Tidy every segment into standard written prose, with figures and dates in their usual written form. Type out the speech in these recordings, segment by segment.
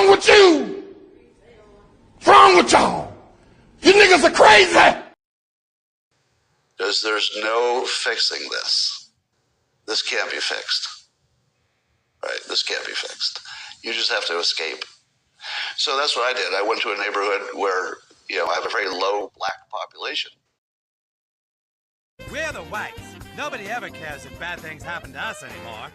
wrong with you? What's wrong with y'all? You niggas are crazy. There's no fixing this. This can't be fixed. Right? This can't be fixed. You just have to escape. So that's what I did. I went to a neighborhood where, I have a very low black population. We're the whites. Nobody ever cares if bad things happen to us anymore.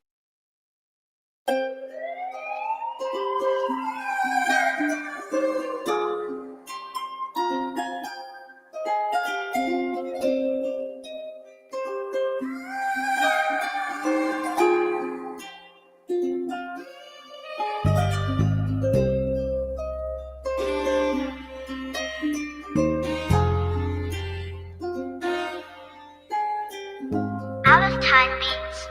Out of Time Beats.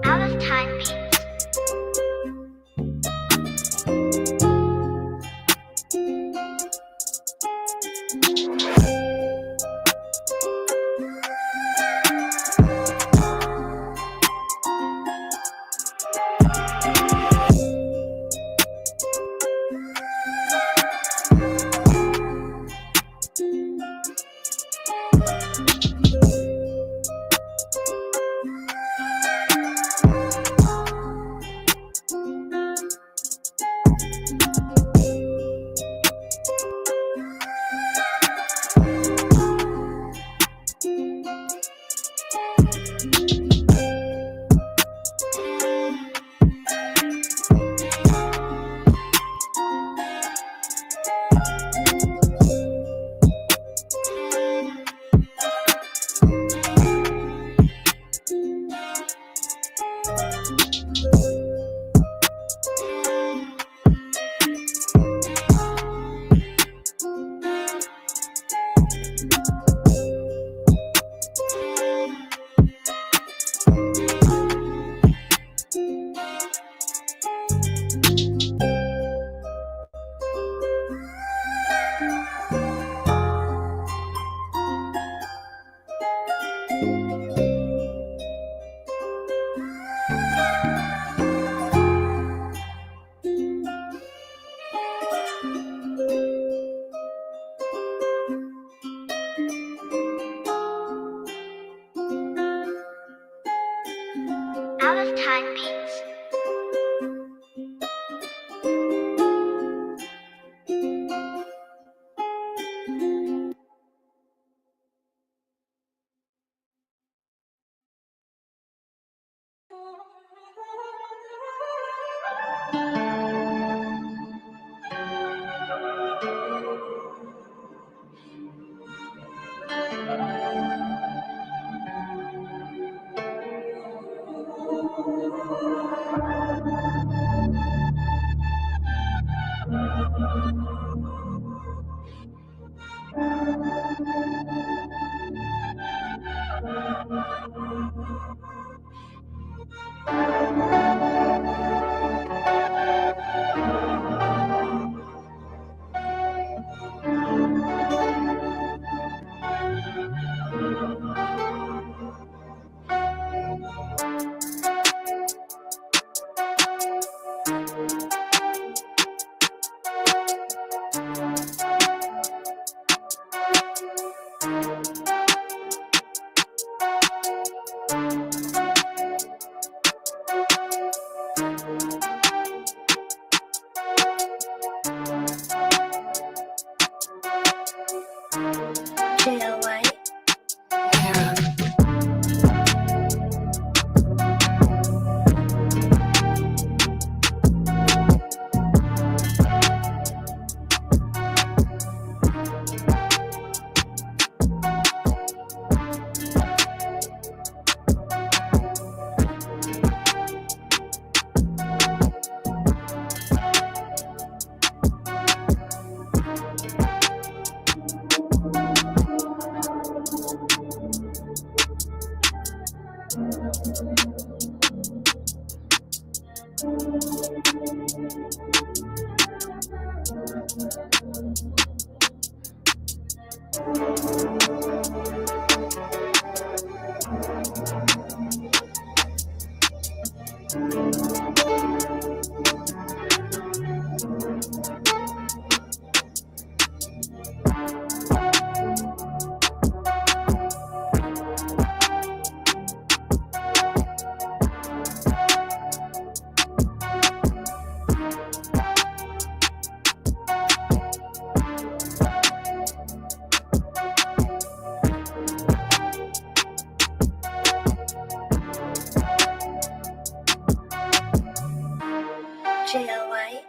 Out of Time Beats. Out of Time Beats. JLY. JLY.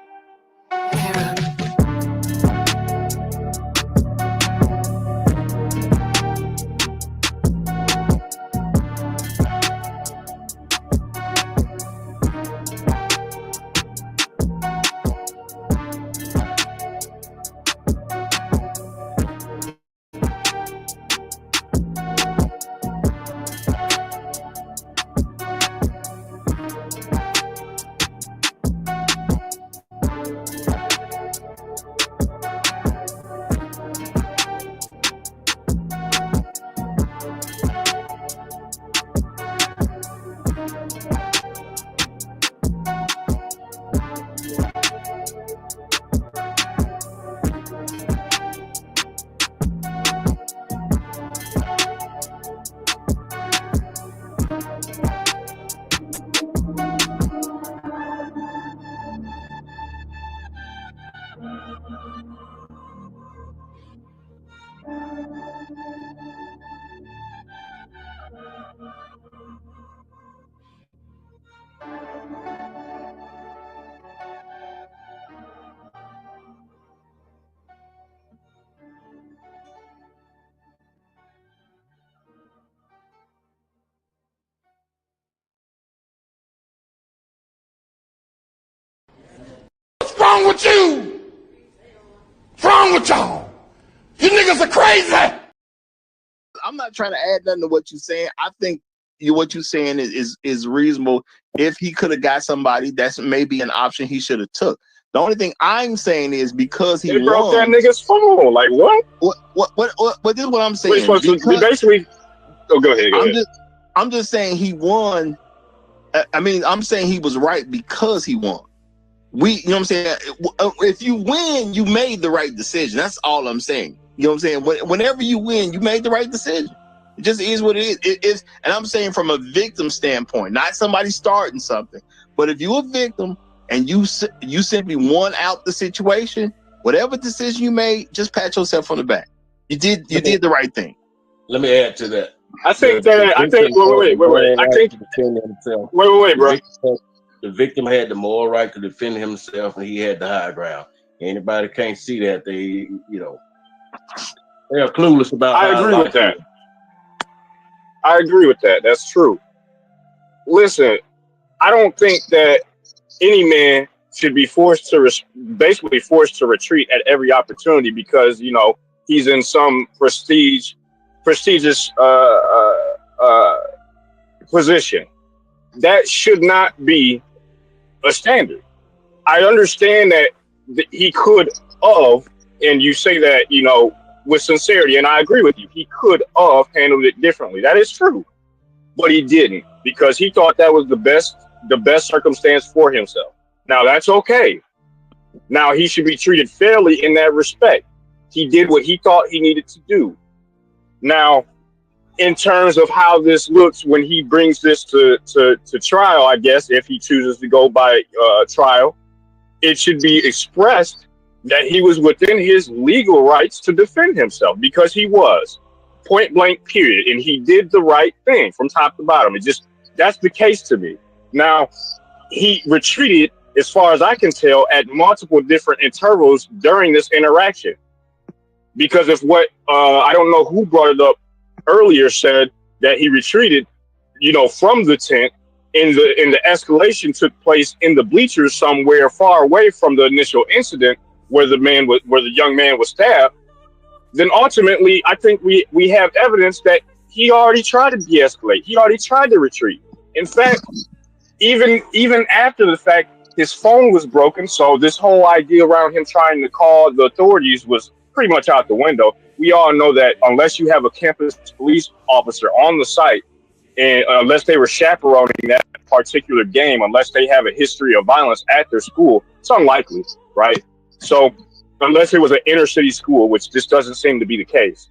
What's wrong with you? What's wrong with y'all? You niggas are crazy. I'm not trying to add nothing to what you're saying. I think what you're saying is reasonable. If he could have got somebody, that's maybe an option he should have took. The only thing I'm saying is because he broke won, that nigga's phone. Like what? What is what I'm saying? We basically. Oh, go ahead. I'm just saying he won. I mean, I'm saying he was right because he won. You know what I'm saying? If you win, you made the right decision. That's all I'm saying. You know what I'm saying? Whenever you win, you made the right decision. It just is what it is. It is, and I'm saying from a victim standpoint, not somebody starting something. But if you're a victim and you simply won out the situation, whatever decision you made, just pat yourself on the back. You did the right thing. Let me add to that. I think wait. I think wait, bro. The victim had the moral right to defend himself, and he had the high ground. Anybody can't see that, they're clueless about. I agree with that. I agree with that. That's true. Listen, I don't think that any man should be basically forced to retreat at every opportunity because he's in some prestigious position. That should not be a standard. I understand that he could have, and you say that, with sincerity, and I agree with you, he could have handled it differently. That is true. But he didn't because he thought that was the best circumstance for himself. Now that's okay. Now he should be treated fairly in that respect. He did what he thought he needed to do. Now, in terms of how this looks when he brings this to trial, I guess, if he chooses to go by trial, it should be expressed that he was within his legal rights to defend himself because he was point blank period, and he did the right thing from top to bottom. That's the case to me. Now, he retreated, as far as I can tell, at multiple different intervals during this interaction because of what I don't know who brought it up earlier, said that he retreated, from the tent, and the escalation took place in the bleachers somewhere far away from the initial incident where the young man was stabbed. Then ultimately, I think we have evidence that he already tried to de-escalate. He already tried to retreat. In fact, even after the fact, his phone was broken. So this whole idea around him trying to call the authorities was pretty much out the window. We all know that unless you have a campus police officer on the site, and unless they were chaperoning that particular game, unless they have a history of violence at their school, it's unlikely, right? So unless it was an inner city school, which this doesn't seem to be the case,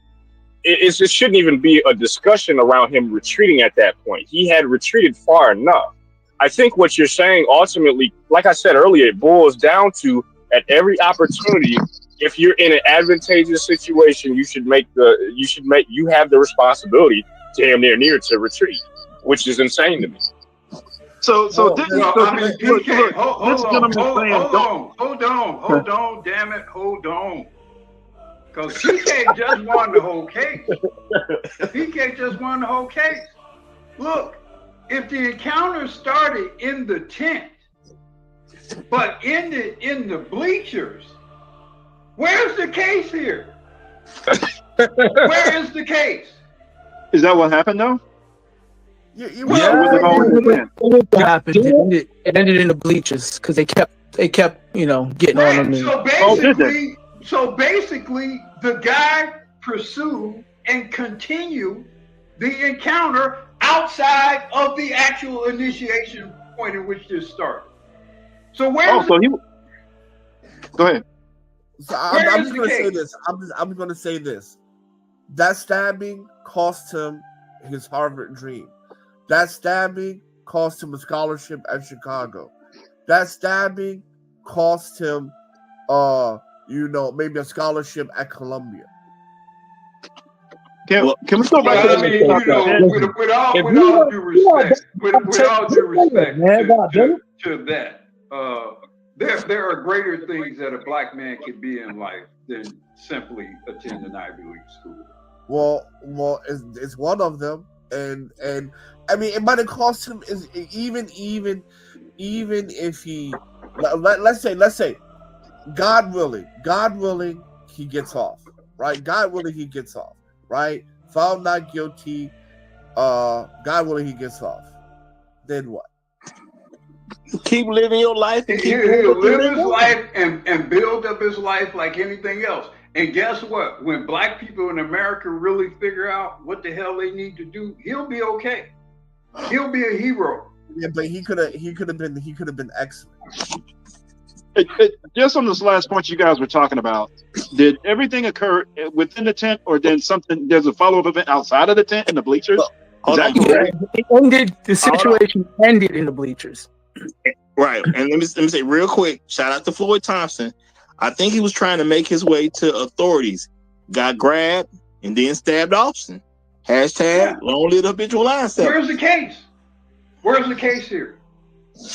it shouldn't even be a discussion around him retreating at that point. He had retreated far enough. I think what you're saying ultimately, like I said earlier, it boils down to at every opportunity, if you're in an advantageous situation, you have the responsibility damn near to retreat, which is insane to me. So hold on, damn it, hold on. Because PK just won the whole case. PK just won the whole case. Look, if the encounter started in the tent, but ended in the bleachers, where's the case here? Where is the case? Is that what happened though? What happened? It ended in the bleachers because they kept getting on them. So basically, the guy pursued and continued the encounter outside of the actual initiation point in which this started. So where? Go ahead. So I'm just going to say this. I'm going to say this. That stabbing cost him his Harvard dream. That stabbing cost him a scholarship at Chicago. That stabbing cost him, maybe a scholarship at Columbia. Can we go back to with all due respect to that, there are greater things that a black man can be in life than simply attend an Ivy League school. Well, it's one of them, and I mean, it might have cost him even if he, let's say, God willing, he gets off, right? God willing, he gets off, right? Found not guilty, God willing, he gets off. Then what? Keep living your life. And he'll live his life and build up his life like anything else. And guess what? When black people in America really figure out what the hell they need to do, he'll be okay. He'll be a hero. Yeah, but he could have been excellent. Just on this last point you guys were talking about, did everything occur within the tent, or then there's a follow-up event outside of the tent in the bleachers? The situation ended in the bleachers. Right. And let me say real quick, shout out to Floyd Thompson. I think he was trying to make his way to authorities, got grabbed, and then stabbed Austin. # long live the habitual line step. Where's the case? Where's the case here?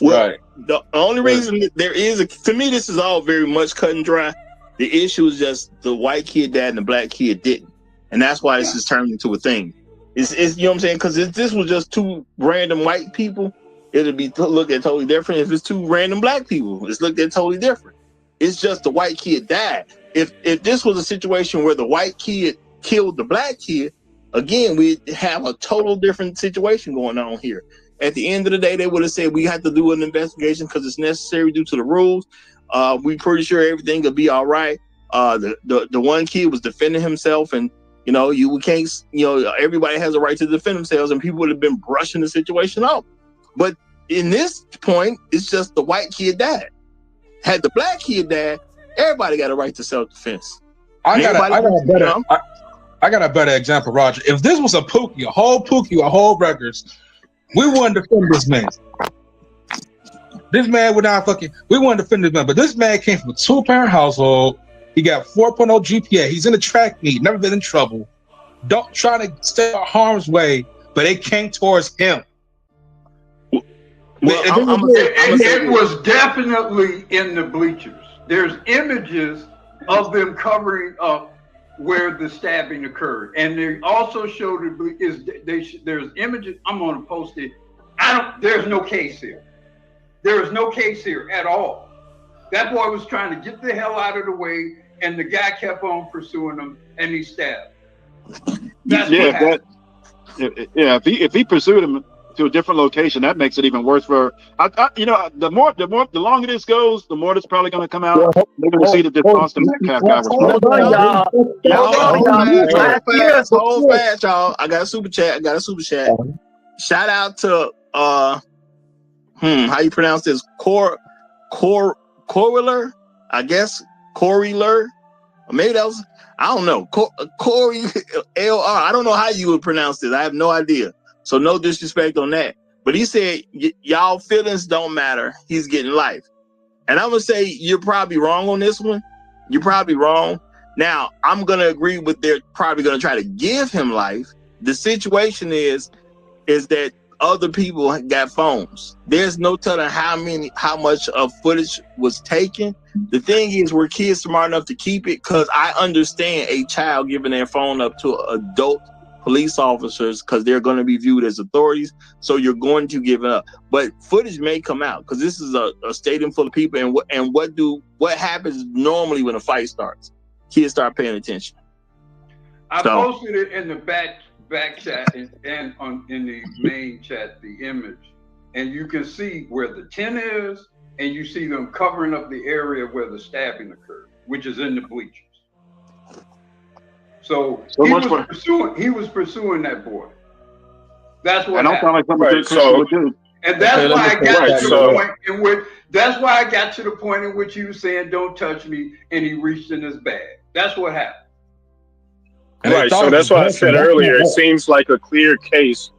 Well, the only reason that there is to me, this is all very much cut and dry. The issue is just the white kid died and the black kid didn't. And that's why this is turned into a thing. It's you know what I'm saying? Because if this was just two random white people, it'll be looked at totally different. If it's two random black people, it's looked at totally different. It's just the white kid died. If this was a situation where the white kid killed the black kid, again, we'd have a total different situation going on here. At the end of the day, they would have said we have to do an investigation because it's necessary due to the rules. We're pretty sure everything will be all right. The one kid was defending himself, and we can't. Everybody has a right to defend themselves, and people would have been brushing the situation off. But in this point, it's just the white kid died. Had the black kid died, everybody got a right to self-defense. I got a better example, Roger. If this was a whole records, we wouldn't defend this man. This man would not we want to defend this man, but this man came from a 2-parent household. He got 4.0 GPA. He's in a track meet, never been in trouble. Don't try to stay out harm's way, but they came towards him. Well, it was definitely in the bleachers. There's images of them covering up where the stabbing occurred, and they also showed there's images. I'm going to post it. There's no case here. There is no case here at all. That boy was trying to get the hell out of the way, and the guy kept on pursuing him, and he stabbed. If he pursued him to a different location, that makes it even worse for. The longer this goes, the more that's probably going to come out. They're going to see that this Austin Metcalf guy was. Hold fast, y'all. I got a super chat. Shout out to how you pronounce this? Corwiller, I guess. Corwiller. Or maybe that was, I don't know. Corey LR. I don't know how you would pronounce this. I have no idea. So no disrespect on that. But he said, y'all feelings don't matter. He's getting life. And I'm going to say you're probably wrong on this one. You're probably wrong. Now, I'm going to agree with they're probably going to try to give him life. The situation is that other people got phones. There's no telling how much of footage was taken. The thing is, were kids smart enough to keep it? Because I understand a child giving their phone up to adult police officers because they're going to be viewed as authorities. So you're going to give it up. But footage may come out because this is a stadium full of people. And what happens normally when a fight starts? Kids start paying attention. I posted it in the back chat and in the main chat, the image, and you can see where the tent is, and you see them covering up the area where the stabbing occurred, which is in the bleachers. So he was pursuing that boy. That's what happened. And that's why I got to the point in which in which he was saying, "Don't touch me," and he reached in his bag. That's what happened. Right, so that's why I said earlier, it seems like a clear case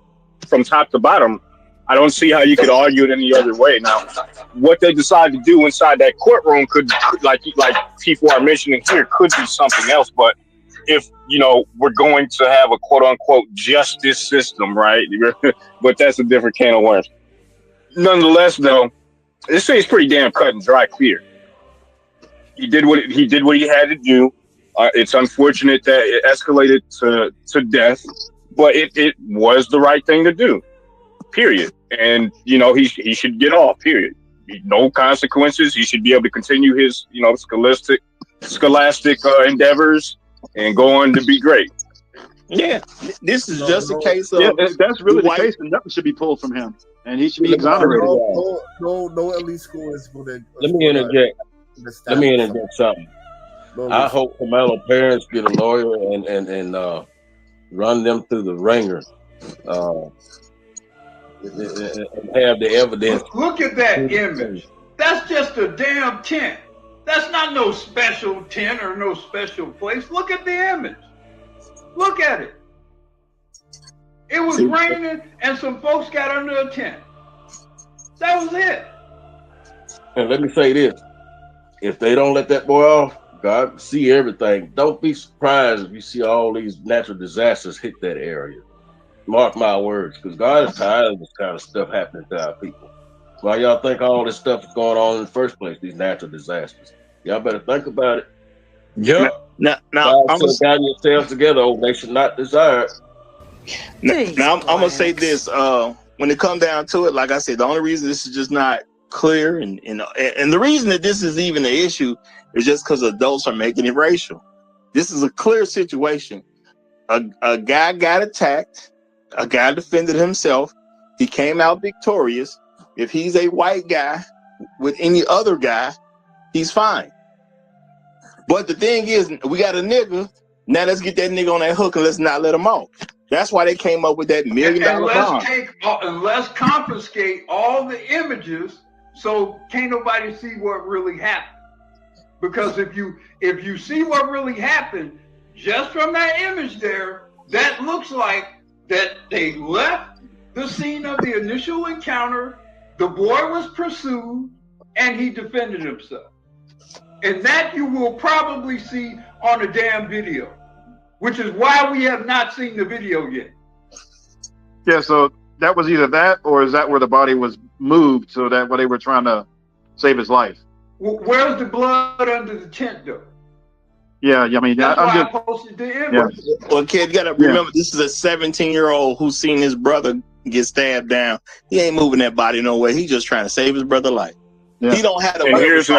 from top to bottom. I don't see how you could argue it any other way. Now, what they decide to do inside that courtroom could, like T4 mentioning here, could be something else. But if, we're going to have a quote-unquote justice system, right? But that's a different can of worms. Nonetheless, though, this thing's pretty damn cut and dry clear. He did what he had to do. It's unfortunate that it escalated to death, but it was the right thing to do, period. And, he should get off, period. No consequences. He should be able to continue his, scholastic endeavors and go on to be great. Yeah, this is just a case of... Yeah, that's really the case, and nothing should be pulled from him. And he should be exonerated. No elite school is for the... Let me interject something. I hope Carmelo parents get a lawyer and run them through the ringer and have the evidence. Look at that image. That's just a damn tent. That's not no special tent or no special place. Look at the image. Look at it. It was raining and some folks got under a tent. That was it. And let me say this. If they don't let that boy off, God see everything. Don't be surprised if you see all these natural disasters hit that area. Mark my words, because God is tired of this kind of stuff happening to our people. Why y'all think all this stuff is going on in the first place, these natural disasters? Y'all better think about it. Yep. Now I'm going to gather yourselves together, oh nation not desired. Now I'm going to say this. When it comes down to it, like I said, the only reason this is just not clear and the reason that this is even an issue is just because adults are making it racial. This is a clear situation. A guy got attacked. A guy defended himself. He came out victorious. If he's a white guy with any other guy, he's fine. But the thing is, we got a nigga. Now let's get that nigga on that hook and let's not let him off. That's why they came up with that $1 million bond. And let's confiscate all the images so can't nobody see what really happened. Because if you see what really happened just from that image there, that looks like that they left the scene of the initial encounter The boy was pursued and he defended himself. And that you will probably see on a damn video, which is why we have not seen the video yet. Yeah, so that was either that, or is that where the body was moved so that where they were trying to save his life? Where's the blood under the tent, though? Yeah, I mean, That's I'm why just, I posted the image. Well, kid, you gotta remember, this is a 17-year-old who's seen his brother get stabbed down. He ain't moving that body nowhere. He's just trying to save his brother's life. Yeah. He don't have the. And here's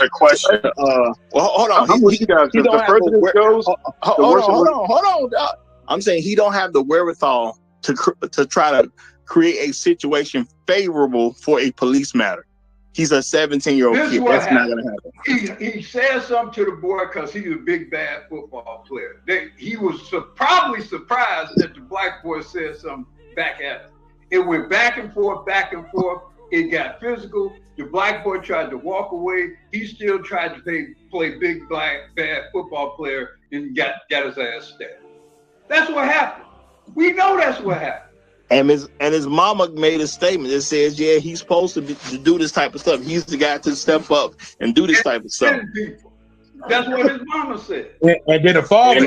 a question. Well, hold on. I'm with you guys. He don't The have further the this goes, hold on. Doc. I'm saying he don't have the wherewithal to try to create a situation favorable for a police matter. He's a 17-year-old kid. That's not gonna happen. He said something to the boy because he's a big bad football player. He was probably surprised that the black boy said something back at him. It went back and forth, back and forth. It got physical. The black boy tried to walk away. He still tried to play big black bad football player and got his ass stabbed. That's what happened. We know that's what happened. And his mama made a statement that says, yeah, he's supposed to do this type of stuff. He's the guy to step up and do this type of stuff. That's what his mama said. And then the father,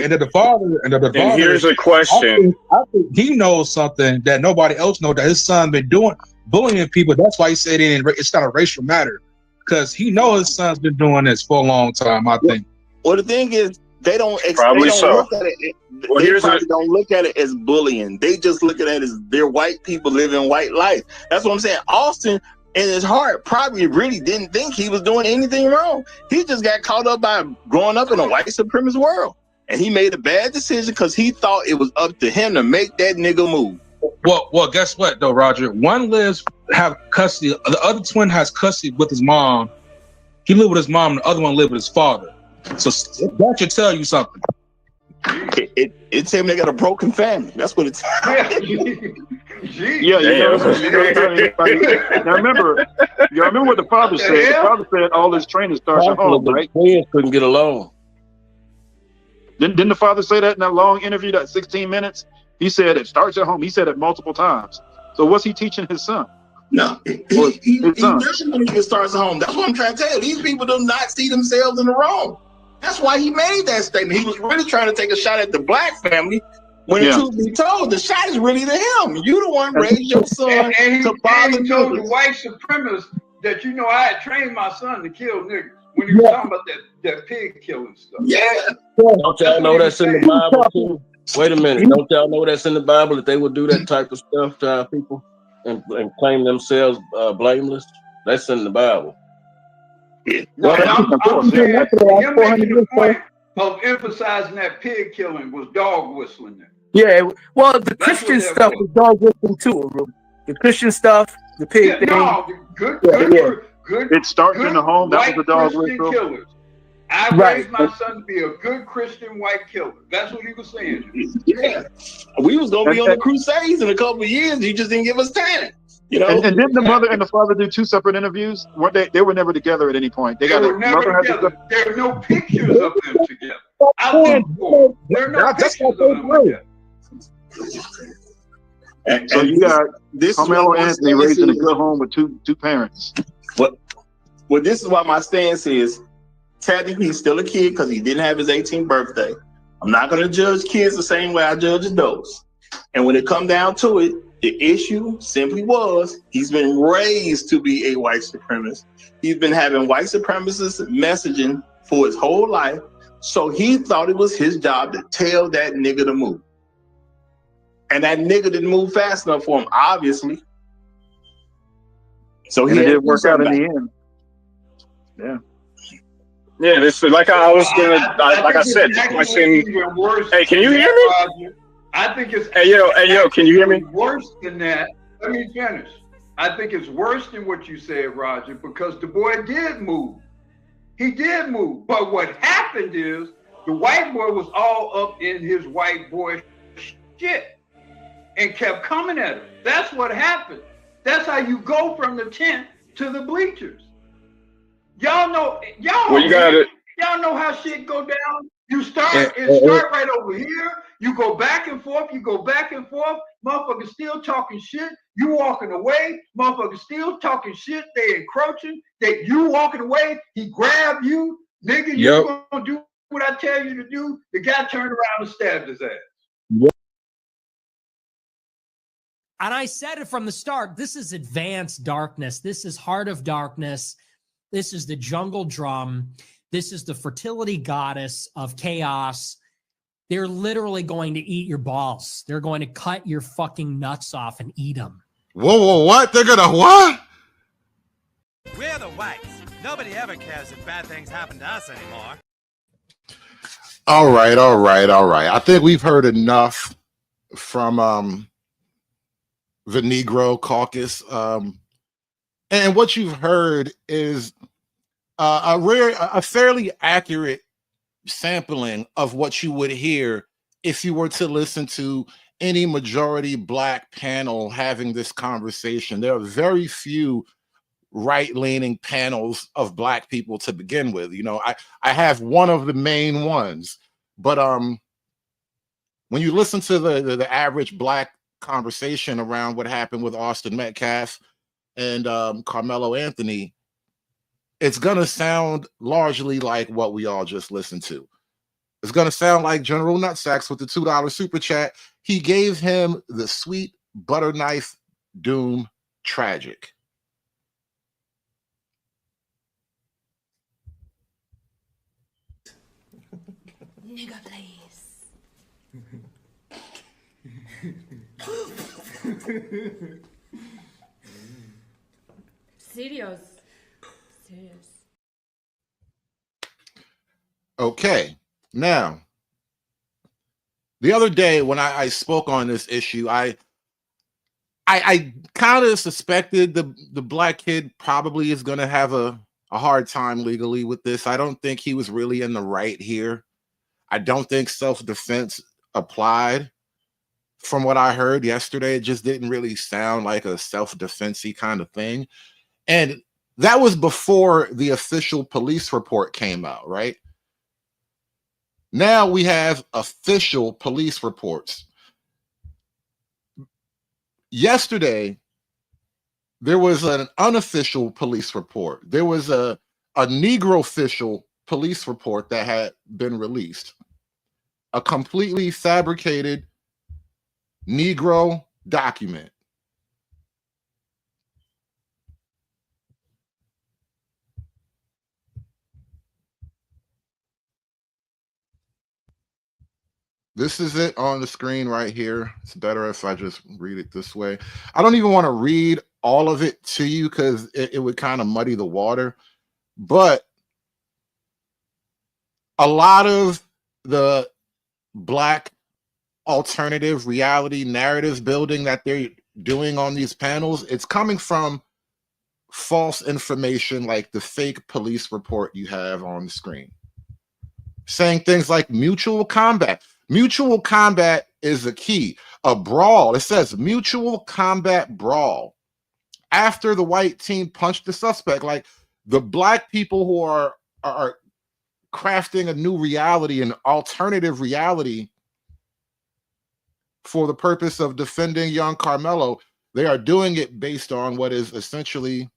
And here's a question. I think he knows something that nobody else knows, that his son been doing, bullying people. That's why he said it's not a racial matter, because he knows his son's been doing this for a long time, I think. Well, the thing is, they don't look at it. Well, they probably don't look at it as bullying. They just look at it as they're white people living white life. That's what I'm saying. Austin, in his heart, probably really didn't think he was doing anything wrong. He just got caught up by growing up in a white supremacist world. And he made a bad decision because he thought it was up to him to make that nigga move. Well, guess what though, Roger? One have custody. The other twin has custody with his mom. He lived with his mom, and the other one lived with his father. So that should tell you something. It tell me they got a broken family. That's what it's. Yeah, now remember what the father said. The father said all this training starts at home, right? Twins couldn't get along. Didn't the father say that in that long interview, that 16 minutes? He said it starts at home. He said it multiple times. So what's he teaching his son? No, he definitely starts at home. That's what I'm trying to tell you. These people do not see themselves in the wrong. That's why he made that statement. He was really trying to take a shot at the black family. When the truth be told, the shot is really to him. You the one raised your son to bother he told the white supremacists that, I had trained my son to kill niggas. When he was talking about that pig killing stuff. Yeah. Don't y'all know that's in the Bible too? Wait a minute. Don't y'all know that's in the Bible that they would do that type of stuff to our people and claim themselves blameless? That's in the Bible. Yeah. No, I'm saying him making the point of emphasizing that pig killing was dog whistling there. Yeah, well, the Christian stuff was dog whistling too. The Christian stuff, the pig thing. No, good. It starts in the home. That was the dog whistle. Killers. I raised my son to be a good Christian white killer. That's what he was saying. Yeah, we was gonna be on the Crusades in a couple of years. You just didn't give us time. And didn't the mother and the father do two separate interviews? They were never together at any point. They were never together. There are no pictures of them together. There are no pictures of them together. So you got Carmelo Anthony raised in a good home with two parents. Well, this is why my stance is technically he's still a kid because he didn't have his 18th birthday. I'm not going to judge kids the same way I judge adults. And when it comes down to it, the issue simply was he's been raised to be a white supremacist. He's been having white supremacist messaging for his whole life. So he thought it was his job to tell that nigga to move. And that nigga didn't move fast enough for him, obviously. So he didn't work out in the end. Yeah. Yeah, this is like I was gonna, like I said, hey, can you hear me? I think it's hey yo, can you hear me? Worse than that. Let me finish. I think it's worse than what you said, Roger, because the boy did move. He did move, but what happened is the white boy was all up in his white boy shit and kept coming at him. That's what happened. That's how you go from the tent to the bleachers. Y'all know how shit go down You start right over here. You go back and forth. You go back and forth. Motherfuckers still talking shit. You walking away. Motherfuckers still talking shit. They encroaching. You walking away. He grabbed you. Nigga, you gonna do what I tell you to do. The guy turned around and stabbed his ass. And I said it from the start. This is advanced darkness. This is Heart of Darkness. This is the jungle drum. This is the fertility goddess of chaos. They're literally going to eat your balls. They're going to cut your fucking nuts off and eat them. Whoa, what? They're gonna what? We're the whites. Nobody ever cares if bad things happen to us anymore. All right. I think we've heard enough from the Negro Caucus. And what you've heard is a fairly accurate sampling of what you would hear if you were to listen to any majority black panel having this conversation. There are very few right-leaning panels of black people to begin with. You know, I have one of the main ones, but when you listen to the average black conversation around what happened with Austin Metcalf and Carmelo Anthony, it's gonna sound largely like what we all just listened to. It's gonna sound like General Nutsacks with the $2 super chat. He gave him the sweet butter knife doom tragic. Nigga, please. Serious. Okay, now the other day when I spoke on this issue, I kind of suspected the black kid probably is going to have a hard time legally with this. I don't think he was really in the right here. I don't think self-defense applied. From what I heard yesterday, it just didn't really sound like a self-defense-y kind of thing. And that was before the official police report came out, right? Now we have official police reports. Yesterday, there was an unofficial police report. There was a Negro official police report that had been released. A completely fabricated Negro document. This is it on the screen right here. It's better if I just read it this way. I don't even want to read all of it to you because it would kind of muddy the water. But a lot of the black alternative reality narrative building that they're doing on these panels, it's coming from false information like the fake police report you have on the screen, saying things like mutual combat. Mutual combat is the key. A brawl, it says mutual combat brawl. After the white team punched the suspect, like the black people who are crafting a new reality, an alternative reality for the purpose of defending young Carmelo, they are doing it based on what is essentially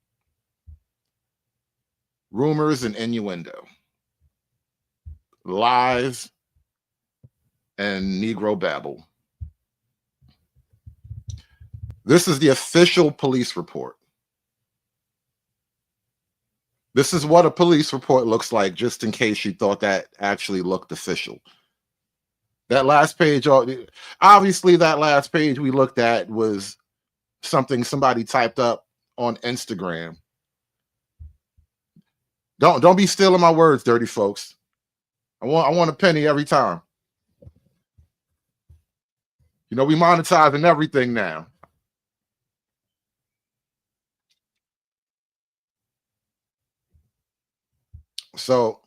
rumors and innuendo, lies, and Negro babble. This is the official police report. This is what a police report looks like, just in case you thought that actually looked official. That last page, obviously that last page we looked at was something somebody typed up on Instagram. Don't be stealing my words, dirty folks. I want a penny every time. You know, we monetizing everything now. So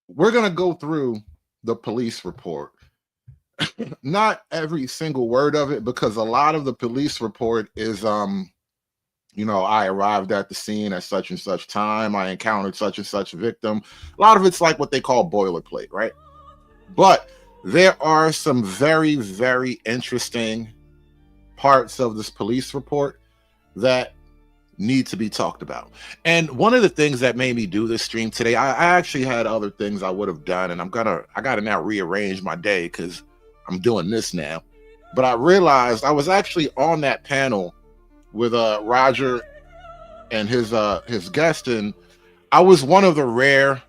we're going to go through the police report. Not every single word of it, because a lot of the police report is You know, I arrived at the scene at such and such time. I encountered such and such victim. A lot of it's like what they call boilerplate, right? But there are some very, very interesting parts of this police report that need to be talked about. And one of the things that made me do this stream today, I actually had other things I would have done, and I gotta now rearrange my day because I'm doing this now. But I realized I was actually on that panel with Roger and his guest, and I was one of the rare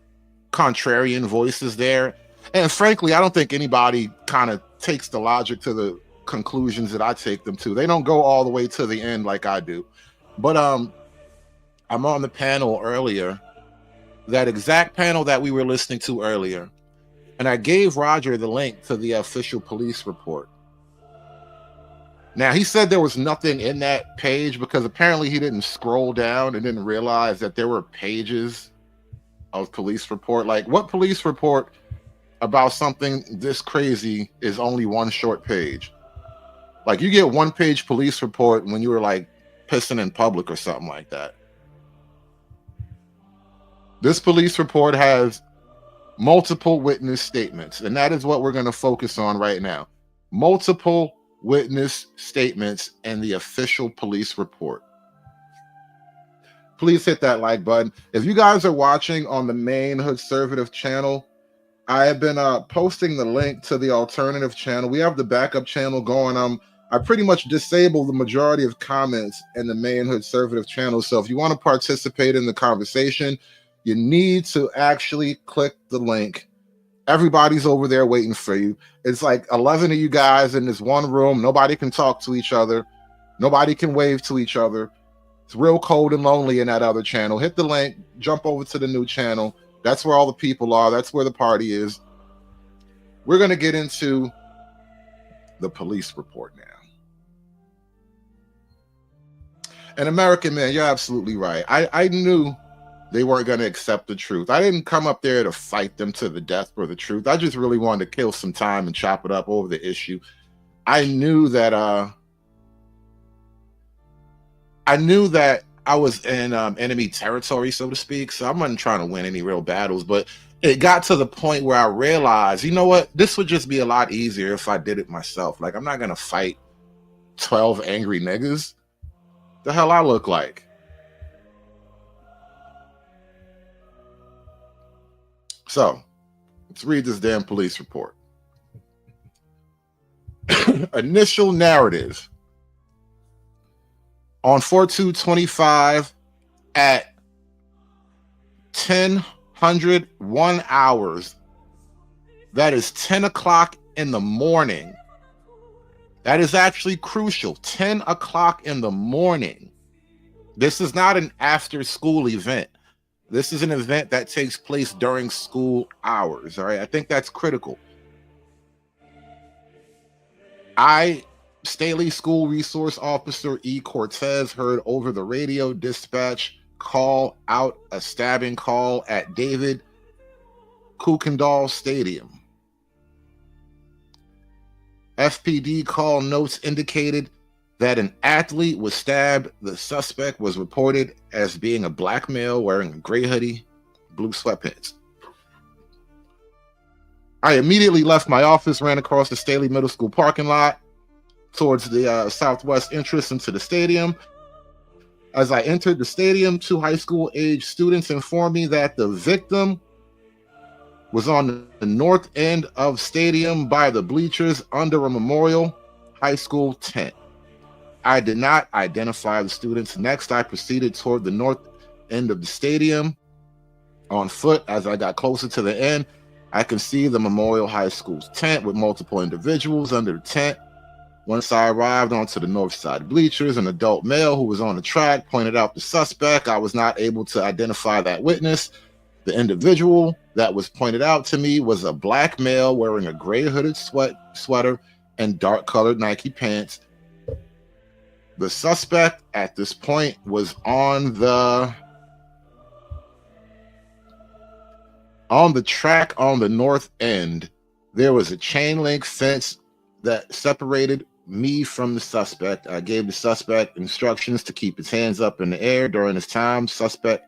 contrarian voices there. And frankly, I don't think anybody kind of takes the logic to the conclusions that I take them to. They don't go all the way to the end like I do. But I'm on the panel earlier, that exact panel that we were listening to earlier, and I gave Roger the link to the official police report. Now, he said there was nothing in that page because apparently he didn't scroll down and didn't realize that there were pages of police report. Like, what police report about something this crazy is only one short page? Like, you get one page police report when you were like pissing in public or something like that. This police report has multiple witness statements, and that is what we're going to focus on right now. Multiple witness statements and the official police report. Please hit that like button. If you guys are watching on the main Hoodservative channel, I have been posting the link to the alternative channel. We have the backup channel going. I pretty much disabled the majority of comments in the main Hoodservative channel. So if you want to participate in the conversation, you need to actually click the link. Everybody's over there waiting for you. It's like 11 of you guys in this one room. Nobody can talk to each other. Nobody can wave to each other. It's real cold and lonely in that other channel. Hit the link, jump over to the new channel. That's where all the people are. That's where the party is. We're going to get into the police report now. And American man, you're absolutely right. I knew they weren't going to accept the truth. I didn't come up there to fight them to the death for the truth. I just really wanted to kill some time and chop it up over the issue. I knew that I was in enemy territory, so to speak. So I wasn't trying to win any real battles, but it got to the point where I realized, you know what? This would just be a lot easier if I did it myself. Like, I'm not going to fight 12 angry niggas. The hell I look like? So, let's read this damn police report. Initial narrative. On 4/2/25 at 10:01 hours, that is 10 o'clock in the morning. That is actually crucial. 10 o'clock in the morning. This is not an after school event. This is an event that takes place during school hours. All right. I think that's critical. Staley School Resource Officer E. Cortez heard over the radio dispatch call out a stabbing call at David Kuykendall Stadium. FPD call notes indicated that an athlete was stabbed. The suspect was reported as being a black male wearing a gray hoodie, blue sweatpants. I immediately left my office, ran across the Staley Middle School parking lot towards the southwest entrance into the stadium. As I entered the stadium, 2 high school age students informed me that the victim was on the north end of stadium by the bleachers under a Memorial High School tent. I did not identify the students. Next, I proceeded toward the north end of the stadium on foot. As I got closer to the end, I could see the Memorial High School's tent with multiple individuals under the tent. Once I arrived onto the north side bleachers, an adult male who was on the track pointed out the suspect. I was not able to identify that witness. The individual that was pointed out to me was a black male wearing a gray hooded sweater and dark colored Nike pants. The suspect at this point was on the track on the north end. There was a chain link fence that separated me from the suspect. I gave the suspect instructions to keep his hands up in the air during this time. Suspect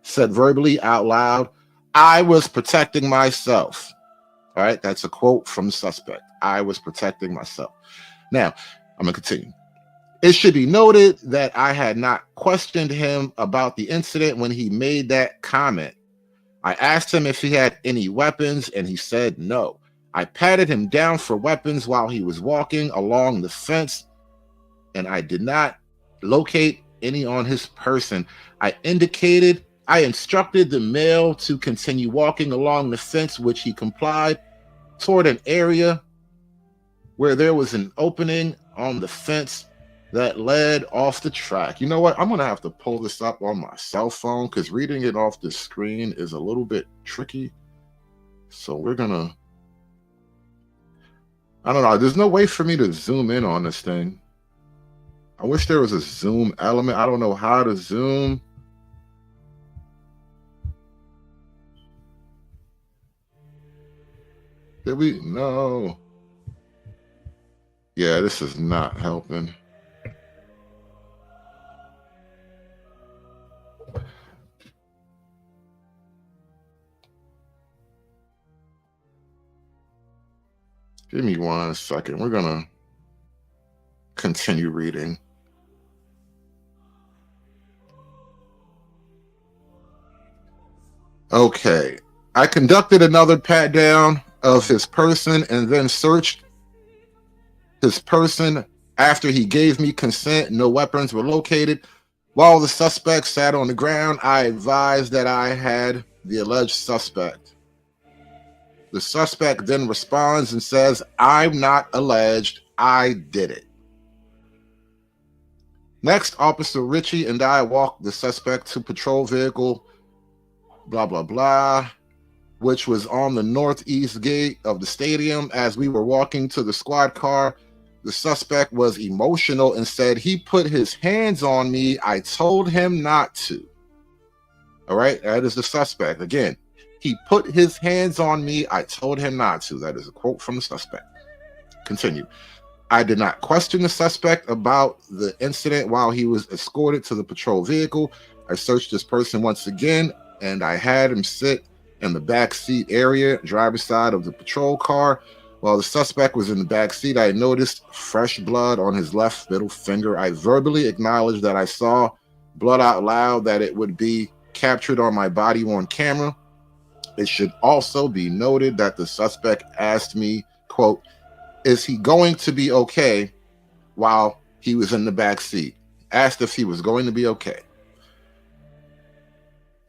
said verbally out loud, "I was protecting myself." All right, that's a quote from the suspect. "I was protecting myself." Now, I'm going to continue. It should be noted that I had not questioned him about the incident when he made that comment. I asked him if he had any weapons, and he said no. I patted him down for weapons while he was walking along the fence, and I did not locate any on his person. I instructed the male to continue walking along the fence, which he complied, toward an area where there was an opening on the fence that led off the track. You know what? I'm going to have to pull this up on my cell phone because reading it off the screen is a little bit tricky. So we're going to, I don't know. There's no way for me to zoom in on this thing. I wish there was a zoom element. I don't know how to zoom. Did we? No. Yeah, this is not helping. Give me 1 second. We're going to continue reading. Okay. I conducted another pat down of his person and then searched his person after he gave me consent. No weapons were located. While the suspect sat on the ground, I advised that I had the alleged suspect. The suspect then responds and says, "I'm not alleged. I did it." Next, Officer Ritchie and I walked the suspect to patrol vehicle, blah, blah, blah, which was on the northeast gate of the stadium. As we were walking to the squad car, the suspect was emotional and said he put his hands on me. I told him not to. All right, that is the suspect. Again, he put his hands on me. I told him not to. That is a quote from the suspect. Continue. I did not question the suspect about the incident while he was escorted to the patrol vehicle. I searched this person once again, and I had him sit in the back seat area, driver's side of the patrol car. While the suspect was in the back seat, I noticed fresh blood on his left middle finger. I verbally acknowledged that I saw blood out loud, that it would be captured on my body on camera. It should also be noted that the suspect asked me, quote, "Is he going to be okay?" while he was in the back seat. Asked if he was going to be okay.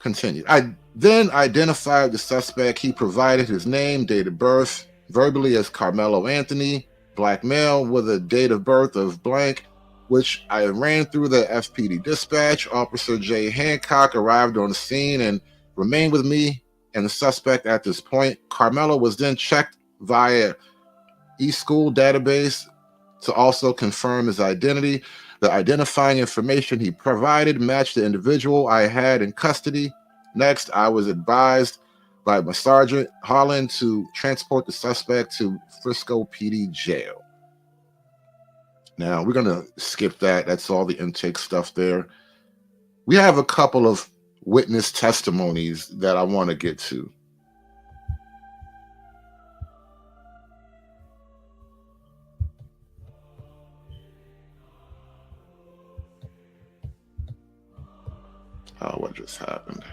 Continued. I then identified the suspect. He provided his name, date of birth, verbally as Carmelo Anthony, black male with a date of birth of blank, which I ran through the FPD dispatch. Officer Jay Hancock arrived on the scene and remained with me and the suspect at this point. Carmelo was then checked via eSchool database to also confirm his identity. The identifying information he provided matched the individual I had in custody. Next, I was advised by my Sergeant Holland to transport the suspect to Frisco PD jail. Now, we're going to skip that. That's all the intake stuff there. We have a couple of witness testimonies that I want to get to. Oh, what just happened?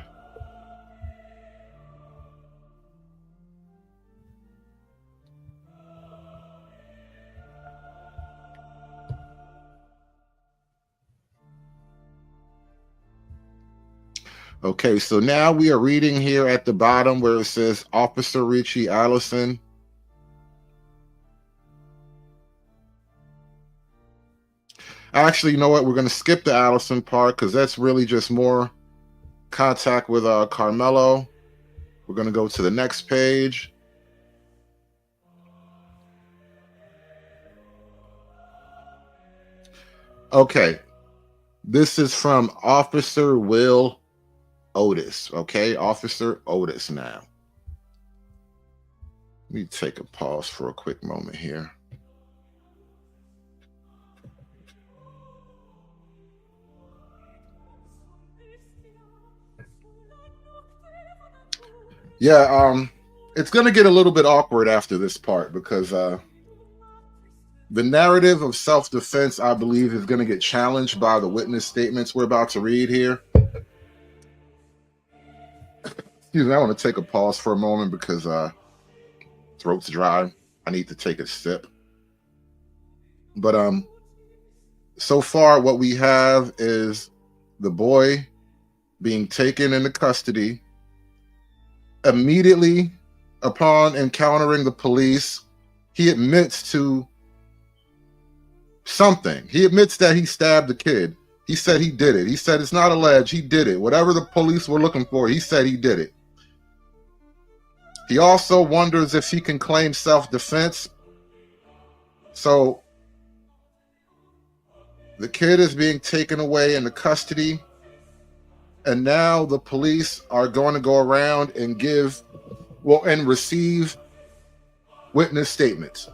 Okay, so now we are reading here at the bottom where it says Officer Richie Allison. Actually, you know what? We're going to skip the Allison part because that's really just more contact with Carmelo. We're going to go to the next page. Okay, this is from Officer Will Otis. Okay, Officer Otis now. Let me take a pause for a quick moment here. Yeah, it's gonna get a little bit awkward after this part because the narrative of self-defense, I believe, is gonna get challenged by the witness statements we're about to read here. Excuse me, I want to take a pause for a moment because throat's dry. I need to take a sip. But so far what we have is the boy being taken into custody. Immediately upon encountering the police, he admits to something. He admits that he stabbed the kid. He said he did it. He said it's not alleged. He did it. Whatever the police were looking for, he said he did it. He also wonders if he can claim self-defense. So the kid is being taken away into custody. And now the police are going to go around and receive witness statements.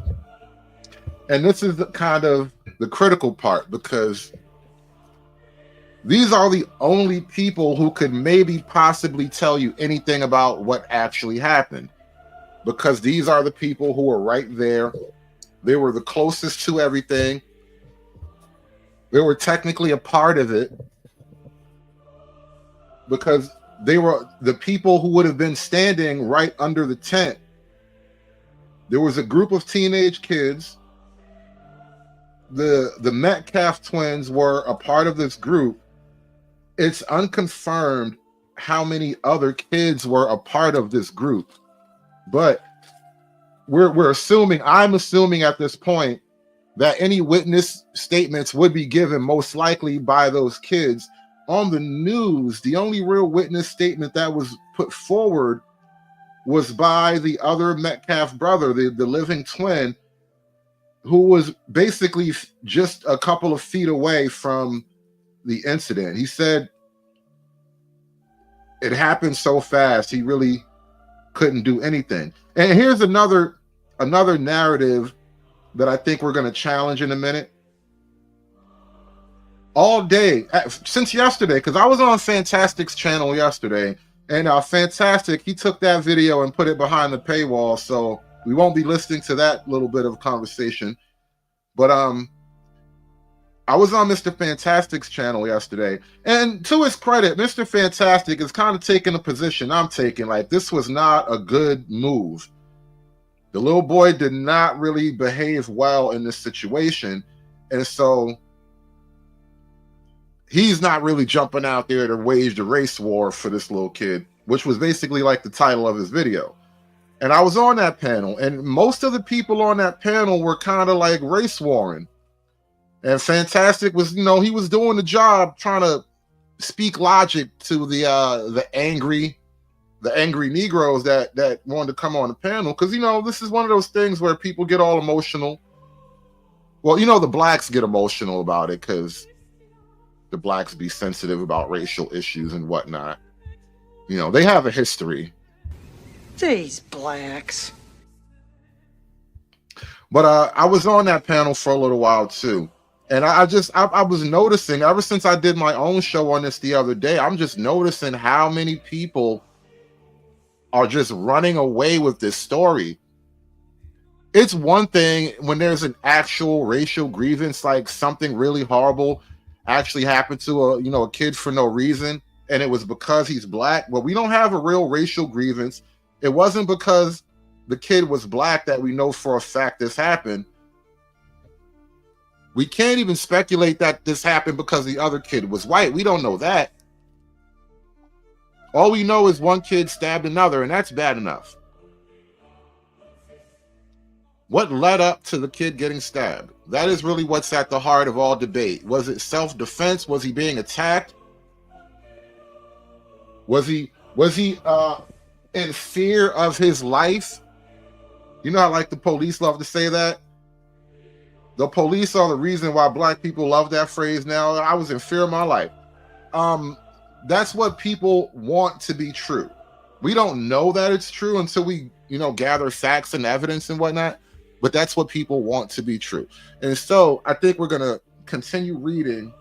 And this is the critical part, because these are the only people who could maybe possibly tell you anything about what actually happened, because these are the people who were right there. They were the closest to everything. They were technically a part of it, because they were the people who would have been standing right under the tent. There was a group of teenage kids. The Metcalf twins were a part of this group. It's unconfirmed how many other kids were a part of this group, but I'm assuming at this point that any witness statements would be given most likely by those kids. On the news, the only real witness statement that was put forward was by the other Metcalf brother, the living twin, who was basically just a couple of feet away from the incident. He said it happened so fast, he really couldn't do anything. And here's another narrative that I think we're going to challenge in a minute. All day, since yesterday, because I was on Fantastic's channel yesterday, and Fantastic, he took that video and put it behind the paywall, so we won't be listening to that little bit of conversation. But I was on Mr. Fantastic's channel yesterday, and to his credit, Mr. Fantastic is kind of taking a position I'm taking, like this was not a good move. The little boy did not really behave well in this situation, and so he's not really jumping out there to wage the race war for this little kid, which was basically like the title of his video. And I was on that panel, and most of the people on that panel were kind of like race warring. And Fantastic was, he was doing the job trying to speak logic to the angry Negroes that wanted to come on the panel, because this is one of those things where people get all emotional. Well, the blacks get emotional about it because the blacks be sensitive about racial issues and whatnot. They have a history. These blacks. But I was on that panel for a little while too. And I was noticing, ever since I did my own show on this the other day, I'm just noticing how many people are just running away with this story. It's one thing when there's an actual racial grievance, like something really horrible actually happened to a kid for no reason, and it was because he's black. But we don't have a real racial grievance. It wasn't because the kid was black that we know for a fact this happened. We can't even speculate that this happened because the other kid was white. We don't know that. All we know is one kid stabbed another, and that's bad enough. What led up to the kid getting stabbed? That is really what's at the heart of all debate. Was it self-defense? Was he being attacked? Was he in fear of his life? You know how like the police love to say that? The police are the reason why black people love that phrase now. I was in fear of my life. That's what people want to be true. We don't know that it's true until we, gather facts and evidence and whatnot. But that's what people want to be true. And so I think we're going to continue reading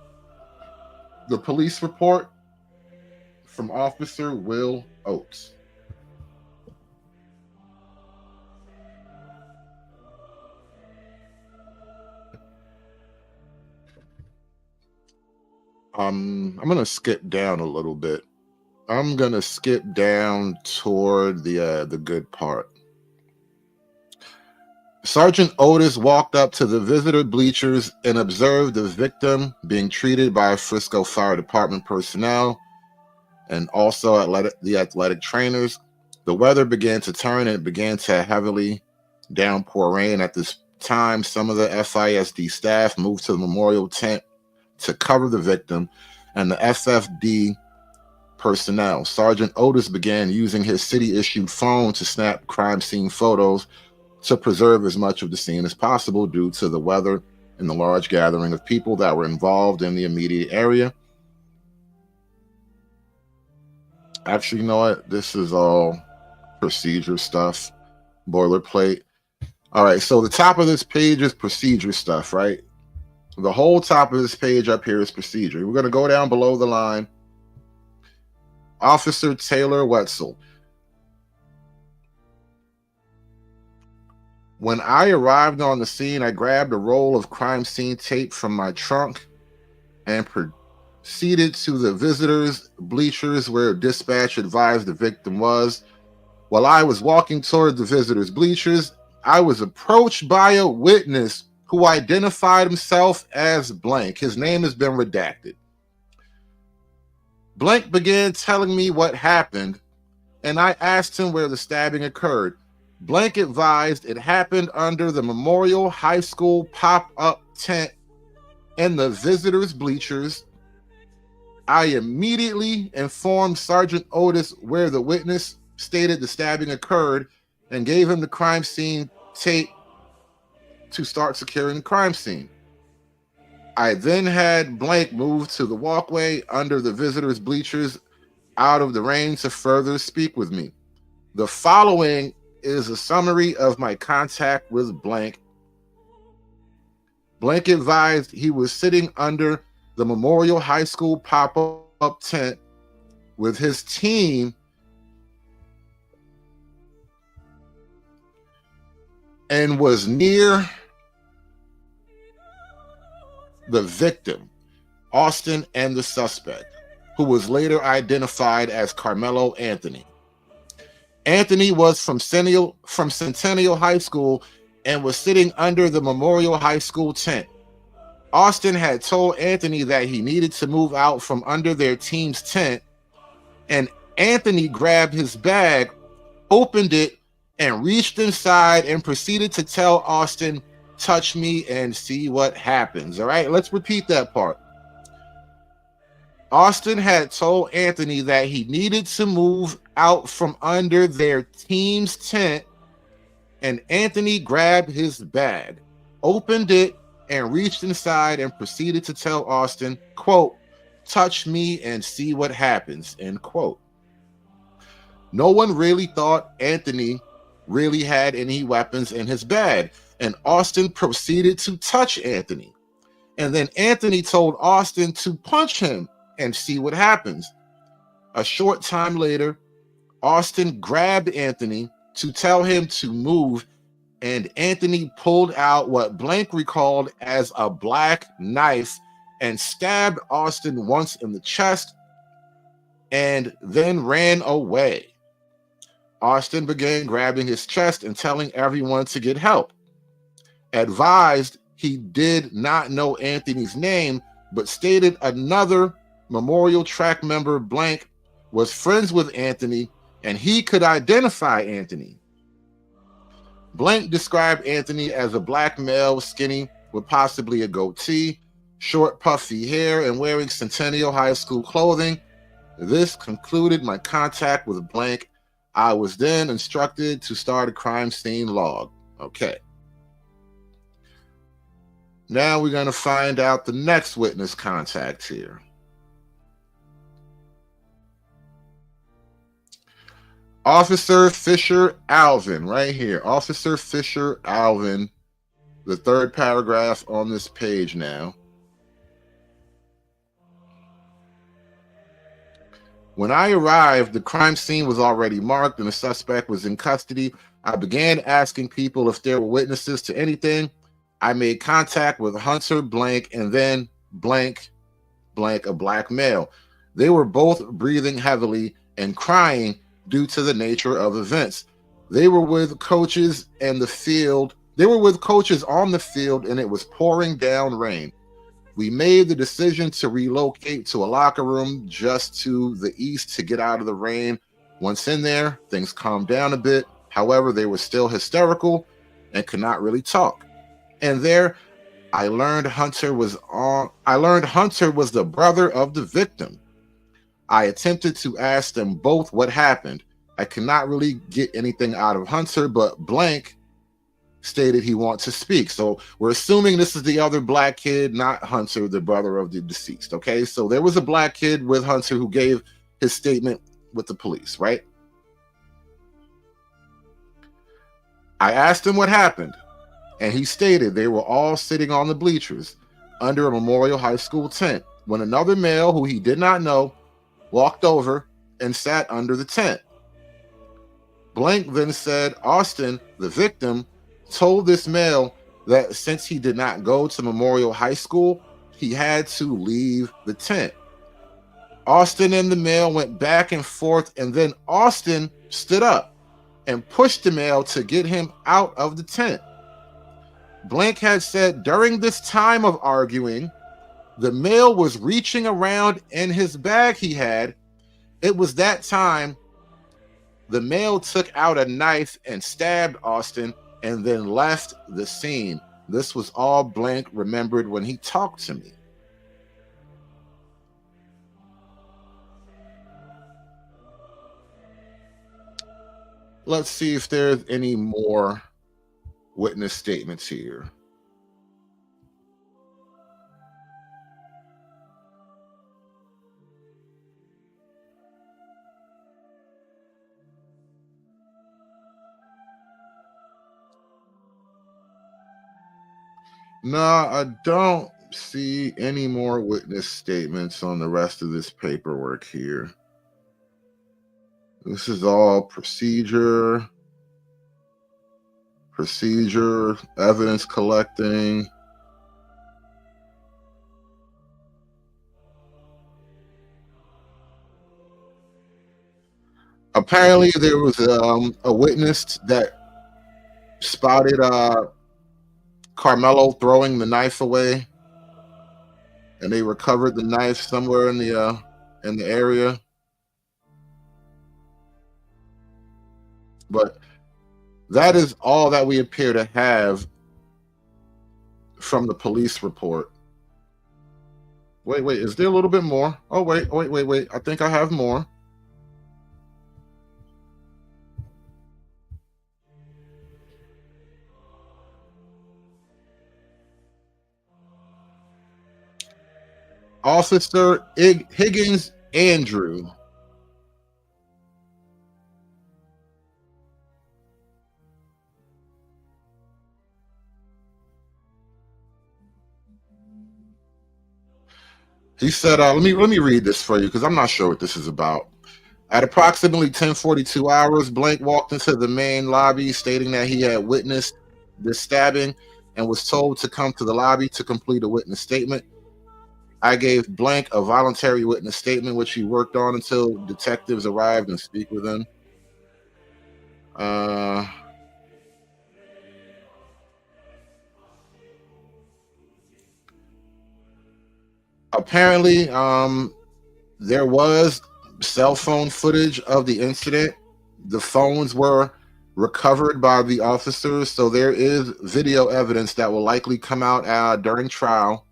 the police report from Officer Will Oates. I'm gonna skip down a little bit. I'm gonna skip down toward the good part. Sergeant Otis walked up to the visitor bleachers and observed the victim being treated by Frisco Fire Department personnel and also the athletic trainers. The weather began to turn and it began to heavily downpour rain. At this time, some of the FISD staff moved to the memorial tent to cover the victim and the FFD personnel. Sergeant Otis began using his city-issued phone to snap crime scene photos to preserve as much of the scene as possible due to the weather and the large gathering of people that were involved in the immediate area. Actually, you know what? This is all procedure stuff, boilerplate. All right, so the top of this page is procedure stuff, right? The whole top of this page up here is procedure. We're going to go down below the line. Officer Taylor Wetzel. When I arrived on the scene, I grabbed a roll of crime scene tape from my trunk and proceeded to the visitors' bleachers where dispatch advised the victim was. While I was walking toward the visitors' bleachers, I was approached by a witness who identified himself as blank. His name has been redacted. Blank began telling me what happened, and I asked him where the stabbing occurred. Blank advised it happened under the Memorial High School pop-up tent in the visitors' bleachers. I immediately informed Sergeant Otis where the witness stated the stabbing occurred and gave him the crime scene tape to start securing the crime scene. I then had Blank move to the walkway under the visitors' bleachers out of the rain to further speak with me. The following is a summary of my contact with Blank. Blank advised he was sitting under the Memorial High School pop-up tent with his team and was near the victim, Austin, and the suspect, who was later identified as Carmelo Anthony. Anthony was from Centennial High School and was sitting under the Memorial High School tent. Austin had told Anthony that he needed to move out from under their team's tent, and Anthony grabbed his bag, opened it, and reached inside and proceeded to tell Austin, "Touch me and see what happens." All right, let's repeat that part. Austin had told Anthony that he needed to move out from under their team's tent, and Anthony grabbed his bag, opened it, and reached inside and proceeded to tell Austin, quote, "Touch me and see what happens," end quote. No one really thought Anthony really had any weapons in his bag, and Austin proceeded to touch Anthony. And then Anthony told Austin to punch him and see what happens. A short time later, Austin grabbed Anthony to tell him to move, and Anthony pulled out what Blank recalled as a black knife and stabbed Austin once in the chest and then ran away. Austin began grabbing his chest and telling everyone to get help. Advised he did not know Anthony's name, but stated another Memorial track member, Blank, was friends with Anthony and he could identify Anthony. Blank described Anthony as a black male, skinny, with possibly a goatee, short puffy hair, and wearing Centennial High School clothing. This concluded my contact with Blank. I was then instructed to start a crime scene log. Okay. Now we're going to find out the next witness contact here. Officer Fisher Alvin, right here. Officer Fisher Alvin, the third paragraph on this page now. When I arrived, the crime scene was already marked and the suspect was in custody. I began asking people if there were witnesses to anything. I made contact with Hunter Blank, and then Blank blank, a black male. They were both breathing heavily and crying due to the nature of events. They were with coaches in the field. They were with coaches on the field, and it was pouring down rain. We made the decision to relocate to a locker room just to the east to get out of the rain. Once in there, things calmed down a bit. However, they were still hysterical and could not really talk. And there, I learned Hunter was the brother of the victim. I attempted to ask them both what happened. I could not really get anything out of Hunter, but blank stated he wants to speak. So we're assuming this is the other black kid, not Hunter, the brother of the deceased. Okay, so there was a black kid with Hunter who gave his statement with the police, right? I asked him what happened, and he stated they were all sitting on the bleachers under a Memorial High School tent when another male who he did not know walked over and sat under the tent. Blank then said Austin, the victim, told this male that since he did not go to Memorial High School, he had to leave the tent. Austin and the male went back and forth, and then Austin stood up and pushed the male to get him out of the tent. Blank had said during this time of arguing, the male was reaching around in his bag he had. It was that time the male took out a knife and stabbed Austin and then left the scene. This was all Blank remembered when he talked to me. Let's see if there's any more witness statements here. No, I don't see any more witness statements on the rest of this paperwork here. This is all procedure, evidence collecting. Apparently, there was a witness that spotted Carmelo throwing the knife away, and they recovered the knife somewhere in the area. But that is all that we appear to have from the police report. Wait, is there a little bit more? Oh, wait. I think I have more. Officer Higgins Andrew. He said, let me read this for you because I'm not sure what this is about. At approximately 10:42 hours, Blank walked into the main lobby stating that he had witnessed this stabbing and was told to come to the lobby to complete a witness statement. I gave Blank a voluntary witness statement, which he worked on until detectives arrived and speak with him. Apparently, there was cell phone footage of the incident. The phones were recovered by the officers, so there is video evidence that will likely come out during trial.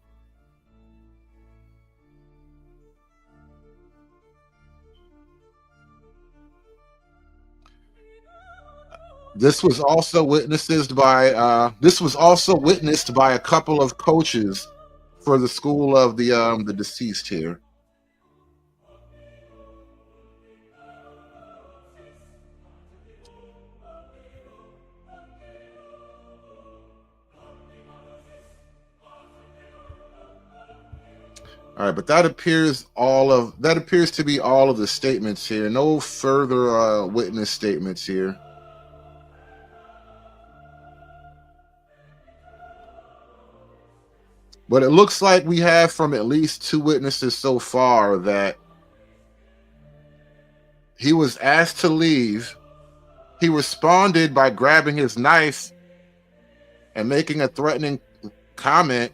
This was also witnessed by a couple of coaches for the school of the deceased here. All right, but that appears to be all of the statements here. No further witness statements here. But it looks like we have from at least 2 witnesses so far that he was asked to leave. He responded by grabbing his knife and making a threatening comment.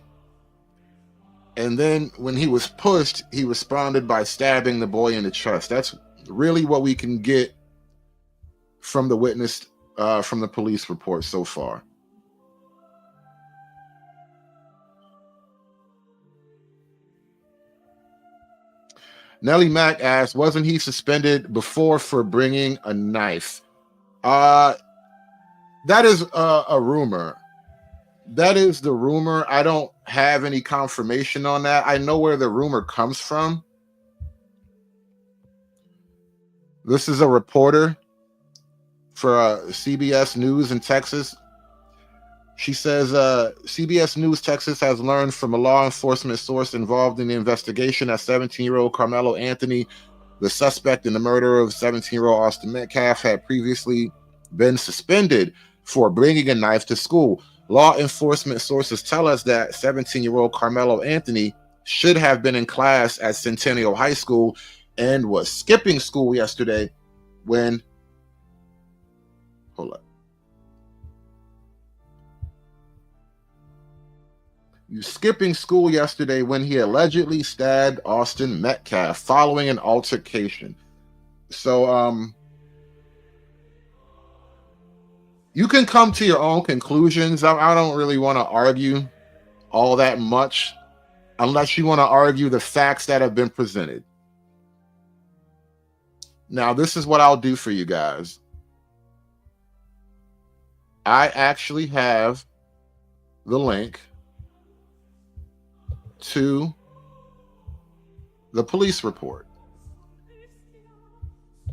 And then when he was pushed, he responded by stabbing the boy in the chest. That's really what we can get from the witness, from the police report so far. Nellie Mack asked, wasn't he suspended before for bringing a knife? That is a rumor. That is the rumor. I don't have any confirmation on that. I know where the rumor comes from. This is a reporter for CBS News in Texas. She says, CBS News Texas has learned from a law enforcement source involved in the investigation that 17-year-old Carmelo Anthony, the suspect in the murder of 17-year-old Austin Metcalf, had previously been suspended for bringing a knife to school. Law enforcement sources tell us that 17-year-old Carmelo Anthony should have been in class at Centennial High School and was skipping school yesterday when... Hold up. You skipping school yesterday when he allegedly stabbed Austin Metcalf following an altercation. So, you can come to your own conclusions. I don't really want to argue all that much unless you want to argue the facts that have been presented. Now, this is what I'll do for you guys. I actually have the link to the police report.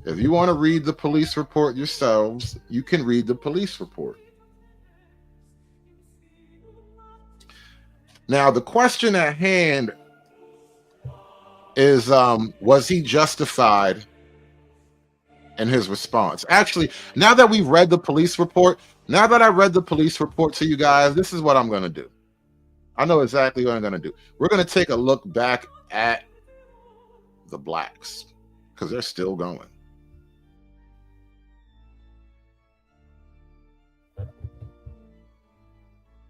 If you want to read the police report yourselves, you can read the police report. Now, the question at hand is, was he justified in his response? Actually, now that we've read the police report, now that I read the police report to you guys, this is what I'm going to do. I know exactly what I'm going to do. We're going to take a look back at the blacks because they're still going.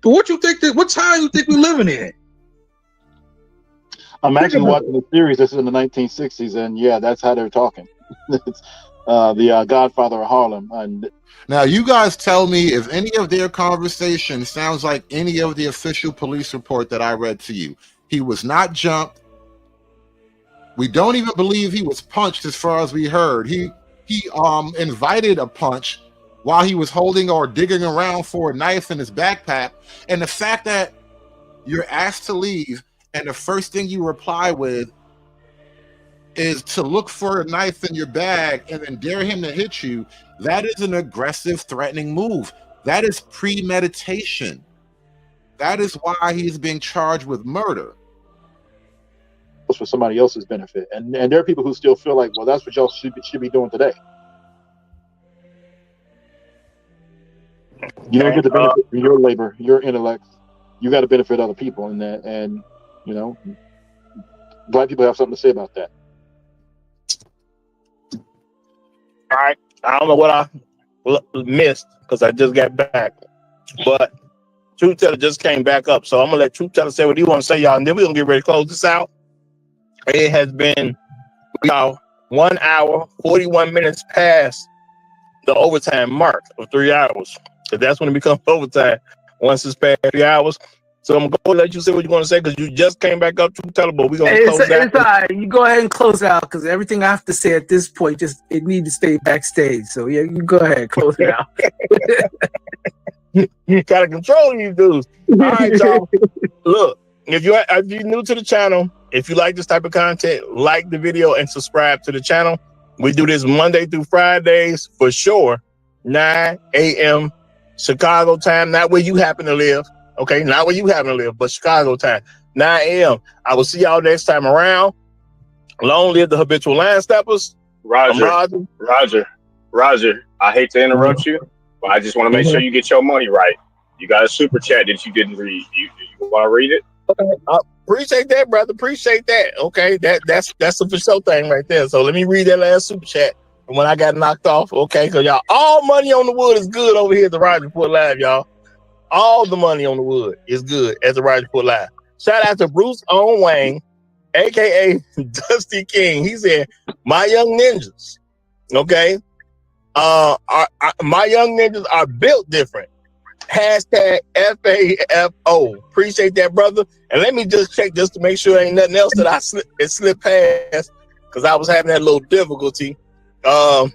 What you think? What time you think we're living in? I'm actually watching the series. This is in the 1960s, and yeah, that's how they're talking. It's the Godfather of Harlem. And now, you guys tell me if any of their conversation sounds like any of the official police report that I read to you. He was not jumped. We don't even believe he was punched, as far as we heard. He invited a punch while he was holding or digging around for a knife in his backpack. And the fact that you're asked to leave and the first thing you reply with is to look for a knife in your bag and then dare him to hit you, that is an aggressive, threatening move. That is premeditation. That is why he's being charged with murder. for somebody else's benefit. And there are people who still feel like, well, that's what y'all should be doing today. You don't get the benefit from your labor, your intellect. You got to benefit other people in that. And, you know, black people have something to say about that. All right. I don't know what I missed because I just got back. But Truth Teller just came back up. So I'm going to let Truth Teller say what he want to say, y'all. And then we're going to get ready to close this out. It has been 1 hour, 41 minutes past the overtime mark of 3 hours. So that's when it becomes overtime once it's past 3 hours. So I'm going to let you say what you want to say because you just came back up, Truth Teller, but we're going to close out. It's all right. You go ahead and close out because everything I have to say at this point, it needs to stay backstage. So yeah, you go ahead, close it out. You got to control these dudes. All right, y'all. Look, if you're new to the channel, if you like this type of content, like the video and subscribe to the channel. We do this Monday through Fridays for sure, 9 a.m. Chicago time, not where you happen to live. Okay, not where you happen to live, but Chicago time, 9 a.m. I will see y'all next time around. Long live the habitual line steppers. Roger, I hate to interrupt you, but I just want to make sure you get your money right. You got a super chat that you didn't read. You want to read it? Okay, appreciate that, brother. Appreciate that. Okay, that's a for sure thing right there. So let me read that last super chat from when I got knocked off. Okay, because y'all, all money on the wood is good over here at the Roger Report Live, y'all. All the money on the wood is good at the Roger Report Live. Shout out to Bruce Owen Wayne, aka Dusty King. He said, "My young ninjas, okay, my young ninjas are built different." Hashtag FAFO. Appreciate that, brother. And let me just check just to make sure ain't nothing else that I slipped past because I was having that little difficulty. Shout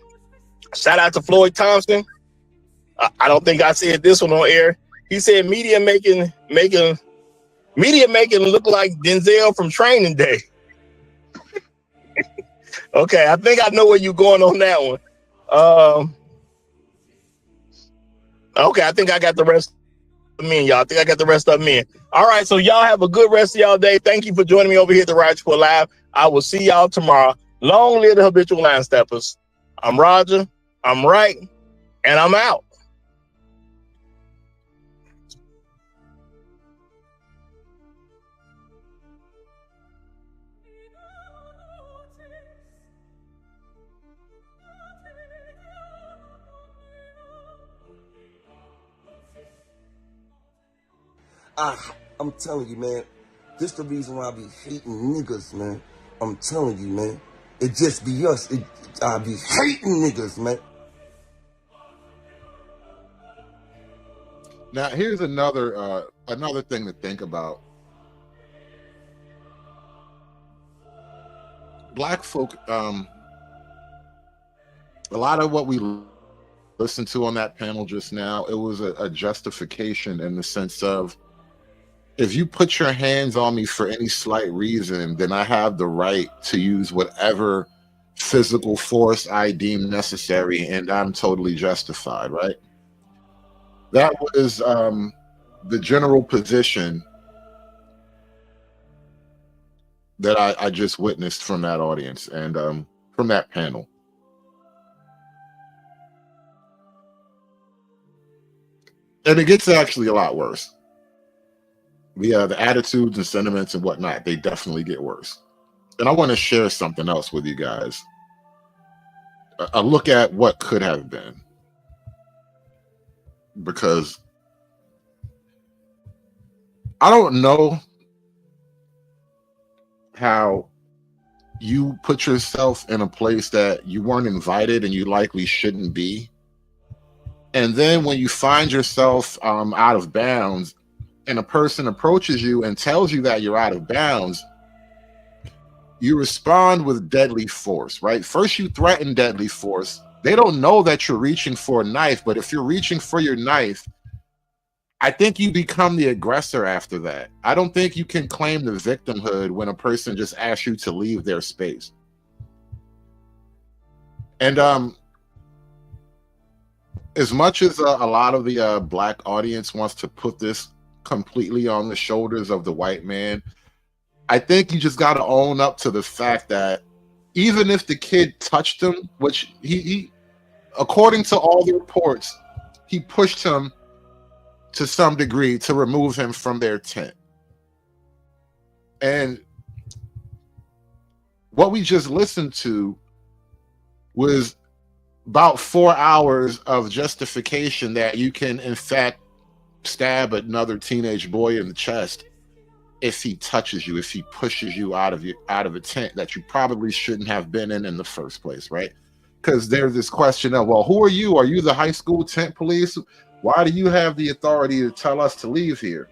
out to Floyd Thompson. I don't think I said this one on air. He said media making look like Denzel from Training Day. Okay, I think I know where you're going on that one. Okay, I think I got the rest of them in, y'all. I think I got the rest of them in. All right, so y'all have a good rest of y'all day. Thank you for joining me over here at the Roger Report Live. I will see y'all tomorrow. Long live the habitual line steppers. I'm Roger. I'm right. And I'm out. I'm telling you, man, this the reason why I be hating niggas, man. I'm telling you, man. It just be us. I be hating niggas, man. Now, here's another thing to think about. Black folk, a lot of what we listened to on that panel just now, it was a justification in the sense of, if you put your hands on me for any slight reason, then I have the right to use whatever physical force I deem necessary, and I'm totally justified, right? That was the general position that I just witnessed from that audience and from that panel. And it gets actually a lot worse. The attitudes and sentiments and whatnot, they definitely get worse. And I want to share something else with you guys. A look at what could have been. Because I don't know how you put yourself in a place that you weren't invited and you likely shouldn't be. And then when you find yourself out of bounds, and a person approaches you and tells you that you're out of bounds, you respond with deadly force, right? First, you threaten deadly force. They don't know that you're reaching for a knife, but if you're reaching for your knife, I think you become the aggressor after that. I don't think you can claim the victimhood when a person just asks you to leave their space. And as much as a lot of the Black audience wants to put this completely on the shoulders of the white man, I think you just got to own up to the fact that even if the kid touched him, which he according to all the reports, he pushed him to some degree to remove him from their tent. And what we just listened to was about 4 hours of justification that you can, in fact, stab another teenage boy in the chest if he touches you, if he pushes you out of a tent that you probably shouldn't have been in the first place, right? Because there's this question of, well, who are you? Are you the high school tent police? Why do you have the authority to tell us to leave here?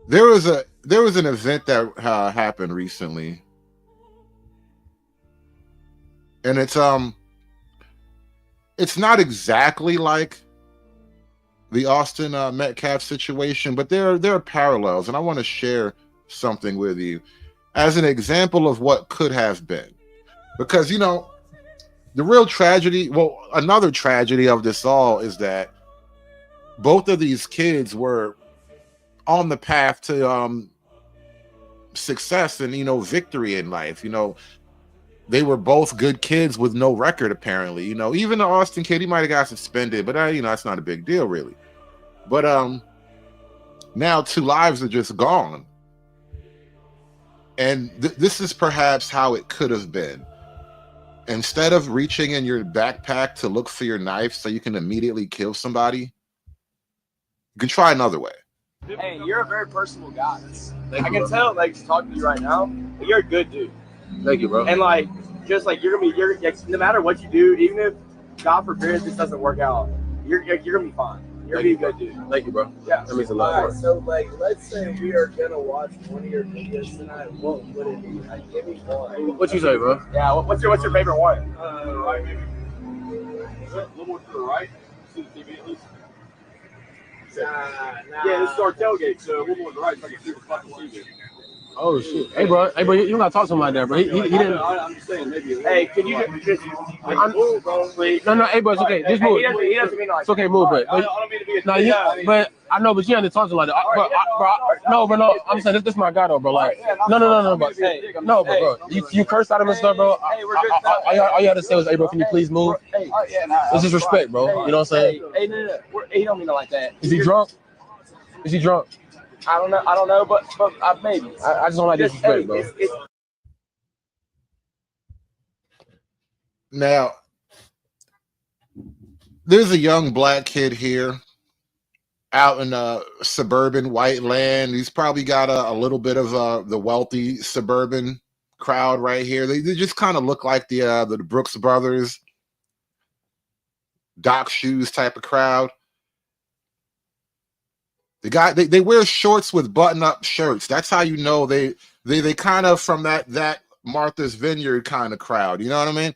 There was an event that happened recently, and it's not exactly like the Austin Metcalf situation, but there are parallels, and I want to share something with you as an example of what could have been. Because, you know, the real tragedy, well, another tragedy of this all is that both of these kids were on the path to success and, you know, victory in life. You know, they were both good kids with no record, apparently. You know, even the Austin kid, he might have got suspended, but you know, that's not a big deal, really. But now 2 lives are just gone. And this is perhaps how it could have been. Instead of reaching in your backpack to look for your knife so you can immediately kill somebody, you can try another way. Hey, you're a very personable guy. I can tell, like, just talking to you right now, but you're a good dude. Thank you, bro. And like, just like you're no matter what you do, even if God forbid this doesn't work out, you're gonna be fine. You're gonna be a good dude. Thank you, bro. Yeah, that means a lot. Alright, so like, let's say we are gonna watch one of your videos tonight. What would it be? Like, give me one. What you say, bro? Yeah. What's your favorite one? Right, maybe. Is that a little more to the right? See the TV at least? Nah. Yeah, this is our tailgate, so a little more to the right so I can see the fucking TV. Oh shit! Hey, bro. You don't gotta talk to him like that, bro. He didn't. I'm just saying, maybe. Hey, can you just move, please? No. Hey, bro. It's okay. Just move. He doesn't mean like. It's okay. Move, but I don't mean to be a no, but I know, but you have to talk to him like that. No. I'm saying this my guy though, bro. Like, no, bro. No, bro. You cursed at him and stuff, bro. All you had to say was, hey, bro, can you please move? This is respect, bro. You know what I'm saying? Hey, no. He don't mean it like that. Is he drunk? Is he drunk? I don't know, but maybe. I just don't like disrespect, bro. Now, there's a young black kid here out in a suburban white land. He's probably got a little bit of the wealthy suburban crowd right here. They just kind of look like the Brooks Brothers, Doc Shoes type of crowd. The guy, they wear shorts with button-up shirts. That's how you know they kind of from that Martha's Vineyard kind of crowd. You know what I mean?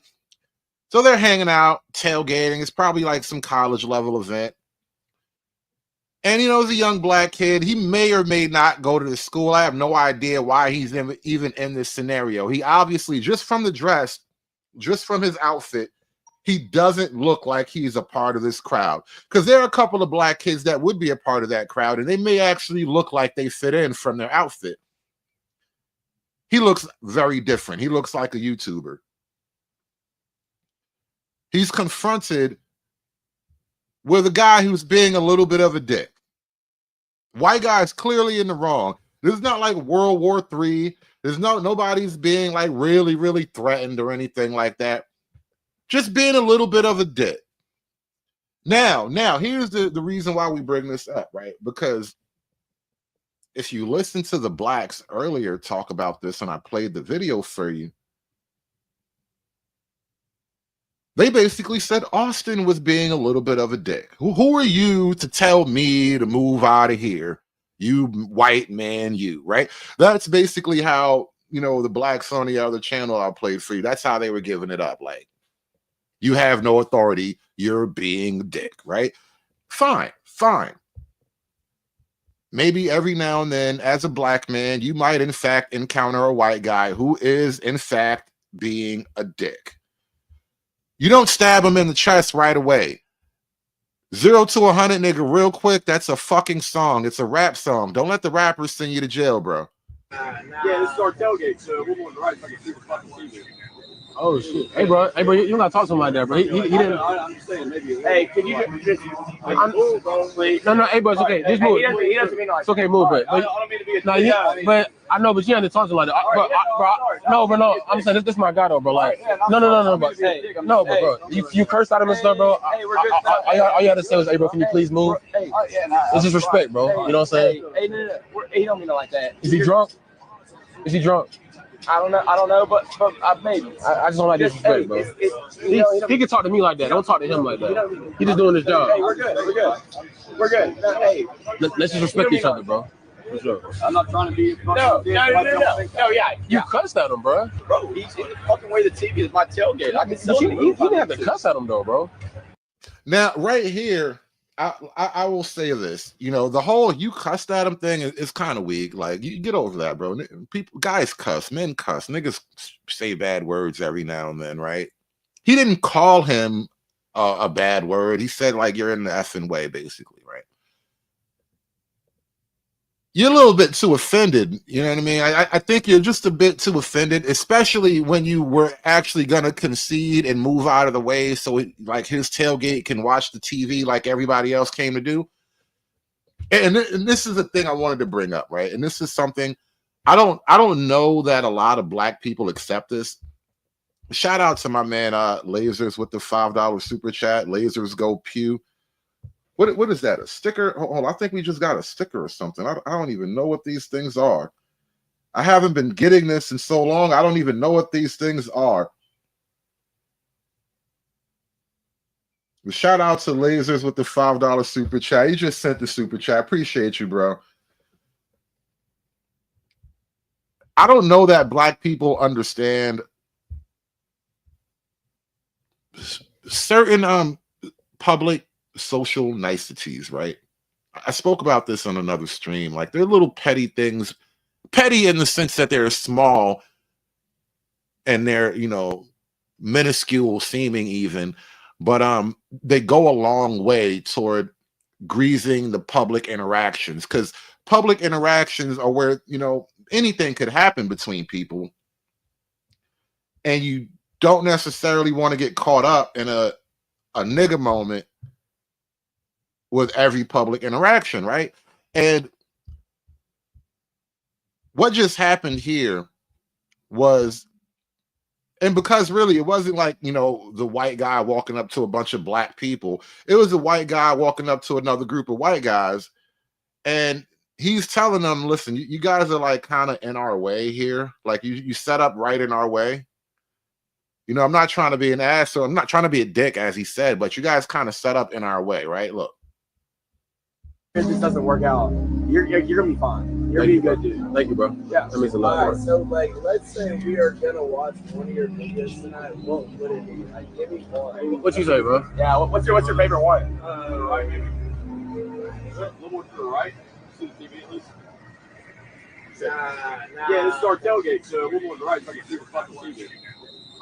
So they're hanging out, tailgating. It's probably like some college level event. And you know, as a young black kid, he may or may not go to the school. I have no idea why he's even in this scenario. He obviously, just from the dress, just from his outfit, he doesn't look like he's a part of this crowd, because there are a couple of black kids that would be a part of that crowd, and they may actually look like they fit in from their outfit. He looks very different. He looks like a YouTuber. He's confronted with a guy who's being a little bit of a dick. White guy's clearly in the wrong. This is not like World War III. There's nobody's being like really, really threatened or anything like that. Just being a little bit of a dick. Now, here's the reason why we bring this up, right? Because if you listen to the blacks earlier talk about this, and I played the video for you, they basically said Austin was being a little bit of a dick. Who are you to tell me to move out of here? You white man, you, right? That's basically how, you know, the blacks on the other channel I played for you, that's how they were giving it up. Like, you have no authority. You're being a dick, right? Fine. Maybe every now and then, as a black man, you might in fact encounter a white guy who is in fact being a dick. You don't stab him in the chest right away. 0 to 100, nigga, real quick. That's a fucking song. It's a rap song. Don't let the rappers send you to jail, bro. Yeah, this is our tailgate, so we're going to the right so I can see the fucking TV. Oh shit! Hey, bro. You don't gotta talk to him like that, bro. He didn't. I'm just saying, maybe. Hey, can you just move, please? No. Hey, bro. It's okay. Just move. He doesn't mean like. It's okay. Move, but I don't mean to be a but I know, but you have to talk to him like that, bro. No. I'm saying this my guy though, bro. Like, no, bro. You cursed at him and stuff, bro. All you had to say was, hey, bro, can you please move? This is respect, bro. You know what I'm saying? Hey, no. He don't mean it like that. Is he drunk? I don't know, but maybe. I just don't like disrespect, bro. He can talk to me like that. Don't talk to him like that. He's just doing his job. Hey, we're good. Hey, let's just respect each other, bro. For sure. I'm not trying to be. No, yeah. You cussed at him, bro. Bro, he's in the fucking way the TV is my tailgate. I can tell you didn't have to cuss at him though, bro. Now, right here, I will say this. You know, the whole you cussed at him thing is kind of weak. Like, you get over that, bro. Guys cuss, men cuss, niggas say bad words every now and then, right? He didn't call him a bad word. He said, like, you're in the effing way, basically, right? you're a little bit too offended. You know what I mean? I think you're just a bit too offended, especially when you were actually gonna concede and move out of the way so like his tailgate can watch the TV like everybody else came to do. And this is the thing I wanted to bring up, right? And this is something I don't know that a lot of black people accept this. Shout out to my man Lasers with the $5 super chat. Lasers go Pew. What is that? A sticker? Hold on, I think we just got a sticker or something. I don't even know what these things are. I haven't been getting this in so long. I don't even know what these things are. But shout out to Lasers with the $5 super chat. He just sent the super chat. Appreciate you, bro. I don't know that black people understand certain public social niceties, right? I spoke about this on another stream. Like, they're little petty things, petty in the sense that they're small and they're, you know, minuscule seeming even, but they go a long way toward greasing the public interactions, because public interactions are where, you know, anything could happen between people, and you don't necessarily want to get caught up in a nigga moment with every public interaction, right? And what just happened here was, and because really it wasn't like, you know, the white guy walking up to a bunch of black people, it was a white guy walking up to another group of white guys, and he's telling them, listen, you guys are like kind of in our way here. Like, you set up right in our way. You know, I'm not trying to be an ass, so I'm not trying to be a dick, as he said, but you guys kind of set up in our way, right? Look. If this doesn't work out, you're gonna be fine. You're gonna be a good dude. Thank you, bro. Yeah. That means a lot. All right, so like, let's say we are gonna watch one of your videos tonight. What would it be? Like, give me one. What you say, bro? Yeah. What's your favorite one? Right, maybe. Is that a little more to the right? See the TV at least? Nah. Yeah, this is our tailgate, so we'll go to the right so I can see the fucking TV.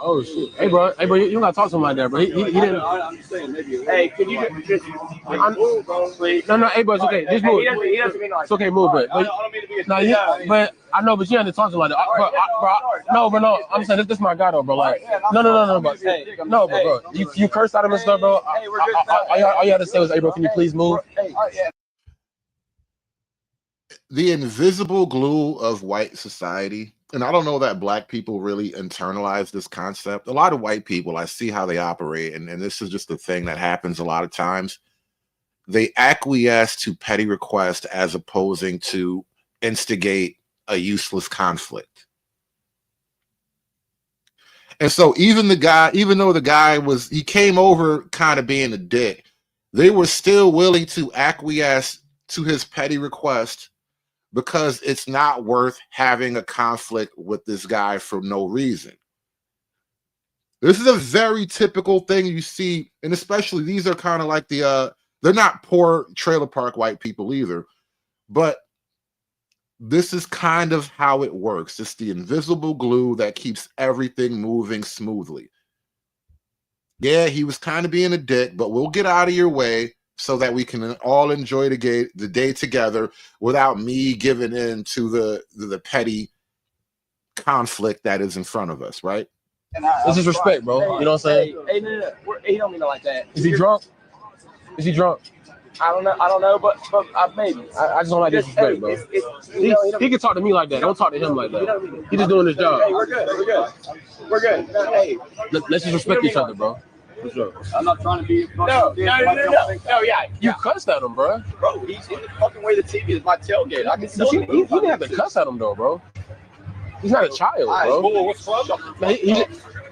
Oh shit! Hey bro, you don't gotta talk to him like that, bro. He didn't. I'm just saying, maybe. Hey, could you just move, bro? Please. No, hey, bro, it's okay. Just move. He doesn't mean like. It's okay, move, but. I don't mean to be a. No, but I know, but you have to talk to him like that. No. I'm saying this is my guy though, bro. Like, no, bro. You cursed at him and stuff, bro. All you had to say was, hey, bro, can you please move? The invisible glue of white society. And I don't know that black people really internalize this concept. A lot of white people, I see how they operate, and this is just the thing that happens a lot of times. They acquiesce to petty requests as opposing to instigate a useless conflict. And so even though the guy he came over kind of being a dick, they were still willing to acquiesce to his petty request, because it's not worth having a conflict with this guy for no reason. This is a very typical thing you see, and especially these are kind of like they're not poor trailer park white people either, but this is kind of how it works. It's the invisible glue that keeps everything moving smoothly. Yeah, he was kind of being a dick, but we'll get out of your way so that we can all enjoy the day together without me giving in to the petty conflict that is in front of us, right? This is respect, bro. You know what I'm saying? Hey, no. He don't mean it like that. Is he drunk? Is he drunk? I don't know, but maybe. I just don't like disrespect, bro. He can talk to me like that. Don't talk to him like that. He's just doing his job. Hey, we're good. Hey, let's just respect each other, bro. For sure. I'm not trying to be. No, yeah. You cussed at him, bro. Bro, he's in the fucking way the TV is my tailgate. I can see you didn't have to cuss at him, though, bro. He's not a child, bro. What's the problem?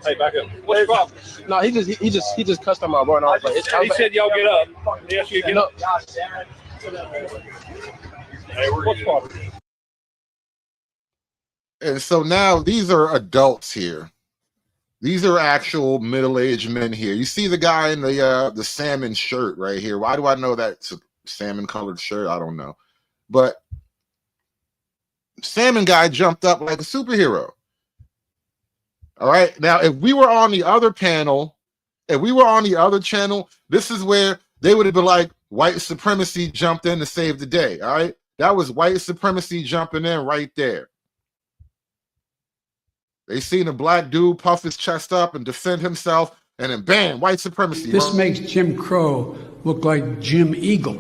Hey, back up. What's the problem? No, he just cussed him out, bro. And I was like, he said y'all get up. He asked you to get up. Hey, what's the problem? And so now these are adults here. These are actual middle-aged men here. You see the guy in the salmon shirt right here. Why do I know that's a salmon-colored shirt? I don't know. But salmon guy jumped up like a superhero. All right. Now, if we were on the other panel, if we were on the other channel, this is where they would have been like, white supremacy jumped in to save the day. All right. That was white supremacy jumping in right there. They seen a black dude puff his chest up and defend himself, and then bam, white supremacy. This makes Jim Crow look like Jim Eagle.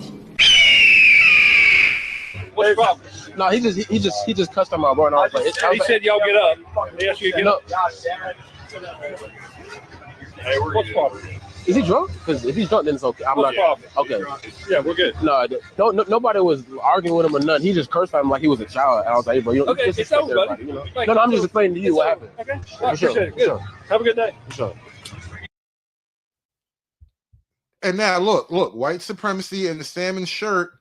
What's the problem? No, he just cussed on my boy, and I was like, He said y'all get up. He asked you to get up. Hey, what's the problem? Is he drunk? Because if he's drunk, then it's okay. I'm What's not. the problem? Okay. Yeah, we're good. No, nobody was arguing with him or nothing. He just cursed at him like he was a child. And I was like, hey, bro, you don't Okay, it's disrespect over, buddy. everybody, you know? Thank No, you. I'm just explaining to you what happened. Okay. For I sure. appreciate it. For Good. sure. Have a good day. For sure. And now look, white supremacy in the salmon shirt.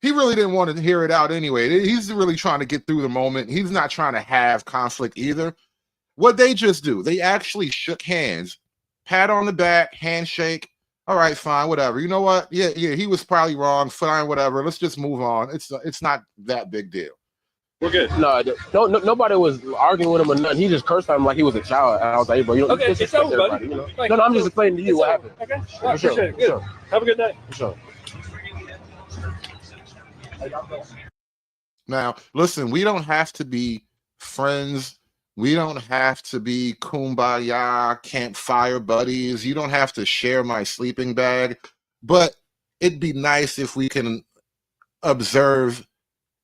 He really didn't want to hear it out anyway. He's really trying to get through the moment. He's not trying to have conflict either. What they just do, they actually shook hands, pat on the back, handshake. All right, fine, whatever. You know what? Yeah, he was probably wrong. Fine, whatever. Let's just move on. It's not that big deal. We're good. No, nobody was arguing with him or nothing. He just cursed at him like he was a child. And I was like, hey, bro, you don't Okay, it's disrespect over, buddy. everybody, you know? Thank No, you. I'm just explaining to you what happened. Okay. I For sure. appreciate it. For Good. sure. Have a good day. For sure. Now, listen, we don't have to be friends. We don't have to be kumbaya, campfire buddies. You don't have to share my sleeping bag. But it'd be nice if we can observe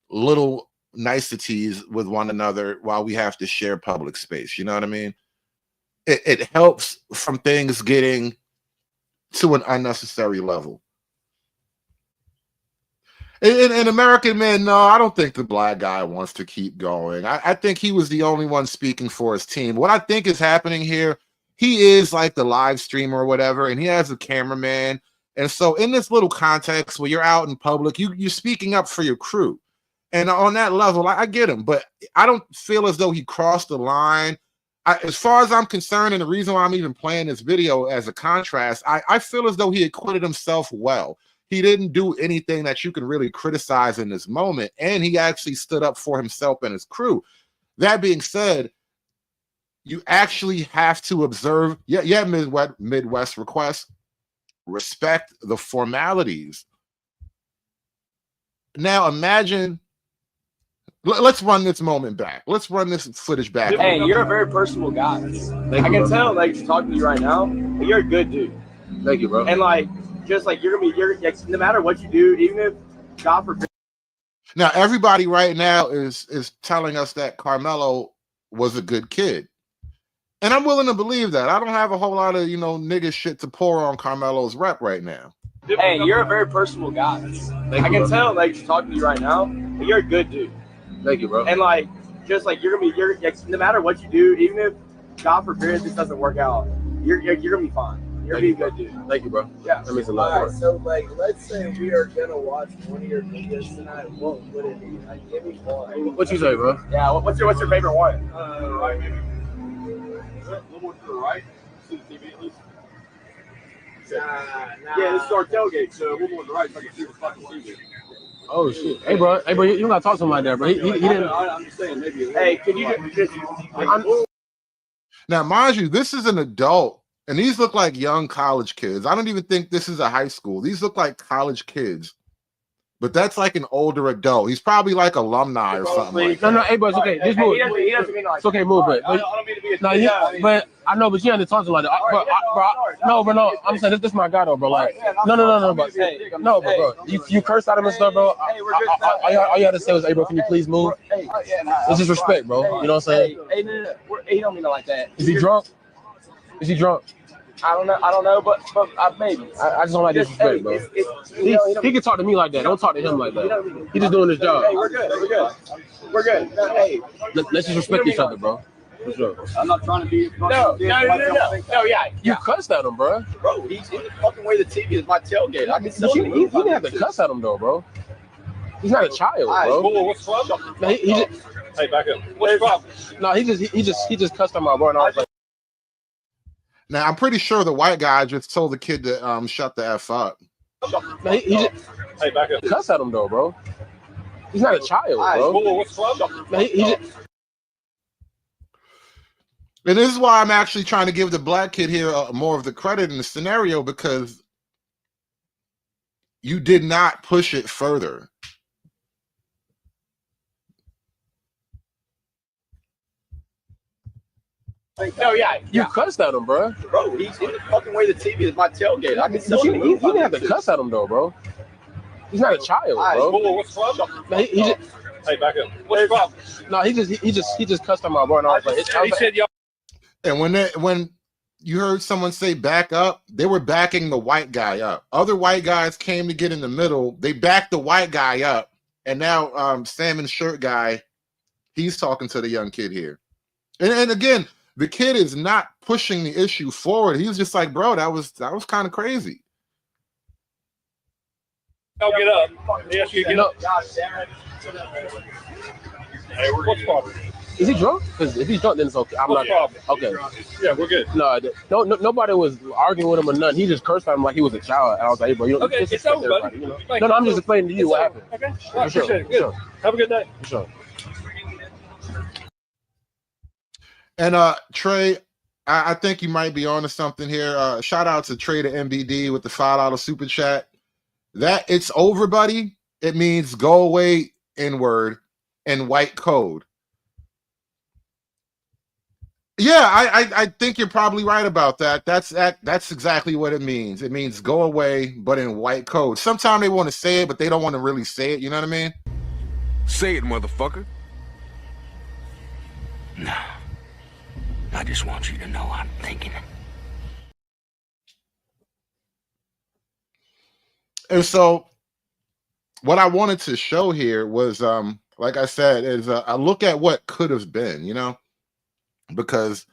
little niceties with one another while we have to share public space. You know what I mean? It helps from things getting to an unnecessary level. And American men, no, I don't think the black guy wants to keep going. I think he was the only one speaking for his team. What I think is happening here, he is like the live streamer or whatever, and he has a cameraman. And so in this little context where you're out in public, you're speaking up for your crew. And on that level, I get him, but I don't feel as though he crossed the line. As far as I'm concerned, and the reason why I'm even playing this video as a contrast, I feel as though he acquitted himself well. He didn't do anything that you can really criticize in this moment, and he actually stood up for himself and his crew. That being said, you actually have to observe, Midwest request, respect the formalities. Now imagine, let's run this moment back. Let's run this footage back. Hey, you're a very personable guy. I can tell, like, talking to you right now, but you're a good dude. Thank you, bro. And like, just like you're no matter what you do, even if God forbid. Now everybody right now is telling us that Carmelo was a good kid, and I'm willing to believe that. I don't have a whole lot of nigga shit to pour on Carmelo's rep right now. Hey, you're a very personable guy. I can tell, like, talking to you right now, but you're a good dude. Thank you, bro. And like, just like you're no matter what you do, even if God forbid this doesn't work out, you're gonna be fine. You're being a good dude. Thank you, bro. Yeah. That means a lot. Alright, so like, let's say we are gonna watch one of your videos tonight. What would it be? Like, give me one. What you say, bro? Yeah. What's your favorite one? Right, maybe. A little more to the right. See the TV at least. Yeah, this is our tailgate, so A little more to the right so I can see the fucking TV. Oh shit! Hey, bro, you don't gotta talk to him like that, bro. He didn't. I'm just saying, maybe. Hey, can you just? Now, mind you, this is an adult, and these look like young college kids. I don't even think this is a high school. These look like college kids. But that's like an older adult. He's probably like alumni or something. Like No, hey, bro, it's okay. Just move. He doesn't mean like. It's okay, move, but I don't mean to be a but I know, but you have to talk to him like that. No, I'm saying this is my guy though, bro. Like, no, bro. You cursed at him and stuff, bro. All you had to say was, hey, bro, can you please move? It's just respect, bro. You know what I'm saying? Hey, no. He don't mean it like that. Is he drunk? Is he drunk? I don't know, but maybe. I just don't like disrespect, bro. He can talk to me like that. Don't talk to him like that. He's just doing his job. Hey, we're good. No, hey. Let's just respect each other, bro. For sure. I'm not trying to be. No, yeah. You cussed at him, bro. Bro, he's fucking way the TV is my tailgate. I can tell You didn't have to cuss at him though, bro. He's not a child, bro. What's the problem? No, he just, Hey, back up. What's the problem? no, he just cussed at my bro, and I was like, now, I'm pretty sure the white guy just told the kid to shut the F up. no, he just Hey, back up. cussed at him though, bro. He's not a child, bro. What's the problem? No, he just, And this is why I'm actually trying to give the black kid here more of the credit in the scenario, because you did not push it further. No, yeah, you cussed at him, bro. Bro, he's in the fucking way the TV is my tailgate. I can But you didn't have to cuss at him though, bro. He's not a child, bro. What's the problem? No, he just, Hey, back up. What's the problem? no, he just cussed him out, bro. And I was like, He said y'all. And when you heard someone say back up, they were backing the white guy up. Other white guys came to get in the middle. They backed the white guy up. And now salmon shirt guy, he's talking to the young kid here. And again, the kid is not pushing the issue forward. He was just like, bro, that was kind of crazy. Y'all get up. Yes, you get up. Hey, what's the problem? Is he drunk? Because if he's drunk, then it's okay. I'm What's not. the problem? Okay. Yeah, we're good. No, nobody was arguing with him or nothing. He just cursed at him like he was a child. And I was like, hey, bro, you don't Okay, it's disrespect over, buddy. everybody, you know? Thank No, you. I'm just explaining to you what happened. Okay. For I sure. appreciate it. For Good. sure. Have a good day. For sure. And Trey, I think you might be onto something here. Shout out to Trey to MBD with the $5 super chat. That it's over, buddy. It means go away N-word in white code. Yeah, I think you're probably right about that. That's exactly what it means. It means go away, but in white code. Sometimes they want to say it, but they don't want to really say it. You know what I mean? Say it, motherfucker. No. I just want you to know I'm thinking it. And so what I wanted to show here was, like I said, is a look at what could have been, you know, because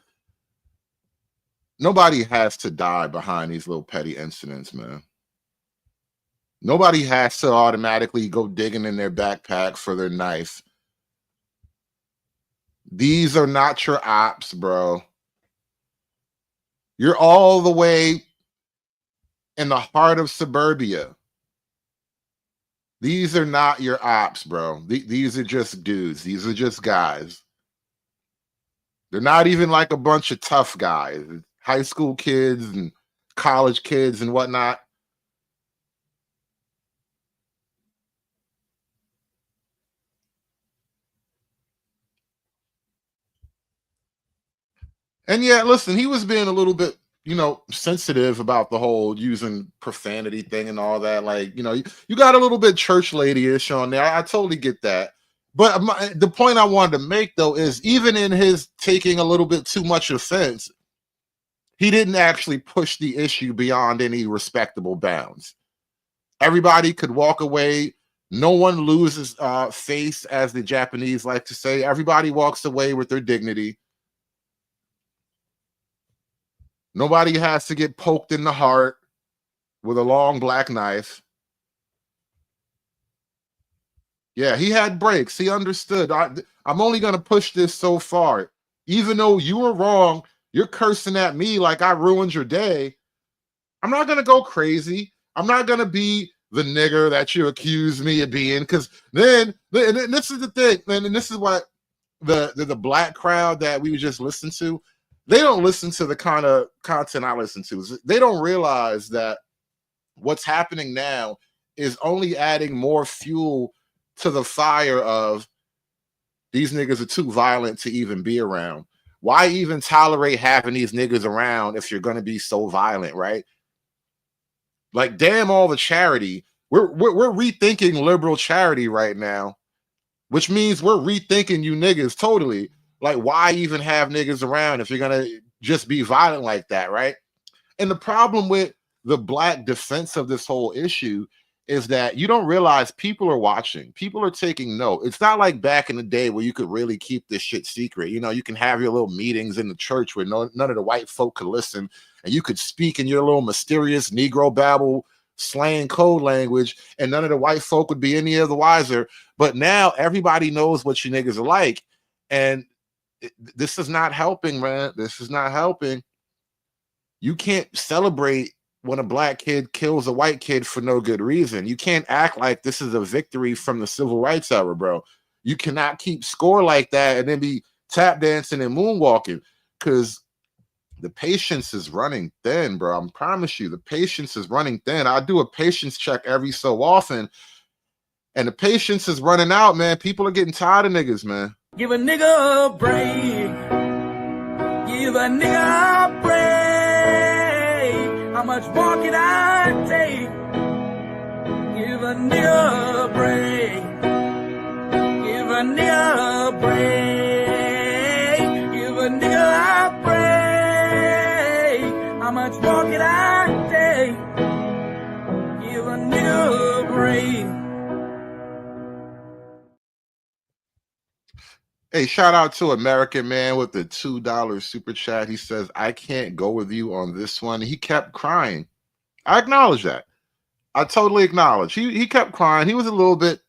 nobody has to die behind these little petty incidents, man. Nobody has to automatically go digging in their backpack for their knife. These are not your ops, bro. You're all the way in the heart of suburbia. These are not your ops, bro. These are just dudes. These are just guys. They're not even like a bunch of tough guys. High school kids and college kids and whatnot. And yeah, listen, he was being a little bit, you know, sensitive about the whole using profanity thing and all that. Like, you know, you got a little bit church lady-ish on there. I totally get that. But the point I wanted to make, though, is even in his taking a little bit too much offense, he didn't actually push the issue beyond any respectable bounds. Everybody could walk away. No one loses face, as the Japanese like to say. Everybody walks away with their dignity. Nobody has to get poked in the heart with a long black knife. Yeah, he had breaks. He understood. I'm only going to push this so far. Even though you were wrong, you're cursing at me like I ruined your day. I'm not going to go crazy. I'm not going to be the nigger that you accuse me of being, because then this is the thing, and this is what the black crowd that we just listened to, they don't listen to the kind of content I listen to. They don't realize that what's happening now is only adding more fuel to the fire of these niggas are too violent to even be around. Why even tolerate having these niggas around if you're going to be so violent, right? Like, damn all the charity. We're rethinking liberal charity right now, which means we're rethinking you niggas totally. Like, why even have niggas around if you're going to just be violent like that, right? And the problem with the black defense of this whole issue is that you don't realize people are watching. People are taking note. It's not like back in the day where you could really keep this shit secret. You know, you can have your little meetings in the church where none of the white folk could listen, and you could speak in your little mysterious Negro babble slang code language, and none of the white folk would be any of the wiser. But now everybody knows what you niggas are like, and this is not helping, man. This is not helping. You can't celebrate when a black kid kills a white kid for no good reason. You can't act like this is a victory from the civil rights era, bro. You cannot keep score like that and then be tap dancing and moonwalking, because the patience is running thin, bro. I promise you, the patience is running thin. I do a patience check every so often, and the patience is running out, man. People are getting tired of niggas, man. Give a nigga a break. Give a nigga a break. How much more can I take? Give a nigga a break. Give a nigga a break. Give a nigga a break. How much more can I take? Give a nigga a break. Hey, shout out to American Man with the $2 super chat. He says, I can't go with you on this one. He kept crying. I acknowledge that. I totally acknowledge. He kept crying. He was a little bit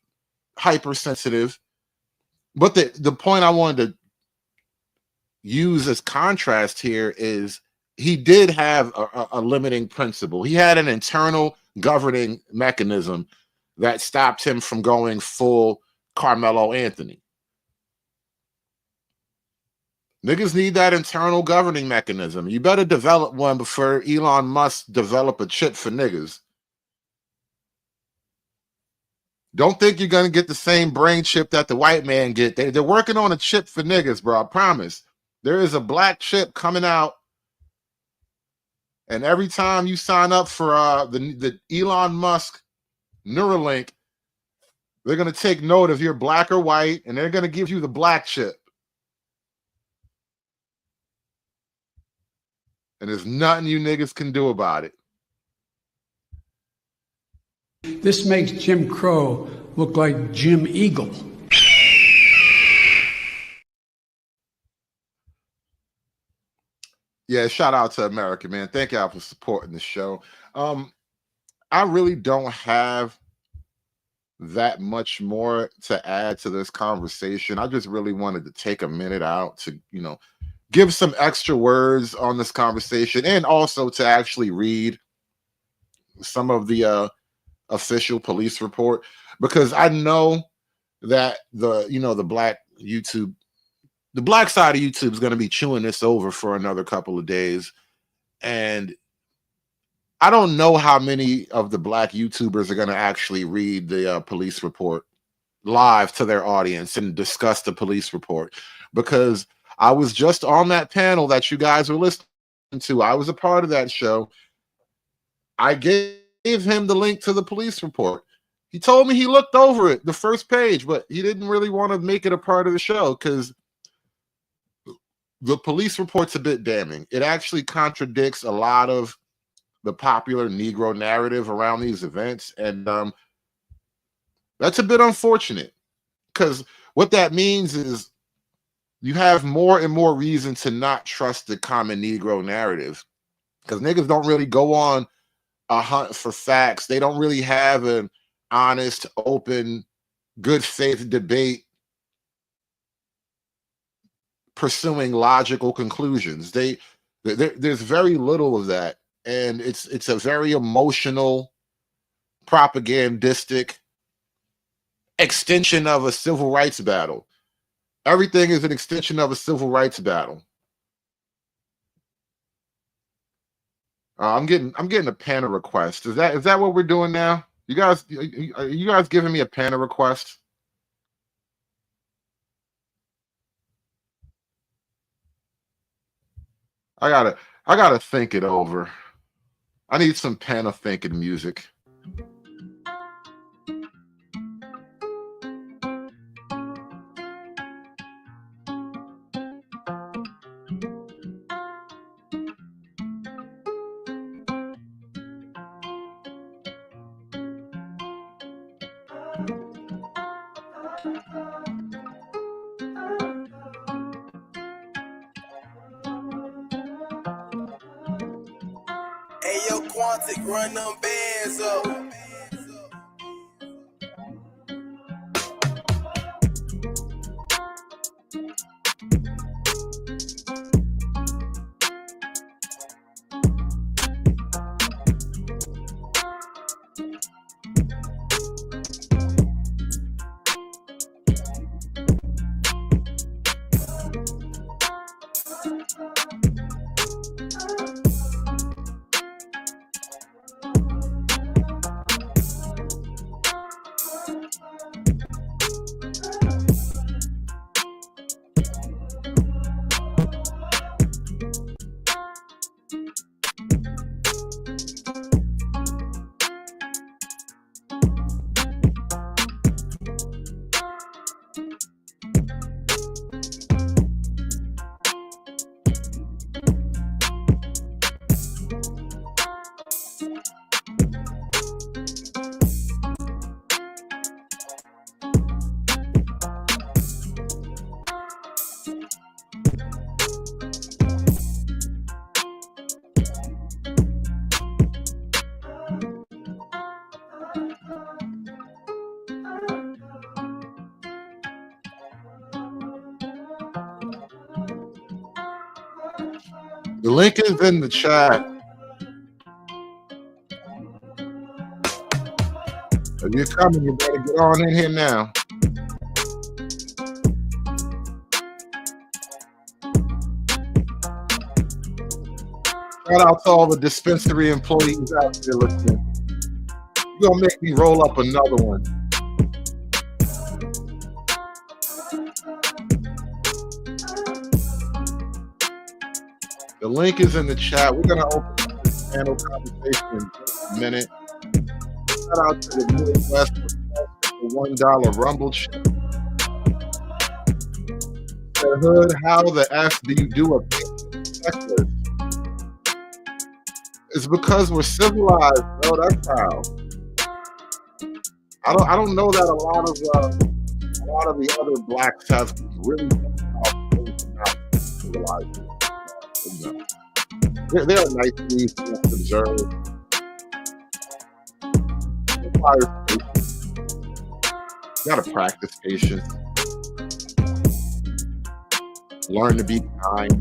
hypersensitive. But the point I wanted to use as contrast here is he did have a limiting principle. He had an internal governing mechanism that stopped him from going full Carmelo Anthony. Niggas need that internal governing mechanism. You better develop one before Elon Musk develop a chip for niggas. Don't think you're going to get the same brain chip that the white man get. They're working on a chip for niggas, bro. I promise. There is a black chip coming out. And every time you sign up for the Elon Musk Neuralink, they're going to take note if you're black or white, and they're going to give you the black chip. And there's nothing you niggas can do about it. This makes Jim Crow look like Jim Eagle. Yeah, shout out to America, man. Thank y'all for supporting the show. I really don't have that much more to add to this conversation. I just really wanted to take a minute out to, give some extra words on this conversation, and also to actually read some of the official police report, because I know that the black side of YouTube is going to be chewing this over for another couple of days. And I don't know how many of the black YouTubers are going to actually read the police report live to their audience and discuss the police report, because I was just on that panel that you guys were listening to. I was a part of that show. I gave him the link to the police report. He told me he looked over it, the first page, but he didn't really want to make it a part of the show because the police report's a bit damning. It actually contradicts a lot of the popular Negro narrative around these events. And that's a bit unfortunate, because what that means is you have more and more reason to not trust the common Negro narrative, because niggas don't really go on a hunt for facts. They don't really have an honest, open, good faith debate pursuing logical conclusions. There's very little of that, and it's a very emotional, propagandistic extension of a civil rights battle. Everything is an extension of a civil rights battle. I'm getting a panel request. Is that what we're doing now? You guys giving me a panel request? I gotta think it over. I need some panel thinking music. Hey, yo, Quantic, run them bands up. The link is in the chat. If you're coming, you better get on in here now. Shout out to all the dispensary employees out there listening. You're gonna make me roll up another one. The link is in the chat. We're gonna open this panel conversation in just a minute. Shout out to the Midwest for $1 Rumble Chat. The hood, how the F do you do a checklist? It's because we're civilized, bro. That's how. I don't know that a lot of the other blacks have really civilized. There are nice things to observe. You gotta practice patience. Learn to be kind.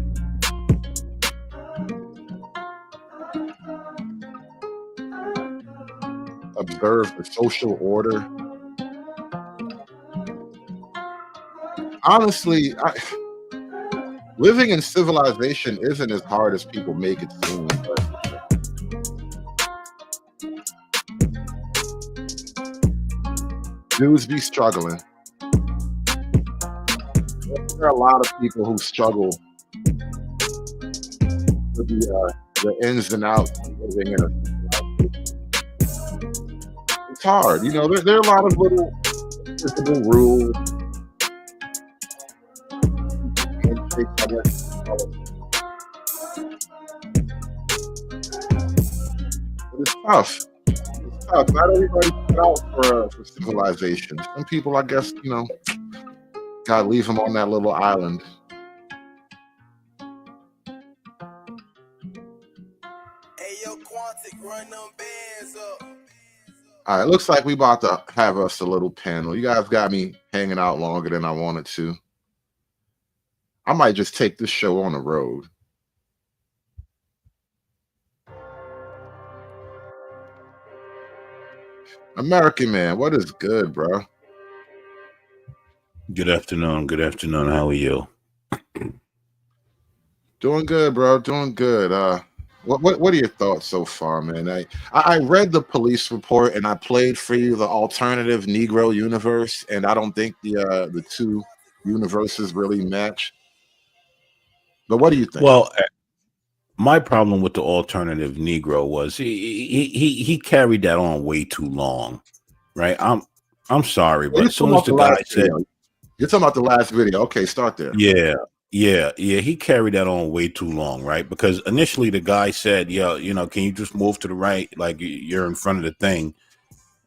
Observe the social order. Honestly, living in civilization isn't as hard as people make it seem. But dudes be struggling. There are a lot of people who struggle with the ins and outs of living in a civilization. It's hard, you know. There are a lot of little invisible rules. But it's tough. It's tough. Not everybody's put out for civilization. Some people, I guess, you know, gotta leave them on that little island. Hey, yo, Quantic, run them bands up. All right, looks like we about to have us a little panel. You guys got me hanging out longer than I wanted to. I might just take this show on the road. American Man, what is good, bro? Good afternoon. Good afternoon. How are you? Doing good, bro. Doing good. What are your thoughts so far, man? I read the police report and I played for you the alternative Negro universe, and I don't think the two universes really match. But what do you think? Well, my problem with the alternative Negro was he carried that on way too long, right? I'm sorry, but as soon as the guy said, you're talking about the last video. Okay, start there. Yeah, he carried that on way too long, right? Because initially the guy said, "Yo, you know, can you just move to the right, like you're in front of the thing?"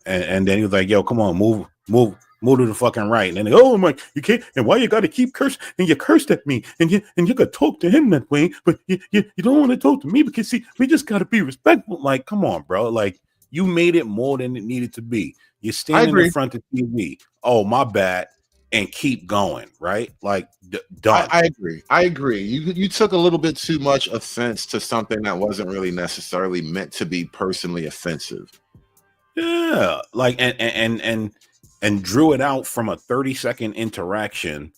And then he was like, "Yo, come on, move to the fucking right." And then, "Oh my, you can't, and why you got to keep cursing? And you cursed at me, and you could talk to him that way, but you don't want to talk to me because see, we just got to be respectful." Like, come on, bro. Like, you made it more than it needed to be. You're standing in front of TV. Oh, my bad. And keep going, right? Like, done. I agree. You took a little bit too much offense to something that wasn't really necessarily meant to be personally offensive. Yeah, like and drew it out from a 30-second interaction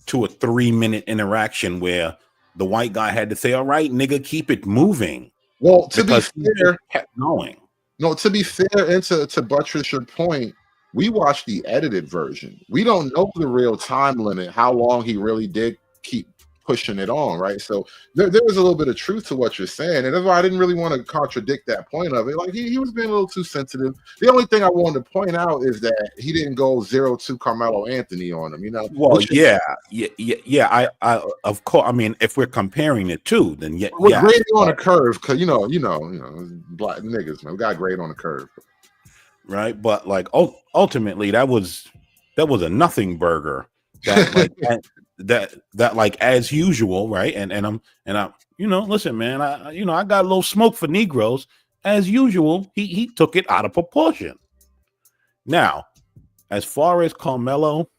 to a 3-minute interaction where the white guy had to say, "All right, nigga, keep it moving." Well, to be fair, kept going. No, to be fair, and to buttress your point, we watched the edited version. We don't know the real time limit, how long he really did keep pushing it on, right? So there was a little bit of truth to what you're saying, and that's why I didn't really want to contradict that point of it. Like he was being a little too sensitive. The only thing I wanted to point out is that he didn't go 0-2 Carmelo Anthony on him. You know, Well, yeah. I of course. I mean, if we're comparing the two, then we're grading on a curve because you know, black niggas, man, we got grade on the curve, right? But like, ultimately, that was a nothing burger. That like that like as usual, right? And I'm listen, man, I got a little smoke for Negroes as usual. He took it out of proportion. Now, as far as Carmelo,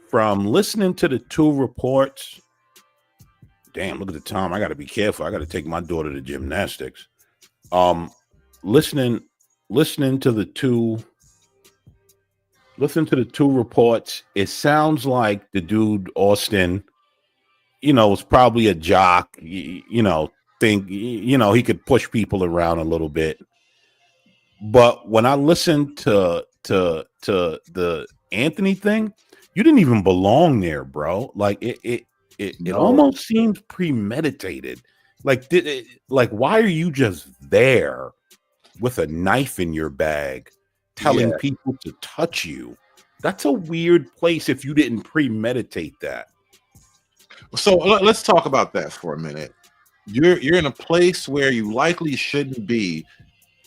from listening to the two reports, damn, look at the time. I got to be careful. I got to take my daughter to gymnastics. Listening to the two reports, it sounds like the dude Austin, was probably a jock. He could push people around a little bit. But when I listened to the Anthony thing, you didn't even belong there, bro. Like it almost seems premeditated. Like why are you just there with a knife in your bag, telling people to touch you? That's a weird place if you didn't premeditate that. So let's talk about that for a minute. You're in a place where you likely shouldn't be,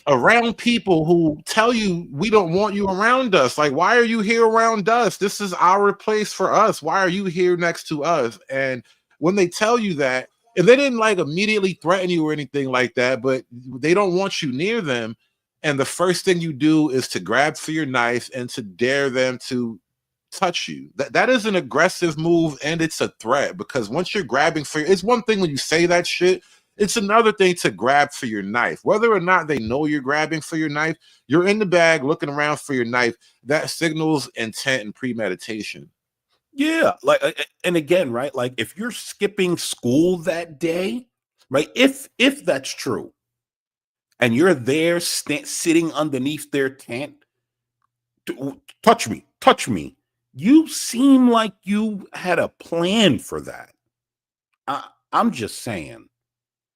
around people who tell you we don't want you around us. Like, why are you here around us? This is our place for us. Why are you here next to us? And when they tell you that, and they didn't like immediately threaten you or anything like that, but they don't want you near them, and the first thing you do is to grab for your knife and to dare them to touch you. That is an aggressive move, and it's a threat, because once you're grabbing for, it's one thing when you say that shit. It's another thing to grab for your knife. Whether or not they know you're grabbing for your knife, you're in the bag looking around for your knife. That signals intent and premeditation. Yeah, like, and again, right? Like, if you're skipping school that day, right? If that's true, and you're there sitting underneath their tent, touch me. You seem like you had a plan for that. I'm just saying.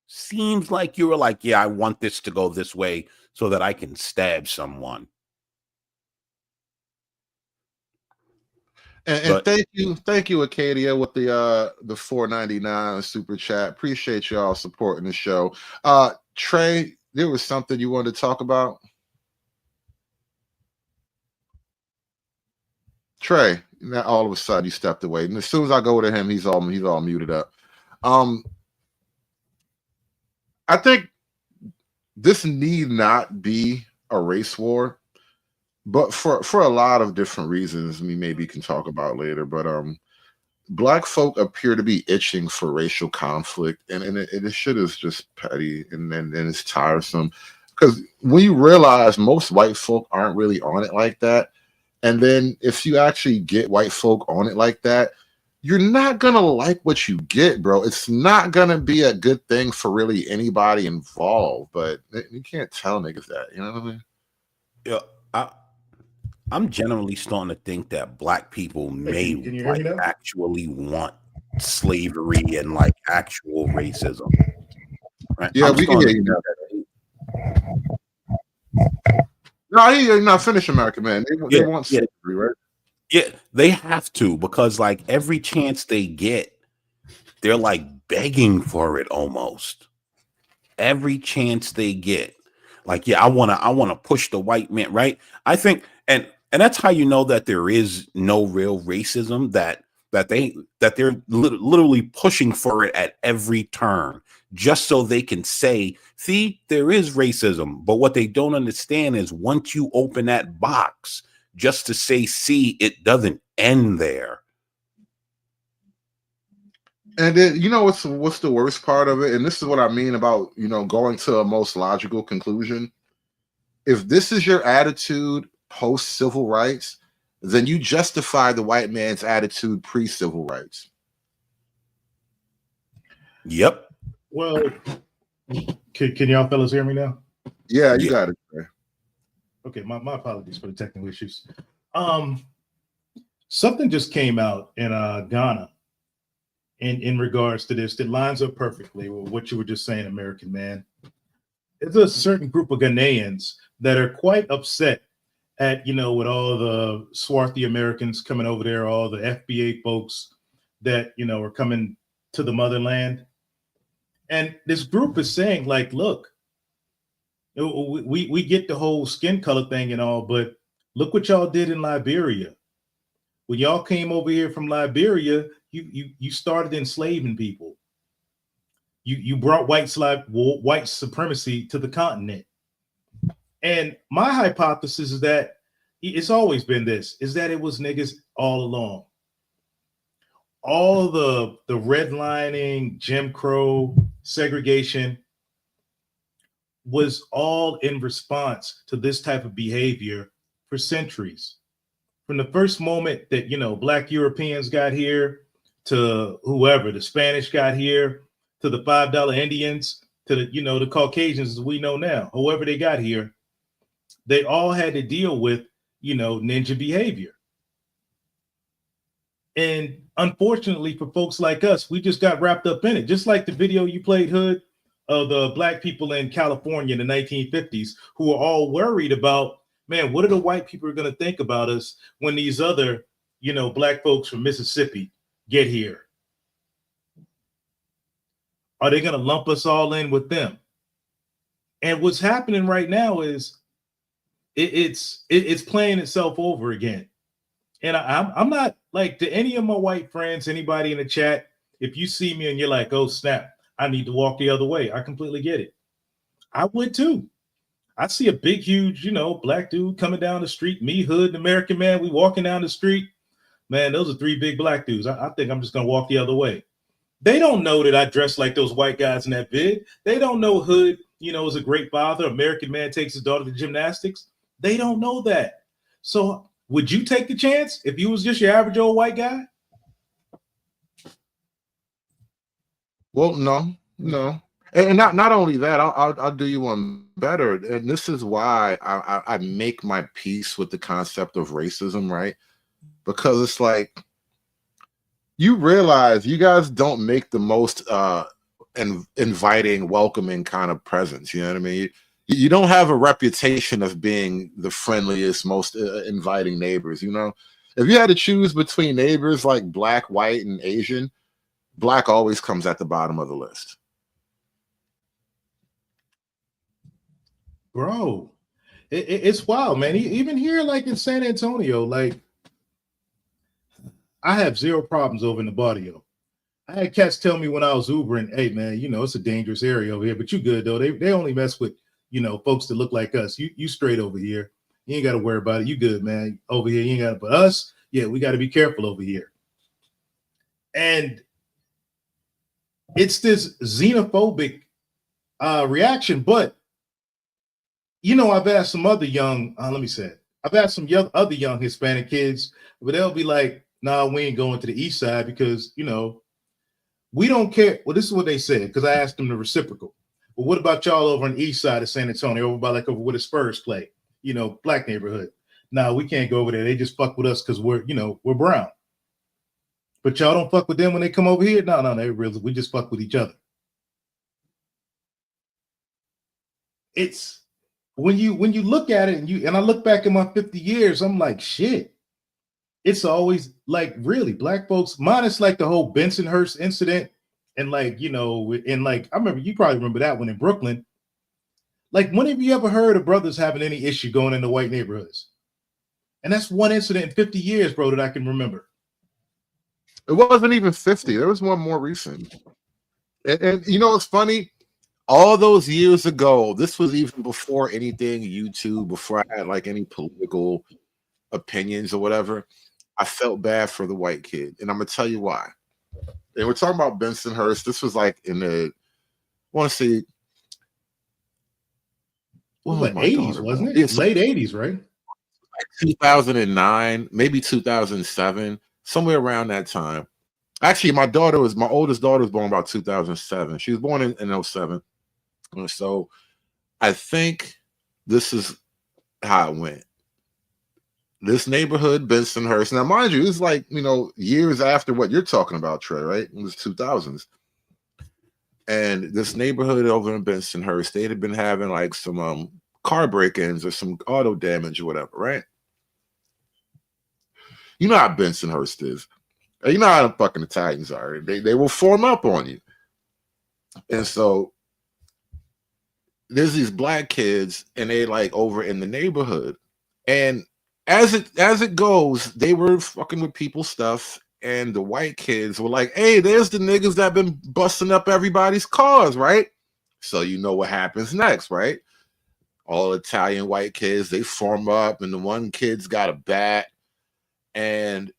Seems like you were like, yeah, I want this to go this way so that I can stab someone. And thank you, Acadia, with the $4.99 super chat. Appreciate y'all supporting the show. Trey, there was something you wanted to talk about. Trey, now all of a sudden you stepped away, and as soon as I go to him, he's all muted up. I think this need not be a race war, but for a lot of different reasons we maybe can talk about later. But black folk appear to be itching for racial conflict, and this shit is just petty and it's tiresome, because when you realize most white folk aren't really on it like that, and then if you actually get white folk on it like that, you're not gonna like what you get, bro. It's not gonna be a good thing for really anybody involved. But you can't tell niggas that, you know what I mean? Yeah, I'm generally starting to think that black people may like actually want slavery and like actual racism. Right? Yeah, we can hear you now. No, you're not finished, American man. They want slavery, right? Yeah, they have to, because like every chance they get, they're like begging for it almost. Every chance they get. Like, yeah, I wanna push the white man, right? I think, and that's how you know that there is no real racism, that they're literally pushing for it at every turn, just so they can say, see, there is racism. But what they don't understand is once you open that box, just to say, see, it doesn't end there. And then, you know, what's the worst part of it? And this is what I mean about, going to a most logical conclusion. If this is your attitude post civil rights, then you justify the white man's attitude pre-civil rights. Yep. Well, can y'all fellas hear me now? Yeah, you got it. Sir. Okay, my apologies for the technical issues. Something just came out in Ghana in regards to this that lines up perfectly with what you were just saying, American man. There's a certain group of Ghanaians that are quite upset at, with all the swarthy Americans coming over there, all the FBA folks that, are coming to the motherland. And this group is saying, like, look, we get the whole skin color thing and all, but look what y'all did in Liberia. When y'all came over here from Liberia, you started enslaving people. You brought white supremacy to the continent. And my hypothesis is that it's always been this, is that it was niggas all along. All the redlining, Jim Crow, segregation was all in response to this type of behavior for centuries. From the first moment that, Black Europeans got here, to whoever, the Spanish got here, to the $5 Indians, to the, the Caucasians as we know now, however they got here, they all had to deal with, ninja behavior. And unfortunately for folks like us, we just got wrapped up in it. Just like the video you played, Hood, of the Black people in California in the 1950s who were all worried about, man, what are the white people going to think about us when these other, Black folks from Mississippi get here? Are they going to lump us all in with them? And what's happening right now is it's playing itself over again. And I'm not, like, to any of my white friends, anybody in the chat, if you see me and you're like, oh, snap, I need to walk the other way, I completely get it. I would too. I see a big, huge, Black dude coming down the street, me, Hood, and American man, we walking down the street. Man, those are three big Black dudes. I think I'm just going to walk the other way. They don't know that I dress like those white guys in that vid. They don't know Hood, is a great father. American man takes his daughter to gymnastics. They don't know that. So would you take the chance if you was just your average old white guy? Well, no. And not only that, I'll do you one better. And this is why I make my peace with the concept of racism, right? Because it's like, you realize you guys don't make the most inviting, welcoming kind of presence. You know what I mean? You don't have a reputation of being the friendliest, most inviting neighbors. If you had to choose between neighbors like Black, white, and Asian, Black always comes at the bottom of the list. Bro, it's wild, man. Even here, like in San Antonio, like, I have zero problems over in the barrio. I had cats tell me when I was Ubering, hey, man, it's a dangerous area over here, but you good, though. They only mess with, folks that look like us. You straight over here. You ain't got to worry about it. You good, man. Over here, you ain't got to. But us, yeah, we got to be careful over here. And it's this xenophobic reaction. But, I've asked some other young, I've asked some other young Hispanic kids, but they'll be like, nah, we ain't going to the east side because, we don't care. Well, this is what they said, because I asked them the reciprocal. Well, what about y'all over on the east side of San Antonio, over where the Spurs play, Black neighborhood? Nah, we can't go over there. They just fuck with us because we're brown. But y'all don't fuck with them when they come over here? No, we just fuck with each other. It's when you look at it and I look back at my 50 years, I'm like, shit. It's always like, really, Black folks, minus like the whole Bensonhurst incident. And like, I remember, you probably remember that one in Brooklyn. Like, when have you ever heard of brothers having any issue going into white neighborhoods? And that's one incident in 50 years, bro, that I can remember. It wasn't even 50. There was one more recent. And it's funny. All those years ago, this was even before anything YouTube, before I had like any political opinions or whatever. I felt bad for the white kid, and I'm gonna tell you why. And we're talking about Bensonhurst. This was like in the, I want to say, what was 80s, wasn't it? It's late 80s, right? Like 2009, maybe 2007, somewhere around that time. Actually, my oldest daughter was born about 2007. She was born in 07. So I think this is how it went. this neighborhood, Bensonhurst. Now, mind you, it's like, years after what you're talking about, Trey, right? It was 2000s. And this neighborhood over in Bensonhurst, they had been having like some car break-ins or some auto damage or whatever, right? You know how Bensonhurst is. You know how the fucking Italians are. They will form up on you. And so there's these black kids, and they like over in the neighborhood. And as it goes, they were fucking with people's stuff, and the white kids were like, hey, there's the niggas that been busting up everybody's cars, right? So you know what happens next, right? All Italian white kids, they form up, and the one kid's got a bat, and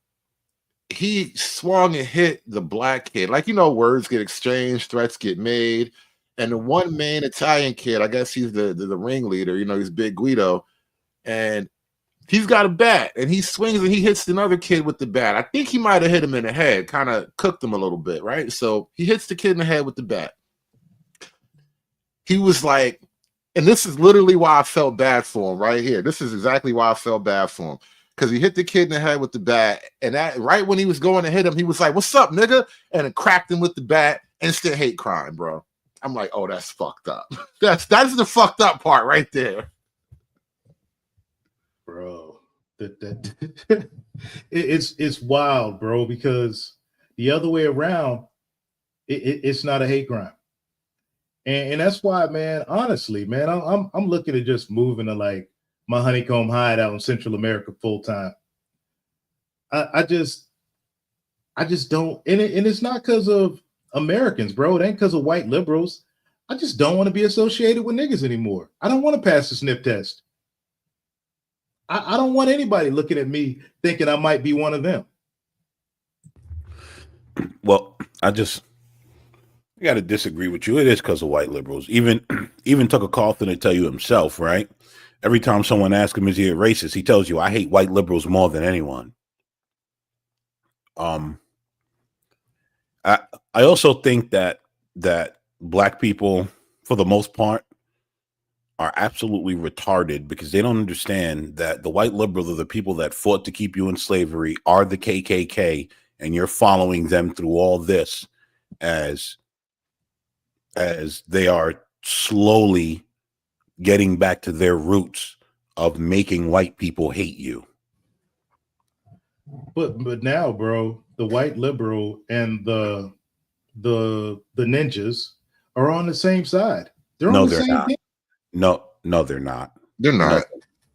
he swung and hit the black kid. Like, words get exchanged, threats get made. And the one main Italian kid, I guess he's the ringleader, he's Big Guido, and he's got a bat, and he swings and he hits another kid with the bat. I think he might have hit him in the head, kind of cooked him a little bit, right? So he hits the kid in the head with the bat. He was like, and this is literally why I felt bad for him right here. This is exactly why I felt bad for him. Because he hit the kid in the head with the bat, and that right when he was going to hit him, he was like, what's up, nigga? And it cracked him with the bat. Instant hate crime, bro. I'm like, oh, that's fucked up. That's the fucked up part right there. Bro, it's wild, bro, because the other way around, it's not a hate crime. And that's why, man, honestly, man, I'm looking at just moving to like my honeycomb hideout in Central America full time. I just don't, and it's not because of Americans, bro. It ain't because of white liberals. I just don't want to be associated with niggas anymore. I don't want to pass the sniff test. I don't want anybody looking at me thinking I might be one of them. Well, I got to disagree with you. It is because of white liberals. Even Tucker Carlson to tell you himself, right? Every time someone asks him, is he a racist? He tells you, I hate white liberals more than anyone. I also think that black people, for the most part, are absolutely retarded because they don't understand that the white liberals are the people that fought to keep you in slavery, are the KKK, and you're following them through all this as they are slowly getting back to their roots of making white people hate you. But now, bro, the white liberal and the ninjas are on the same side. They're on the same team. No, they're not. They're not.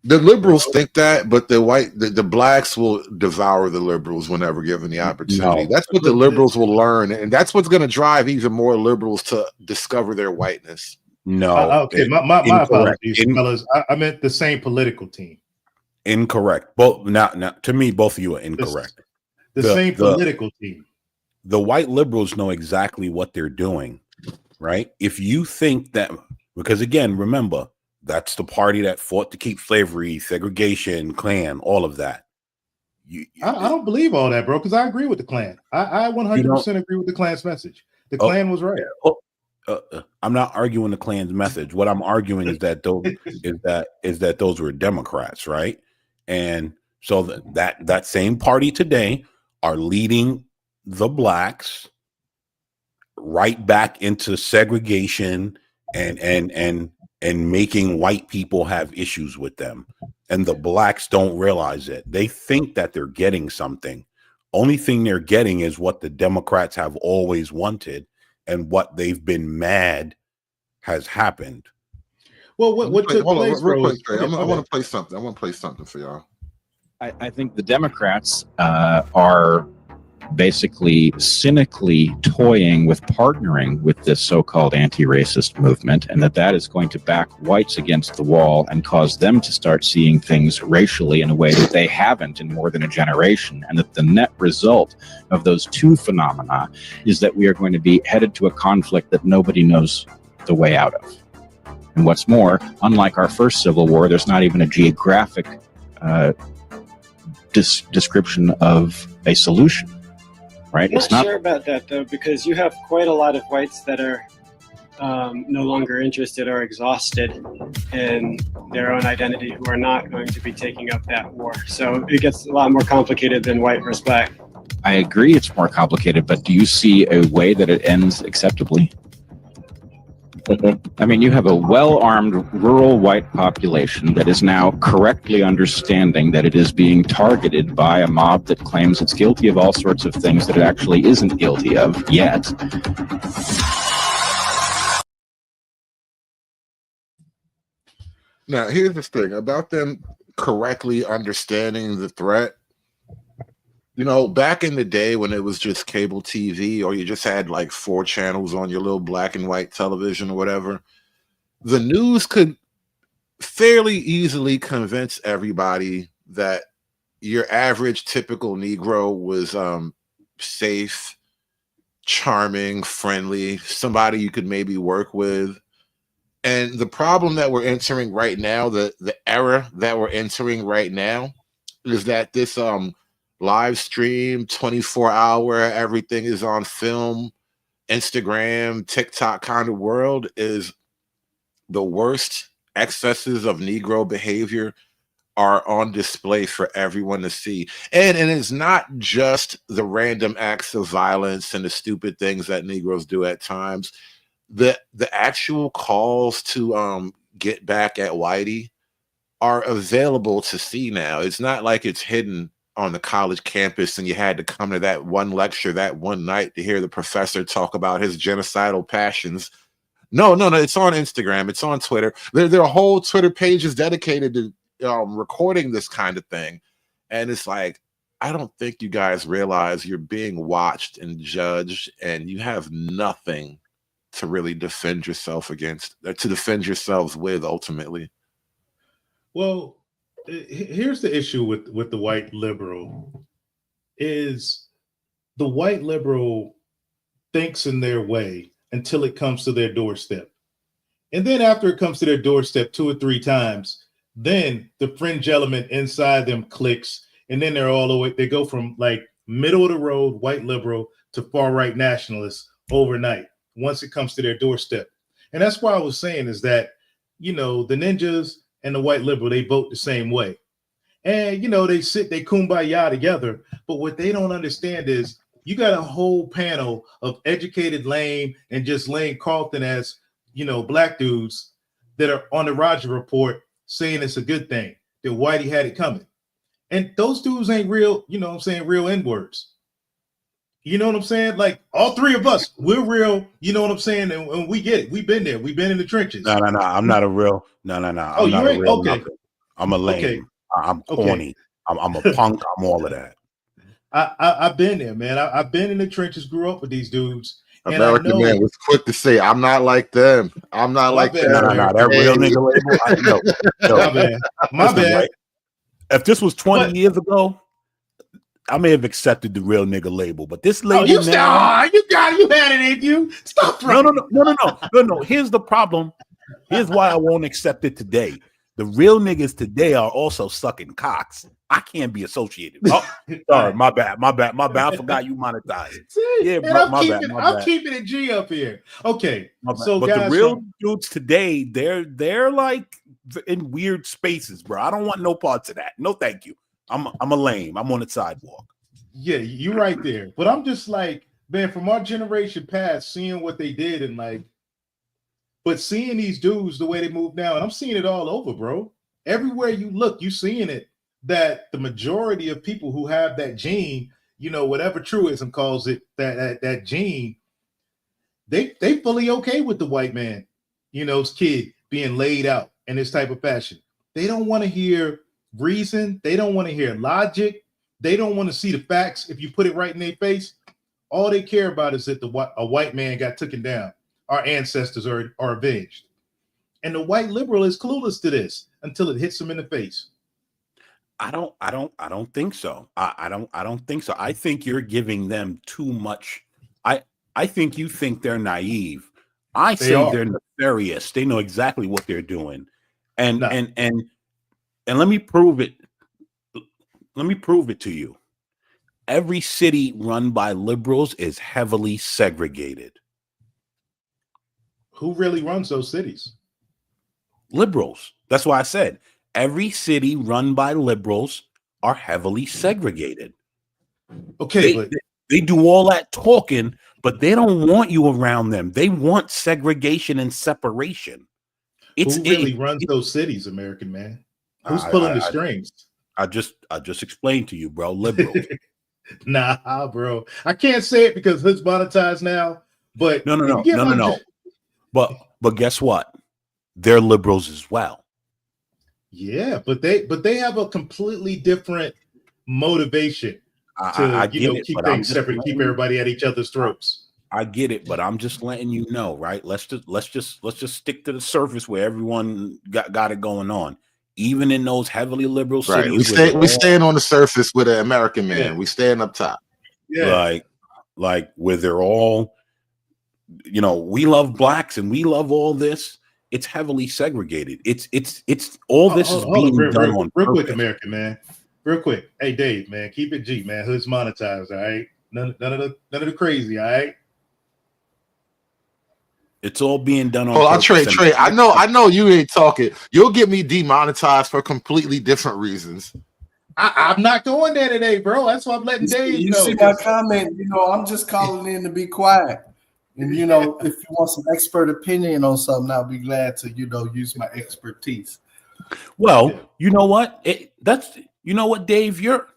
The liberals think that, but the blacks will devour the liberals whenever given the opportunity. That's what the liberals will learn, and that's what's going to drive even more liberals to discover their whiteness. No. Okay, my apologies, fellas. I meant the same political team. Incorrect. Both now to me, both of you are incorrect. The same political team. The white liberals know exactly what they're doing, right? If you think that, because again, remember, that's the party that fought to keep slavery, segregation, Klan, all of that. I don't believe all that, bro, because I agree with the Klan. I 100% agree with the Klan's message. The Klan was right. I'm not arguing the Klan's message. What I'm arguing is that those were Democrats, right? And so that same party today are leading the blacks right back into segregation and making white people have issues with them. And the blacks don't realize it. They think that they're getting something. Only thing they're getting is what the Democrats have always wanted and what they've been mad has happened. Well, what took place, bro? I want to play something. I want to play something for y'all. I think the Democrats are basically cynically toying with partnering with this so-called anti-racist movement, and that is going to back whites against the wall and cause them to start seeing things racially in a way that they haven't in more than a generation, and that the net result of those two phenomena is that we are going to be headed to a conflict that nobody knows the way out of. And what's more, unlike our first Civil War, there's not even a geographic description of a solution. Right? I'm not sure about that, though, because you have quite a lot of whites that are no longer interested or exhausted in their own identity who are not going to be taking up that war. So it gets a lot more complicated than white versus black. I agree it's more complicated, but do you see a way that it ends acceptably? I mean, you have a well-armed rural white population that is now correctly understanding that it is being targeted by a mob that claims it's guilty of all sorts of things that it actually isn't guilty of yet. Now, here's the thing about them correctly understanding the threat. You know, back in the day when it was just cable TV or you just had like 4 channels on your little black and white television or whatever, the news could fairly easily convince everybody that your average typical Negro was safe, charming, friendly, somebody you could maybe work with. And the problem that we're entering right now, the era that we're entering right now, is that this live stream, 24-hour, everything is on film, Instagram, TikTok kind of world is the worst. Excesses of Negro behavior are on display for everyone to see. And it's not just the random acts of violence and the stupid things that Negroes do at times. The actual calls to get back at Whitey are available to see now. It's not like it's hidden on the college campus and you had to come to that one lecture that one night to hear the professor talk about his genocidal passions. No, it's on Instagram, it's on Twitter. There are whole Twitter pages dedicated to recording this kind of thing. And it's like, I don't think you guys realize you're being watched and judged and you have nothing to really defend yourself against, to defend yourselves with ultimately. Well, here's the issue with the white liberal is the white liberal thinks in their way until it comes to their doorstep. And then after it comes to their doorstep 2 or 3 times, then the fringe element inside them clicks. And then they're all the way, they go from like middle of the road, white liberal to far right nationalists overnight once it comes to their doorstep. And that's why I was saying is that, you know, the ninjas and the white liberal, they vote the same way. And, you know, they kumbaya together. But what they don't understand is you got a whole panel of educated lame and just lame Carlton as, you know, black dudes that are on the Roger Report saying it's a good thing that Whitey had it coming. And those dudes ain't real, you know what I'm saying, real N-words. You know what I'm saying? Like all 3 of us, we're real, you know what I'm saying? And we get it. We've been there. We've been in the trenches. No. I'm not a real. No. Oh, you ain't? Okay. Nothing. I'm a lame. Okay. I'm corny. Okay. I'm a punk. I'm all of that. I've been there, man. I've been in the trenches, grew up with these dudes. American Man was quick to say, I'm not like them. I'm not like them. No. That real nigga label. My bad. Right. If this was 20 years ago, I may have accepted the real nigga label, but this lady you had it, ain't you? Stop. No. Here's the problem. Here's why I won't accept it today. The real niggas today are also sucking cocks. I can't be associated. Oh, sorry, my bad. I forgot you monetized. Yeah, bro, I'm keeping it G up here. Okay, so but guys, the real dudes today, they're like in weird spaces, bro. I don't want no parts of that. No, thank you. I'm a lame. I'm on the sidewalk. Yeah, you're right there. But I'm just like, man, from our generation past, seeing what they did and like, but seeing these dudes the way they move now, and I'm seeing it all over, bro. Everywhere you look, you seeing it. That the majority of people who have that gene, you know, whatever truism calls it, that gene, they fully okay with the white man, you know, kid being laid out in this type of fashion. They don't want to hear reason. They don't want to hear logic. They don't want to see the facts. If you put it right in their face, all they care about is that a white man got taken down. Our ancestors are avenged. And the white liberal is clueless to this until it hits them in the face. I don't think so. I don't think so. I think you're giving them too much. I think you think they're naive. I say they're nefarious. They know exactly what they're doing. And let me prove it. Let me prove it to you. Every city run by liberals is heavily segregated. Who really runs those cities? Liberals. That's why I said every city run by liberals are heavily segregated. Okay, they do all that talking, but they don't want you around them. They want segregation and separation. Who really runs those cities, American man? Who's pulling the strings? I just explained to you, bro. Liberals. Nah, bro. I can't say it because hood's monetized now. But no. But guess what? They're liberals as well. Yeah, but they have a completely different motivation to keep things separate, keep everybody at each other's throats. I get it, but I'm just letting you know, right? Let's just stick to the surface where everyone got it going on. Even in those heavily liberal cities, we staying on the surface with an American man. Yeah. We staying up top. Yeah, like where they're all, we love blacks and we love all this. It's heavily segregated. It's all this is being done on real quick, American man. Real quick, hey Dave, man, keep it G, man. Hood's monetized, all right. None of the crazy, all right. It's all being done on. Well, Trey, I know you ain't talking. You'll get me demonetized for completely different reasons. I'm not going there today, bro. That's why I'm letting Dave you know. See my comment? I'm just calling in to be quiet. And if you want some expert opinion on something, I'll be glad to use my expertise. Well, you know what? Dave, you're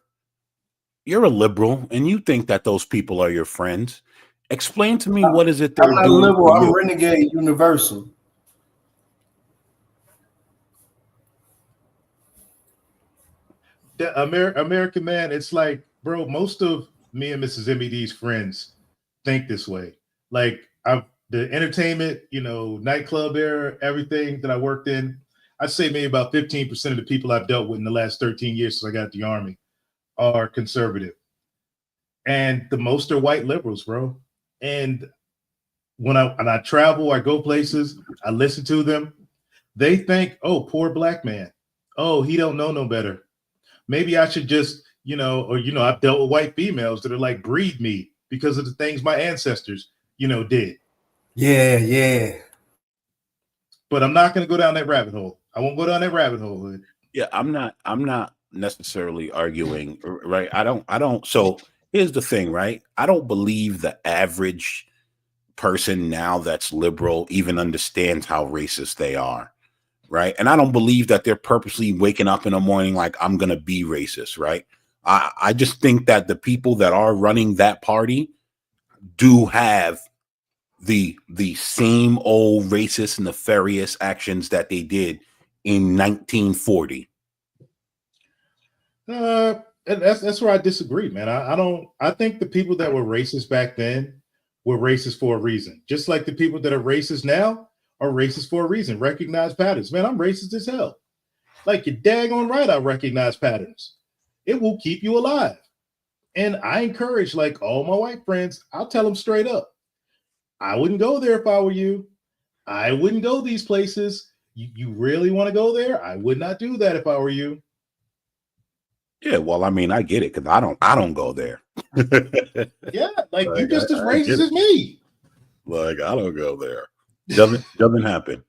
a liberal, and you think that those people are your friends. Explain to me what is it they're I'm not doing. liberal. I'm renegade universal. The American man, it's like, bro, most of me and Mrs. MED's friends think this way. Like the entertainment, nightclub era, everything that I worked in, I'd say maybe about 15% of the people I've dealt with in the last 13 years since I got the Army are conservative. And the most are white liberals, bro. And when I travel, I go places, I listen to them. They think, oh, poor black man. Oh, he don't know no better. Maybe I should just, I've dealt with white females that are like breed me because of the things my ancestors, did. Yeah. But I'm not going to go down that rabbit hole. I won't go down that rabbit hole, Hood. Yeah, I'm not necessarily arguing, right? I don't. So here's the thing, right? I don't believe the average person now that's liberal even understands how racist they are, right? And I don't believe that they're purposely waking up in the morning like, I'm going to be racist, right? I just think that the people that are running that party do have the same old racist, nefarious actions that they did in 1940. That's where I disagree, man. I think the people that were racist back then were racist for a reason. Just like the people that are racist now are racist for a reason. Recognize patterns. Man, I'm racist as hell. Like, you're daggone right, I recognize patterns. It will keep you alive. And I encourage, like, all my white friends, I'll tell them straight up, I wouldn't go there if I were you. I wouldn't go these places. You really want to go there? I would not do that if I were you. Yeah, well, I mean, I get it because I don't go there. Yeah, like you're just as racist as me. Like, I don't go there. Doesn't happen.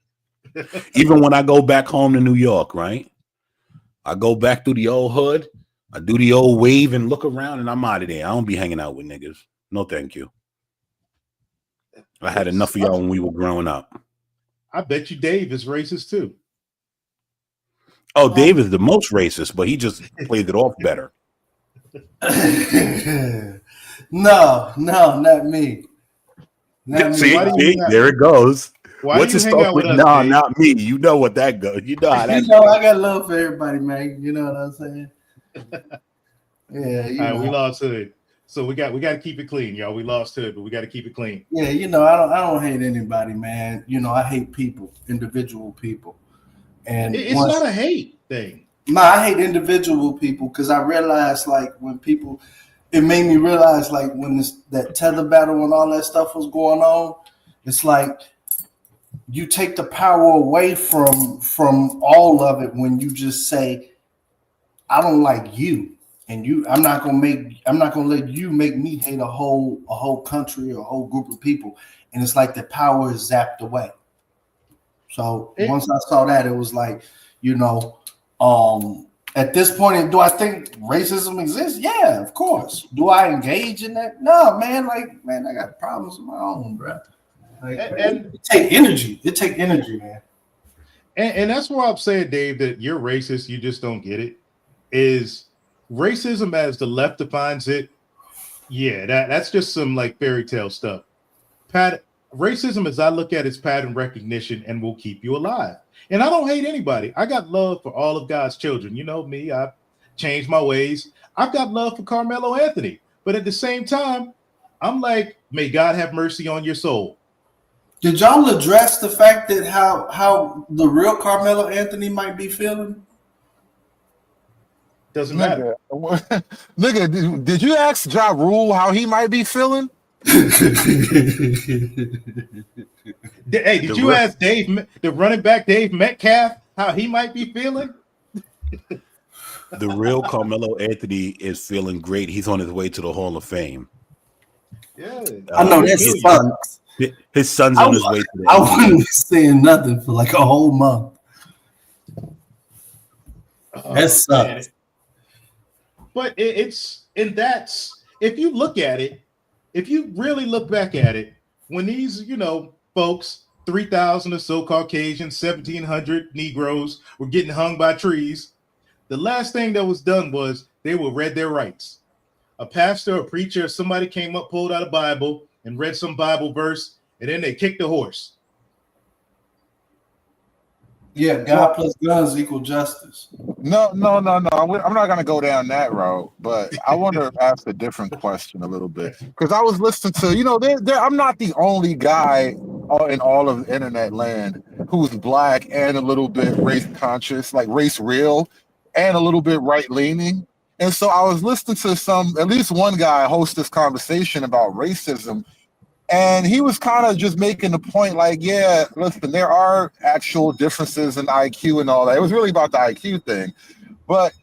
Even when I go back home to New York, right? I go back through the old hood. I do the old wave and look around, and I'm out of there. I don't be hanging out with niggas. No, thank you. I had enough of y'all when we were growing up. I bet you Dave is racist too. Oh, Dave is the most racist, but he just played it off better. No, not me. Not me. See, there it goes. What's his stuff with? No, not me. You know what that goes. You know how that. I got love for everybody, man. You know what I'm saying? Yeah. All right, we lost Hood, so we got to keep it clean, y'all. We lost Hood, but we got to keep it clean. Yeah, I don't hate anybody, man. I hate people, individual people, and it's not a hate thing. No, I hate individual people because I realized, like, when people, it made me realize, like, when that tether battle and all that stuff was going on, it's like you take the power away from all of it when you just say, I don't like you, and I'm not gonna let you make me hate a whole country or a whole group of people. And it's like the power is zapped away. So once I saw that, it was like, at this point, do I think racism exists? Yeah, of course. Do I engage in that? No, man. I got problems of my own, bro. It take energy. It take energy, man. And that's why I'm saying, Dave, that you're racist. You just don't get it. Is racism as the left defines it? Yeah, that's just some like fairy tale stuff. Racism, as I look at, is pattern recognition and will keep you alive. And I don't hate anybody. I got love for all of God's children. You know me, I've changed my ways. I've got love for Carmelo Anthony. But at the same time, I'm like, may God have mercy on your soul. Did y'all address the fact that how the real Carmelo Anthony might be feeling? Doesn't matter. Nigga, did you ask Ja Rule how he might be feeling? Hey, did you ask Dave, the running back Dave Metcalf, how he might be feeling? The real Carmelo Anthony is feeling great. He's on his way to the Hall of Fame. Yeah, I know that sucks. His son's on his way to the I wouldn't be saying nothing for like a whole month. That sucks. But that's if you look at it, if you really look back at it, when these, folks, 3,000 or so Caucasians, 1,700 Negroes were getting hung by trees, the last thing that was done was they were read their rights. A pastor, a preacher, somebody came up, pulled out a Bible, and read some Bible verse, and then they kicked the horse. Yeah, God plus guns equal justice. No. I'm not gonna go down that road, but I want to ask a different question a little bit because I was listening to, I'm not the only guy in all of internet land who's black and a little bit race conscious, like race real, and a little bit right leaning. And so I was listening to at least one guy host this conversation about racism. And he was kind of just making the point like, yeah, listen, there are actual differences in IQ and all that. It was really about the IQ thing. But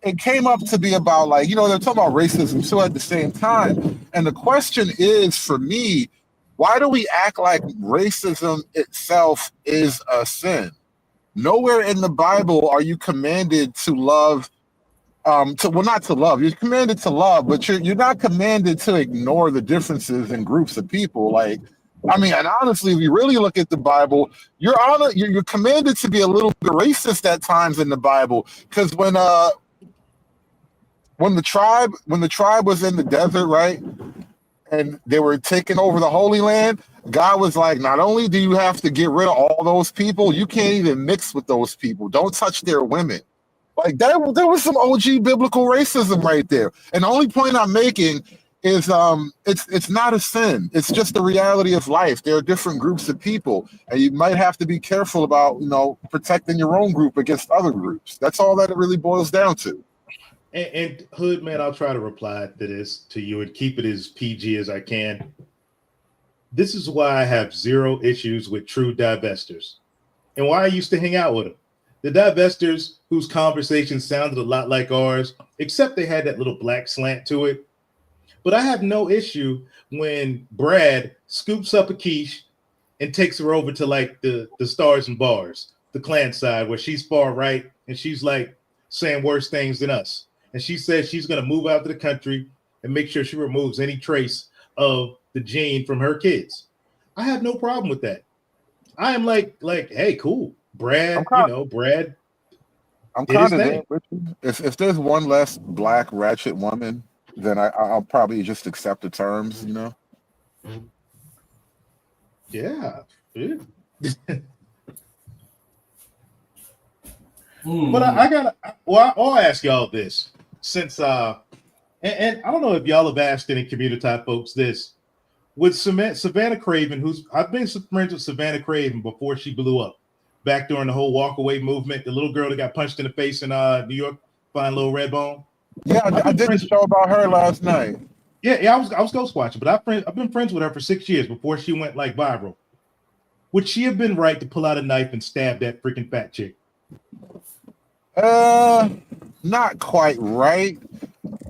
it came up to be about like, they're talking about racism too at the same time. And the question is, for me, why do we act like racism itself is a sin? Nowhere in the Bible are you commanded to love not to love. You're commanded to love, but you're not commanded to ignore the differences in groups of people. Like, and honestly, if you really look at the Bible, you're commanded to be a little bit racist at times in the Bible. Because when the tribe was in the desert, right, and they were taking over the Holy Land, God was like, not only do you have to get rid of all those people, you can't even mix with those people. Don't touch their women. Like there was some OG biblical racism right there. And the only point I'm making is it's not a sin. It's just the reality of life. There are different groups of people, and you might have to be careful about protecting your own group against other groups. That's all that it really boils down to. And Hood, man, I'll try to reply to you and keep it as PG as I can. This is why I have zero issues with true divestors, and why I used to hang out with them. The divestors whose conversation sounded a lot like ours, except they had that little black slant to it. But I have no issue when Brad scoops up a quiche and takes her over to like the Stars and Bars, the Klan side, where she's far right and she's like saying worse things than us. And she says she's going to move out to the country and make sure she removes any trace of the gene from her kids. I have no problem with that. I am like, hey, cool. Brad, Brad. I'm kind of there with you. If there's one less black ratchet woman, then I'll probably just accept the terms, Yeah. But I'll ask y'all this, since and I don't know if y'all have asked any community type folks this. With Savannah Craven, I've been friends with Savannah Craven before she blew up. Back during the whole walk away movement, the little girl that got punched in the face in New York, fine little red bone. Yeah, I did a show about her last night. Yeah, I was ghost watching, but I've been friends with her for 6 years before she went like viral. Would she have been right to pull out a knife and stab that freaking fat chick? Not quite right.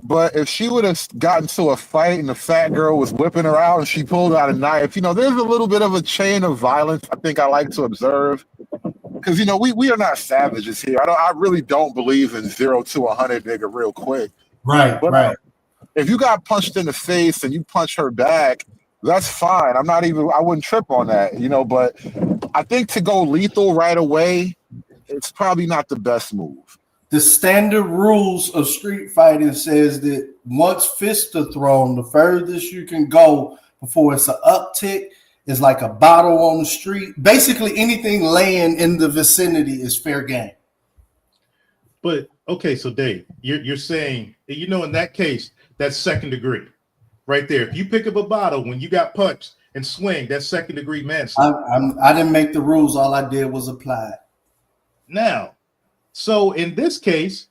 But if she would have gotten to a fight and the fat girl was whipping her out and she pulled out a knife, there's a little bit of a chain of violence I think I like to observe. because we are not savages here. I really don't believe in 0 to 100, nigga, real quick. Right, But right. if you got punched in the face and you punch her back, that's fine. I wouldn't trip on that, but I think to go lethal right away, it's probably not the best move. The standard rules of street fighting says that once fists are thrown, the furthest you can go before it's an uptick is like a bottle on the street. Basically, anything laying in the vicinity is fair game. But okay, so Dave, you're saying, in that case, that's second degree, right there. If you pick up a bottle when you got punched and swing, that's second degree manslaughter. I didn't make the rules. All I did was apply it. Now, so in that case,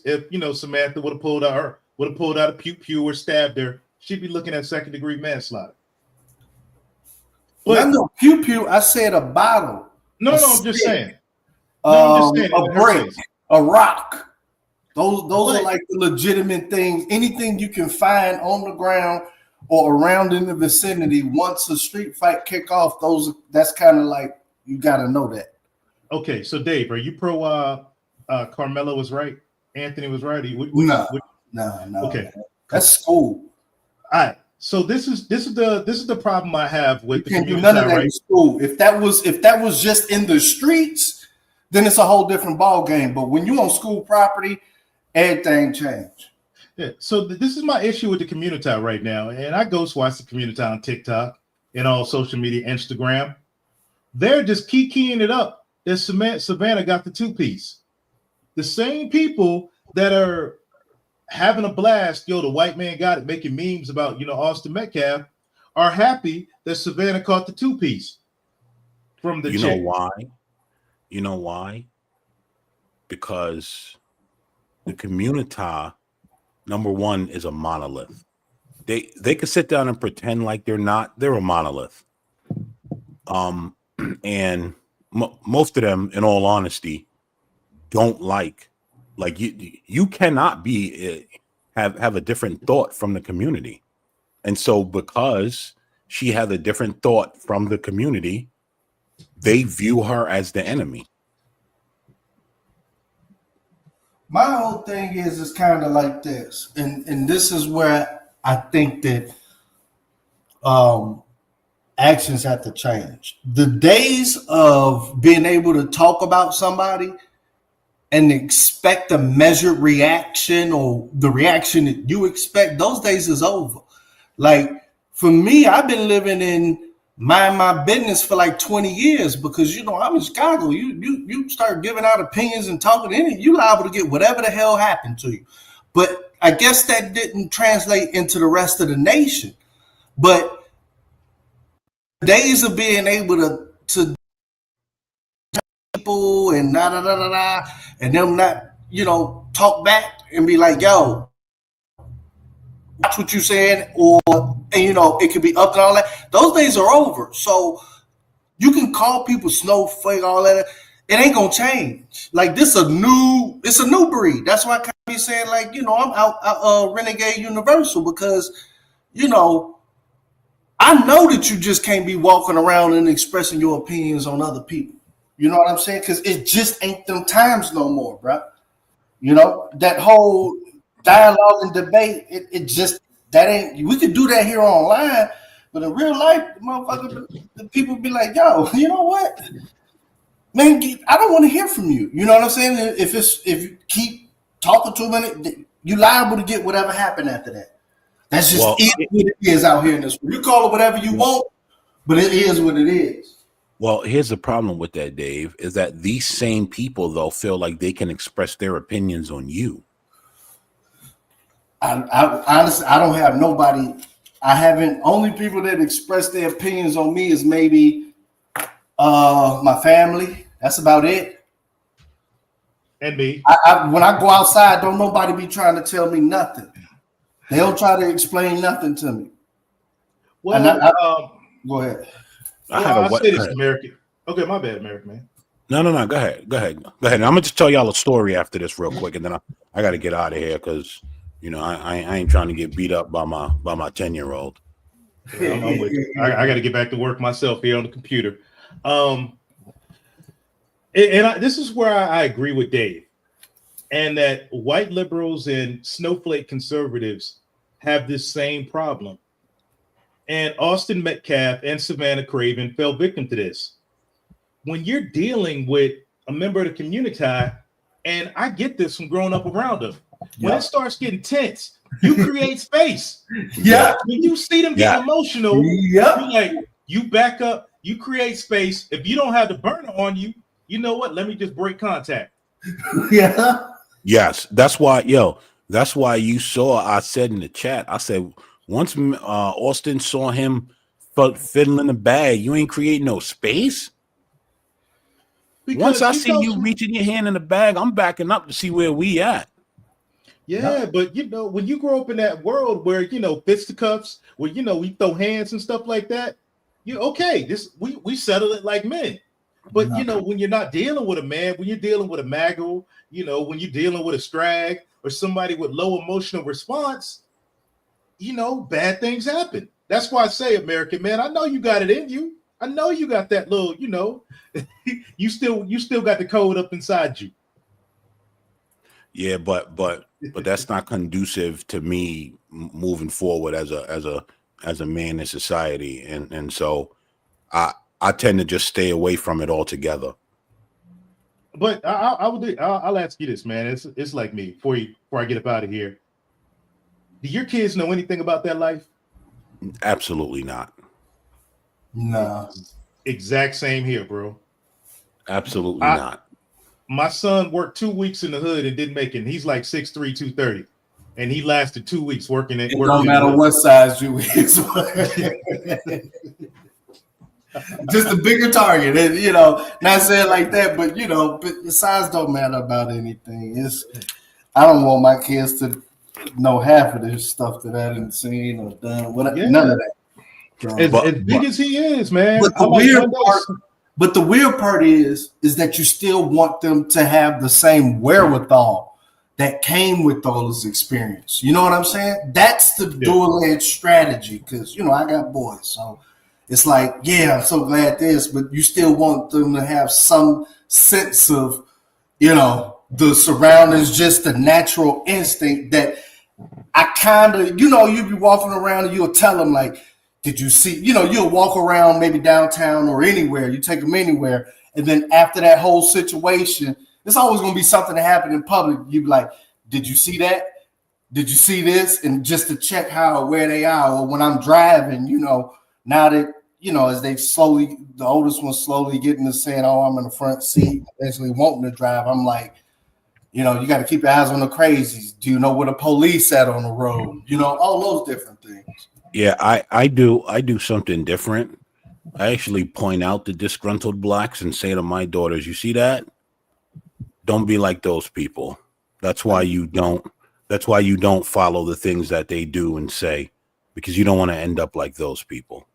if Samantha would have pulled out a pew or stabbed her, she'd be looking at second degree manslaughter. But no pew. I said a bottle. No, I'm just saying. I'm just saying. A brick, a rock. Those are like the legitimate things. Anything you can find on the ground or around in the vicinity. Once a street fight kick off, that's kind of like you got to know that. Okay, so Dave, are you pro? Carmelo was right. Anthony was right. No. Okay, that's school. All right. So this is the problem I have with the can't do community. none of that in school. If that was just in the streets, then it's a whole different ball game. But when you on school property, everything changed. Yeah. So this is my issue with the community right now, and I ghost watch the community on TikTok and all social media, Instagram. They're just keying it up that Savannah got the 2-piece. The same people that are having a blast, the white man got it, making memes about, Austin Metcalf, are happy that Savannah caught the 2-piece from the chick. You know why? Because the community, number one, is a monolith. They could sit down and pretend like they're not. They're a monolith. And most of them, in all honesty, don't like you cannot be have a different thought from the community. And so because she had a different thought from the community, they view her as the enemy. My whole thing is kind of like this, and this is where I think that actions have to change. The days of being able to talk about somebody and expect a measured reaction or the reaction that you expect, those days is over. Like for me, I've been living in mind my business for like 20 years because I'm in Chicago. You start giving out opinions and talking in it, you liable to get whatever the hell happened to you. But I guess that didn't translate into the rest of the nation. But days of being able to people and and them not, talk back and be like, yo, watch what you saying, or it could be up and all that. Those days are over. So you can call people snowflake, all that. It ain't gonna change. Like it's a new breed. That's why I kind of be saying, like, I'm out Renegade Universal because, I know that you just can't be walking around and expressing your opinions on other people. You know what I'm saying? Because it just ain't them times no more, bro. That whole dialogue and debate, it just, that ain't, we could do that here online, but in real life, the people be like, yo, you know what? Man, I don't want to hear from you. You know what I'm saying? If you keep talking to a minute, you liable to get whatever happened after that. That's just what it is out here in this world. You call it whatever you want, but it is what it is. Well, here's the problem with that, Dave, is that these same people, though, feel like they can express their opinions on you. I honestly, I don't have nobody. Only people that express their opinions on me is maybe my family. That's about it. And me. When I go outside, don't nobody be trying to tell me nothing. They don't try to explain nothing to me. Well, go ahead. I'll say this, American. Okay, my bad, American man. No. Go ahead. I'm gonna just tell y'all a story after this real quick, and then I got to get out of here because I ain't trying to get beat up by my 10-year-old. Yeah, I'm with you. I got to get back to work myself here on the computer. This is where I agree with Dave, and that white liberals and snowflake conservatives have this same problem. And Austin Metcalf and Savannah Craven fell victim to this. When you're dealing with a member of the community, and I get this from growing up around them, when it starts getting tense, you create space. Yeah. When you see them get emotional, you back up, you create space. If you don't have the burner on you, you know what? Let me just break contact. Yeah. Yes, that's why, that's why you saw, I said in the chat, I said, once Austin saw him fiddling the bag, you ain't creating no space. Once I see you reaching your hand in the bag, I'm backing up to see where we at. Yeah, but when you grow up in that world where fisticuffs, where we throw hands and stuff like that, we settle it like men. But when you're not dealing with a man, when you're dealing with a maggle, when you're dealing with a strag or somebody with low emotional response, bad things happen. That's why I say, American man, I know you got it in you. I know you got that little, you still got the code up inside you. Yeah, but that's not conducive to me moving forward as a man in society, and so I tend to just stay away from it altogether. But I'll ask you this, man. It's like me. Before I get up out of here, do your kids know anything about that life? Absolutely not. No. Exact same here, bro. Absolutely not. My son worked 2 weeks in the hood and didn't make it. He's like 6'3", 230. And he lasted 2 weeks working at. It don't matter what size you is. Just a bigger target. And, not saying like that, but but the size don't matter about anything. I don't want my kids to know half of this stuff that I didn't seen or done. None of that. As big as he is, man. But the weird part is that you still want them to have the same wherewithal that came with those experience. You know what I'm saying? That's the dual-edged strategy, because I got boys, so it's like, I'm so glad this, but you still want them to have some sense of, the surroundings, just the natural instinct that I kind of, you be walking around and you'll tell them like, did you see, you'll walk around maybe downtown or anywhere, you take them anywhere. And then after that whole situation, there's always going to be something that happened in public. You be like, did you see that? Did you see this? And just to check where they are. Or when I'm driving, now that, as they the oldest one slowly getting to saying, oh, I'm in the front seat, eventually wanting to drive. I'm like, you got to keep your eyes on the crazies. Do you know where the police at on the road? All those different things. Yeah, I do something different. I actually point out the disgruntled blacks and say to my daughters, you see that? Don't be like those people. That's why you don't follow the things that they do and say, because you don't want to end up like those people.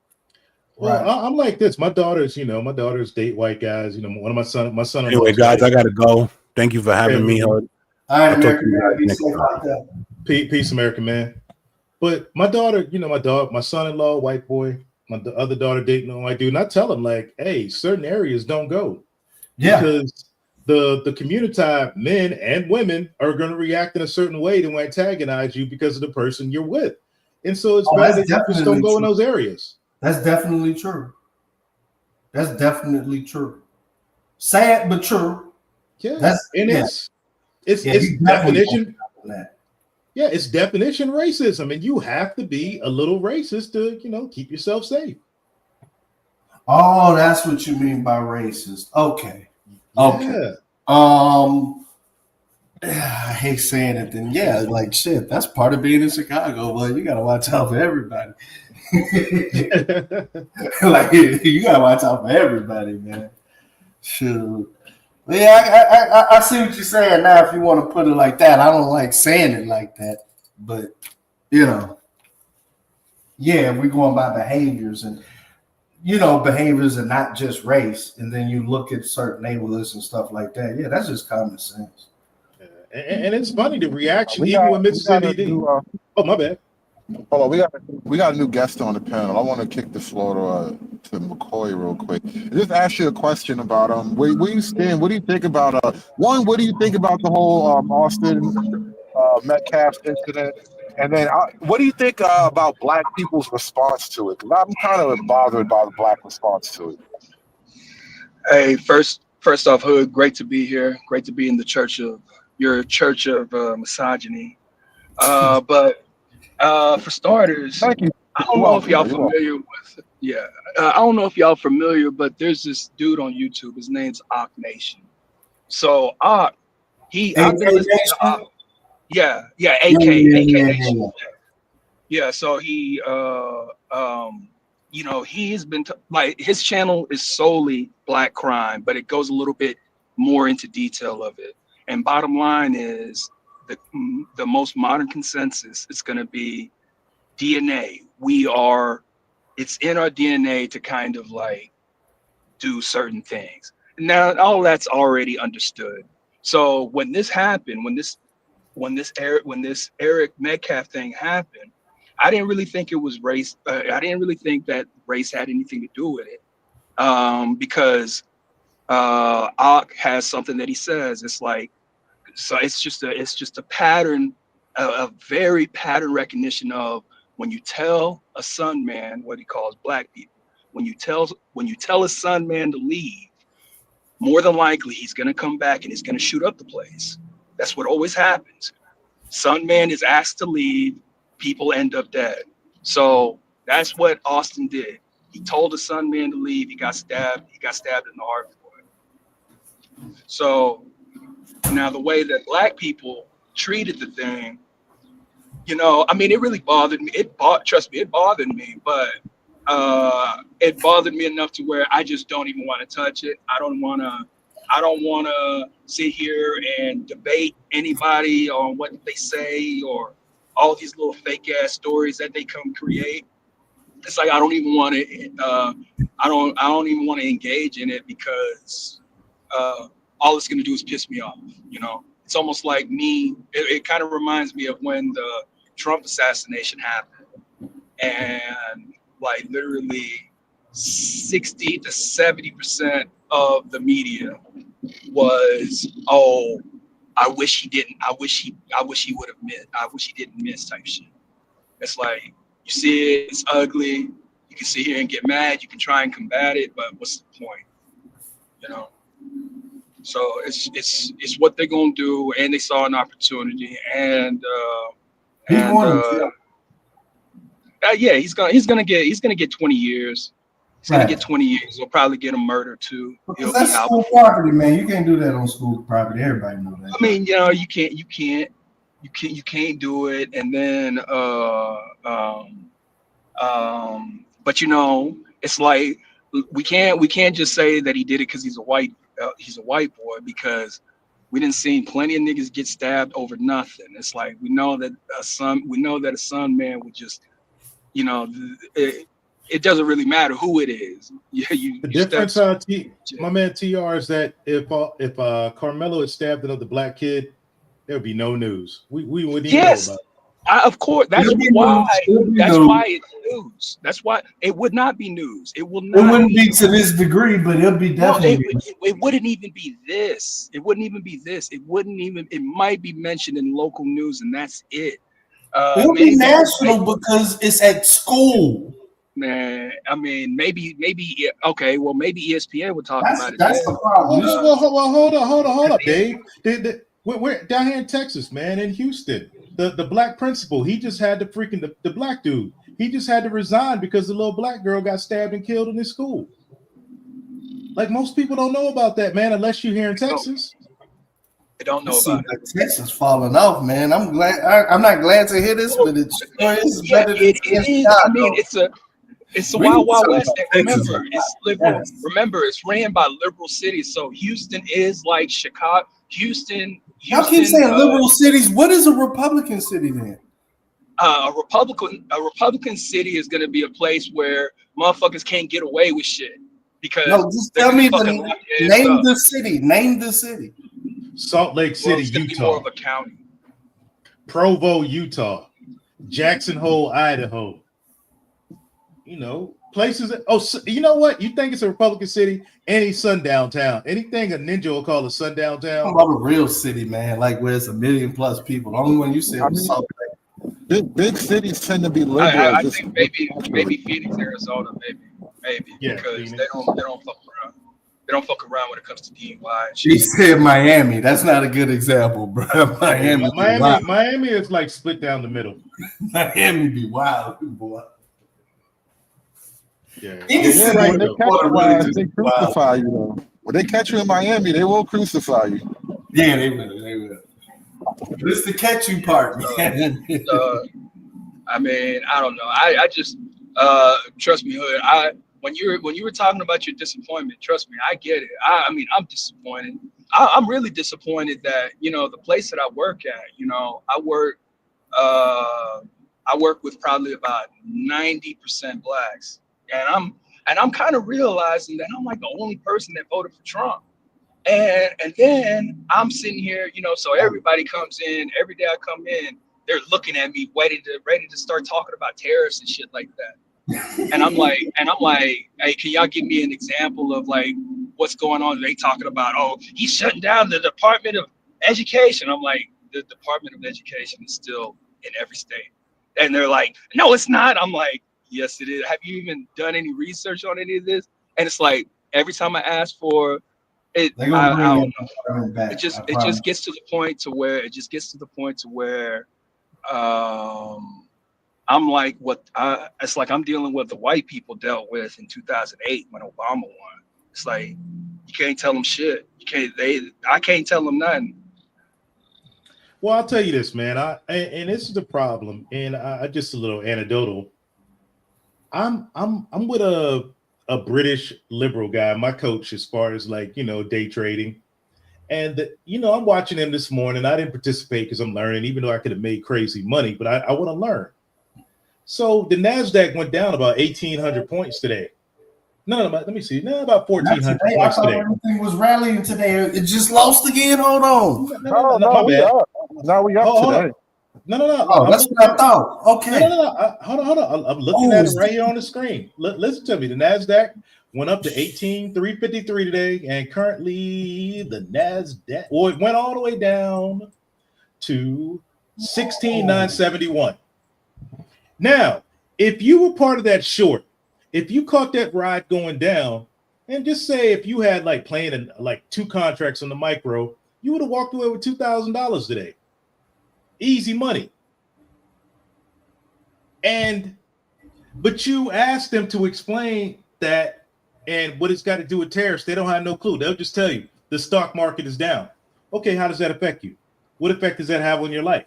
Well, I'm like this. My daughters date white guys. One of my son. Anyway, guys, I gotta go. Thank you for having me. All right, American man, be safe out there. Peace, American man. But my daughter, my son-in-law, white boy, my other daughter dating a white dude, and I tell them like, hey, certain areas don't go. Yeah. Because the community, men and women, are going to react in a certain way to antagonize you because of the person you're with. And so it's better that you just don't go in those areas. That's definitely true. That's definitely true. Sad, but true. Yeah. It's definition. Yeah, it's definition racism, and you have to be a little racist to, keep yourself safe. Oh, that's what you mean by racist. Okay. Yeah. I hate saying it. Then like shit. That's part of being in Chicago. Well, you gotta watch out for everybody. Like you gotta watch out for everybody, man. Shoot. Yeah, I see what you're saying now. If you want to put it like that, I don't like saying it like that, but we're going by behaviors and behaviors and not just race. And then you look at certain neighborhoods and stuff like that. Yeah, that's just common sense. And it's funny the reaction even with Mississippi. Oh, my bad. Hold on, we got a new guest on the panel. I want to kick the floor to McCoy real quick. Just ask you a question about where you stand. What do you think about one? What do you think about the whole Austin Metcalf incident? And then what do you think about Black people's response to it? 'Cause I'm kind of bothered by the Black response to it. Hey, first off, Hood, great to be here. Great to be in the church of misogyny. But for starters, thank you. I don't know if y'all familiar with. Yeah, I don't know if y'all familiar, but there's this dude on YouTube. His name's Ak Nation. So Ak, I've been listening to Ak. Yeah, AK Nation. Yeah, so he he has been like his channel is solely Black crime, but it goes a little bit more into detail of it. And bottom line is the most modern consensus is going to be DNA. It's in our DNA to kind of like do certain things. Now all that's already understood. So when this happened, when this Eric Metcalf thing happened, I didn't really think it was race. I didn't really think that race had anything to do with it, because Ak has something that he says. It's like, so it's just a pattern, a very pattern recognition of when you tell a son man, what he calls Black people, when you tell a son man to leave, more than likely he's gonna come back and he's gonna shoot up the place. That's what always happens. Son man is asked to leave, people end up dead. So that's what Austin did. He told the son man to leave. He got stabbed. He got stabbed in the heart for it. So now the way that Black people treated the thing, I mean, it really bothered me. Trust me, it bothered me. But it bothered me enough to where I just don't even want to touch it. I don't want to sit here and debate anybody on what they say or all these little fake ass stories that they come create. It's like I don't even want to. I don't even want to engage in it because all it's gonna do is piss me off. It's almost like me. It kind of reminds me of when the Trump assassination happened, and like literally 60 to 70% of the media was, oh, I wish he didn't. I wish he would have missed. I wish he didn't miss type shit. It's like you see it, it's ugly. You can sit here and get mad. You can try and combat it, but what's the point? So it's what they're gonna do, and they saw an opportunity, and yeah, he's gonna get 20 years. He's gonna get 20 years. He'll probably get a murder too. Because that's school property, man. You can't do that on school property. Everybody knows that. I mean, you can't do it. And then, but it's like we can't just say that he did it because he's a white boy, because we didn't see plenty of niggas get stabbed over nothing. It's like we know that a son man would just, it doesn't really matter who it is. The difference, my man TR, is that if Carmelo had stabbed another Black kid, there would be no news. We wouldn't even know about it. Of course, that's why it's news. That's why it would not be news. It will not. It wouldn't be to this degree, but it'll be definitely. It wouldn't even be this. It wouldn't even be this. It wouldn't even. It might be mentioned in local news, and that's it. It'll be national because it's at school. Man, I mean, maybe, okay. Well, maybe ESPN would talk about it. That's the problem. Well, hold up, Dave. We're down here in Texas, man, in Houston. The Black principal, he just had to the Black dude. He just had to resign because the little Black girl got stabbed and killed in his school. Like, most people don't know about that, man, unless you're here in Texas. I don't know about it. Texas falling off, man. I'm glad. I'm not glad to hear this, but it's better than I mean, it's a wild west. Remember, it's liberal. Remember, it's ran by liberal cities. So Houston is like Chicago. Houston. Y'all keep saying liberal cities. What is a Republican city then? A Republican city is going to be a place where motherfuckers can't get away with shit because. No, just tell me name the city. Name the city. Salt Lake City, Utah. More of a county. Provo, Utah. Jackson Hole, Idaho. You know, places that, you know what? You think it's a Republican city? Any sundown town. Anything a ninja will call a sundown town. I'm about a real city, man, like where it's 1 million plus people. The only one you said was Salt Lake. Big cities tend to be liberal. I think maybe Phoenix, Arizona, maybe Yeah, because Phoenix. they don't fuck around. They don't fuck around when it comes to DUI. and She shit. said Miami. That's not a good example, bro. Miami, be wild. Miami is like split down the middle. Miami be wild, boy. Yeah. Any city Like, in they the catch water you, really guys, just they be wild. crucify you. Though. When they catch you in Miami, they will crucify you. Yeah, they will. They will. But it's the catch you part, man. I mean, I don't know. I just trust me, Hood. When you were talking about your disappointment, trust me, I get it. I mean, I'm disappointed. I'm really disappointed that the place that I work at. I work with probably about 90% blacks, and I'm kind of realizing that I'm like the only person that voted for Trump. And then I'm sitting here, so everybody comes in. Every day I come in, they're looking at me, ready to start talking about tariffs and shit like that. And I'm like, hey, can y'all give me an example of like what's going on? They talking about, oh, he's shutting down the Department of Education. I'm like, the Department of Education is still in every state. And they're like, no, it's not. I'm like, yes, it is. Have you even done any research on any of this? And it's like every time I ask for it, I don't know. It just gets to the point to where I'm like it's like I'm dealing with the white people dealt with in 2008 when Obama won. It's like you can't tell them shit. I can't tell them nothing. Well, I'll tell you this, man. And this is the problem. And I just a little anecdotal. I'm with a British liberal guy, my coach, as far as like day trading, and I'm watching him this morning. I didn't participate because I'm learning, even though I could have made crazy money, but I want to learn. So the Nasdaq went down about 1,800 points today. No, let me see. No, about 1,400 Today, points I thought today. everything was rallying today. It just lost again. Hold on. No, my we bad. up. Now we up today. No. Oh, that's what I thought. Okay. No. Hold on. I'm looking at it right here on the screen. Listen to me. The Nasdaq went up to 18,353 today, and currently the Nasdaq, it went all the way down to 16,971. Now, if you were part of that short, if you caught that ride going down, and just say if you had like playing like 2 contracts on the micro, you would have walked away with $2,000 today. Easy money. But you asked them to explain that and what it's got to do with tariffs. They don't have no clue. They'll just tell you the stock market is down. Okay, how does that affect you? What effect does that have on your life?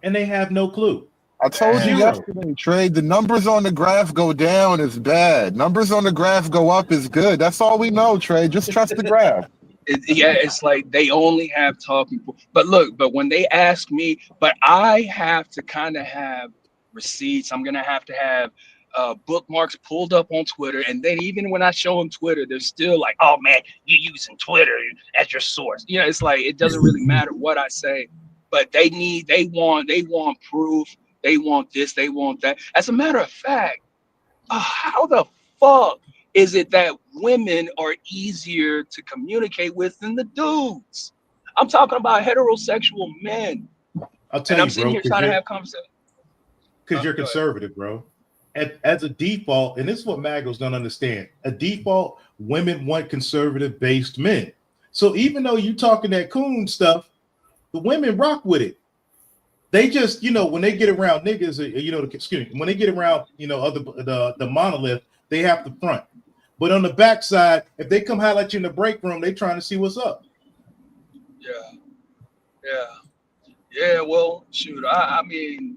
And they have no clue. I told you yesterday, Trey, the numbers on the graph go down is bad. Numbers on the graph go up is good. That's all we know, Trey. Just trust the graph. It's like they only have talking points. But look, when they ask me, but I have to kind of have receipts. I'm gonna have to have bookmarks pulled up on Twitter, and then even when I show them Twitter, they're still like, "Oh man, you're using Twitter as your source." It's like it doesn't really matter what I say, but they want proof. They want this. They want that. As a matter of fact, how the fuck is it that women are easier to communicate with than the dudes? I'm talking about heterosexual men. I'll tell and I'm you, sitting bro, here trying to have conversations. Because you're conservative, bro. As a default, and this is what Magos don't understand. A default, women want conservative-based men. So even though you talking that coon stuff, the women rock with it. They just, when they get around niggas, when they get around, the monolith, they have to front. But on the backside, if they come holler at you in the break room, they trying to see what's up. Yeah. Well, shoot. I mean,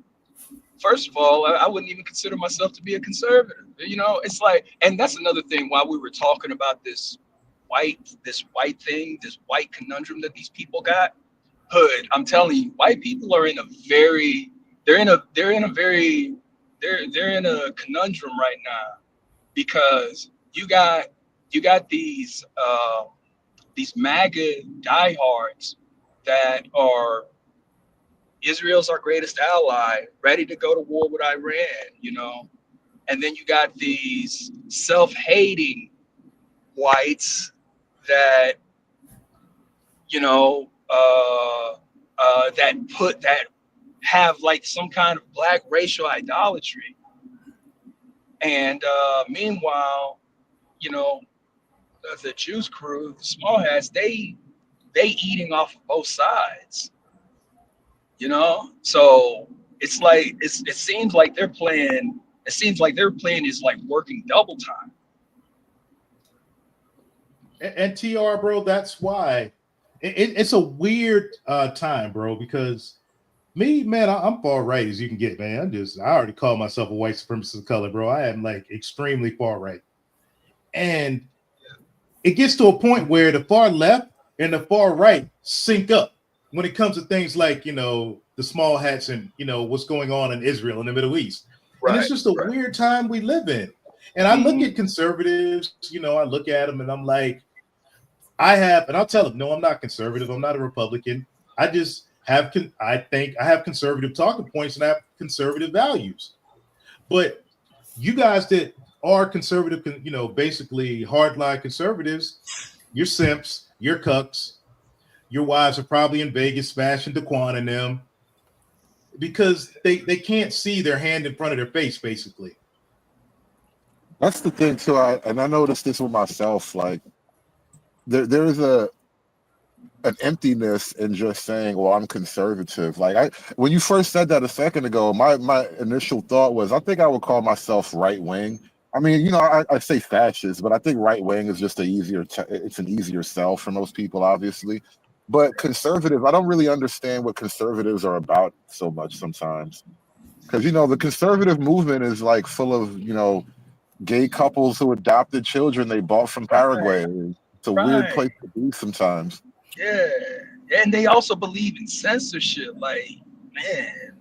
first of all, I wouldn't even consider myself to be a conservative. It's like, and that's another thing while we were talking about this white thing, this white conundrum that these people got. Hood, I'm telling you, white people are in a conundrum right now, because you got these MAGA diehards that are Israel's our greatest ally, ready to go to war with Iran, you know. And then you got these self-hating whites that, you know, that have like some kind of black racial idolatry. And meanwhile, you know, the Juice Crew, the Small Hats, they eating off of both sides, you know. So it's like it seems like their plan is like working double time. And TR, bro, that's why it's a weird time, bro, because me, man, I'm far right as you can get, man. I already call myself a white supremacist of color, bro. I am like extremely far right. And it gets to a point where the far left and the far right sync up when it comes to things like, you know, the Small Hats and, you know, what's going on in Israel and the Middle East. And it's just a weird time we live in. And I look at conservatives, you know, I look at them and I'm like, and I'll tell them, no, I'm not conservative. I'm not a Republican. I just I think I have conservative talking points and I have conservative values. But you guys that are conservative, you know, basically hardline conservatives, you're simps, you're cucks. Your wives are probably in Vegas smashing Daquan and them because they can't see their hand in front of their face, basically. That's the thing too. I noticed this with myself. Like there's an emptiness in just saying, well, I'm conservative. Like when you first said that a second ago, my initial thought was, I think I would call myself right wing. I mean, you know, I say fascist, but I think right wing is just it's an easier sell for most people, obviously. But conservative, I don't really understand what conservatives are about so much sometimes. Because, you know, the conservative movement is like full of, you know, gay couples who adopted children they bought from Paraguay. It's a weird place to be sometimes. Yeah, and they also believe in censorship. Like, man,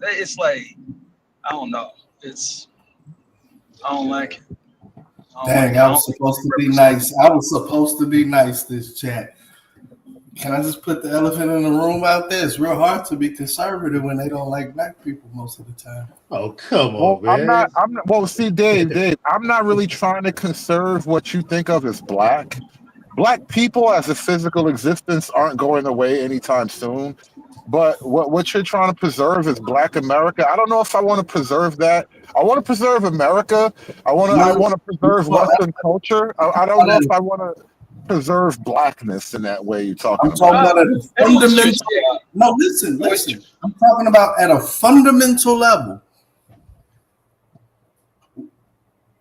it's like, I don't know. I don't like it. Dang, I was supposed to be nice. I was supposed to be nice this chat. Can I just put the elephant in the room out there? It's real hard to be conservative when they don't like black people most of the time. Oh, come on, man. I'm not, well, see, Dave, I'm not really trying to conserve what you think of as black. Black people as a physical existence aren't going away anytime soon. But what you're trying to preserve is Black America. I don't know if I want to preserve that. I want to preserve America. I want to preserve Western culture. I don't know if I want to preserve blackness in that way you're talking about. I'm talking about at a fundamental. No, listen. I'm talking about at a fundamental level.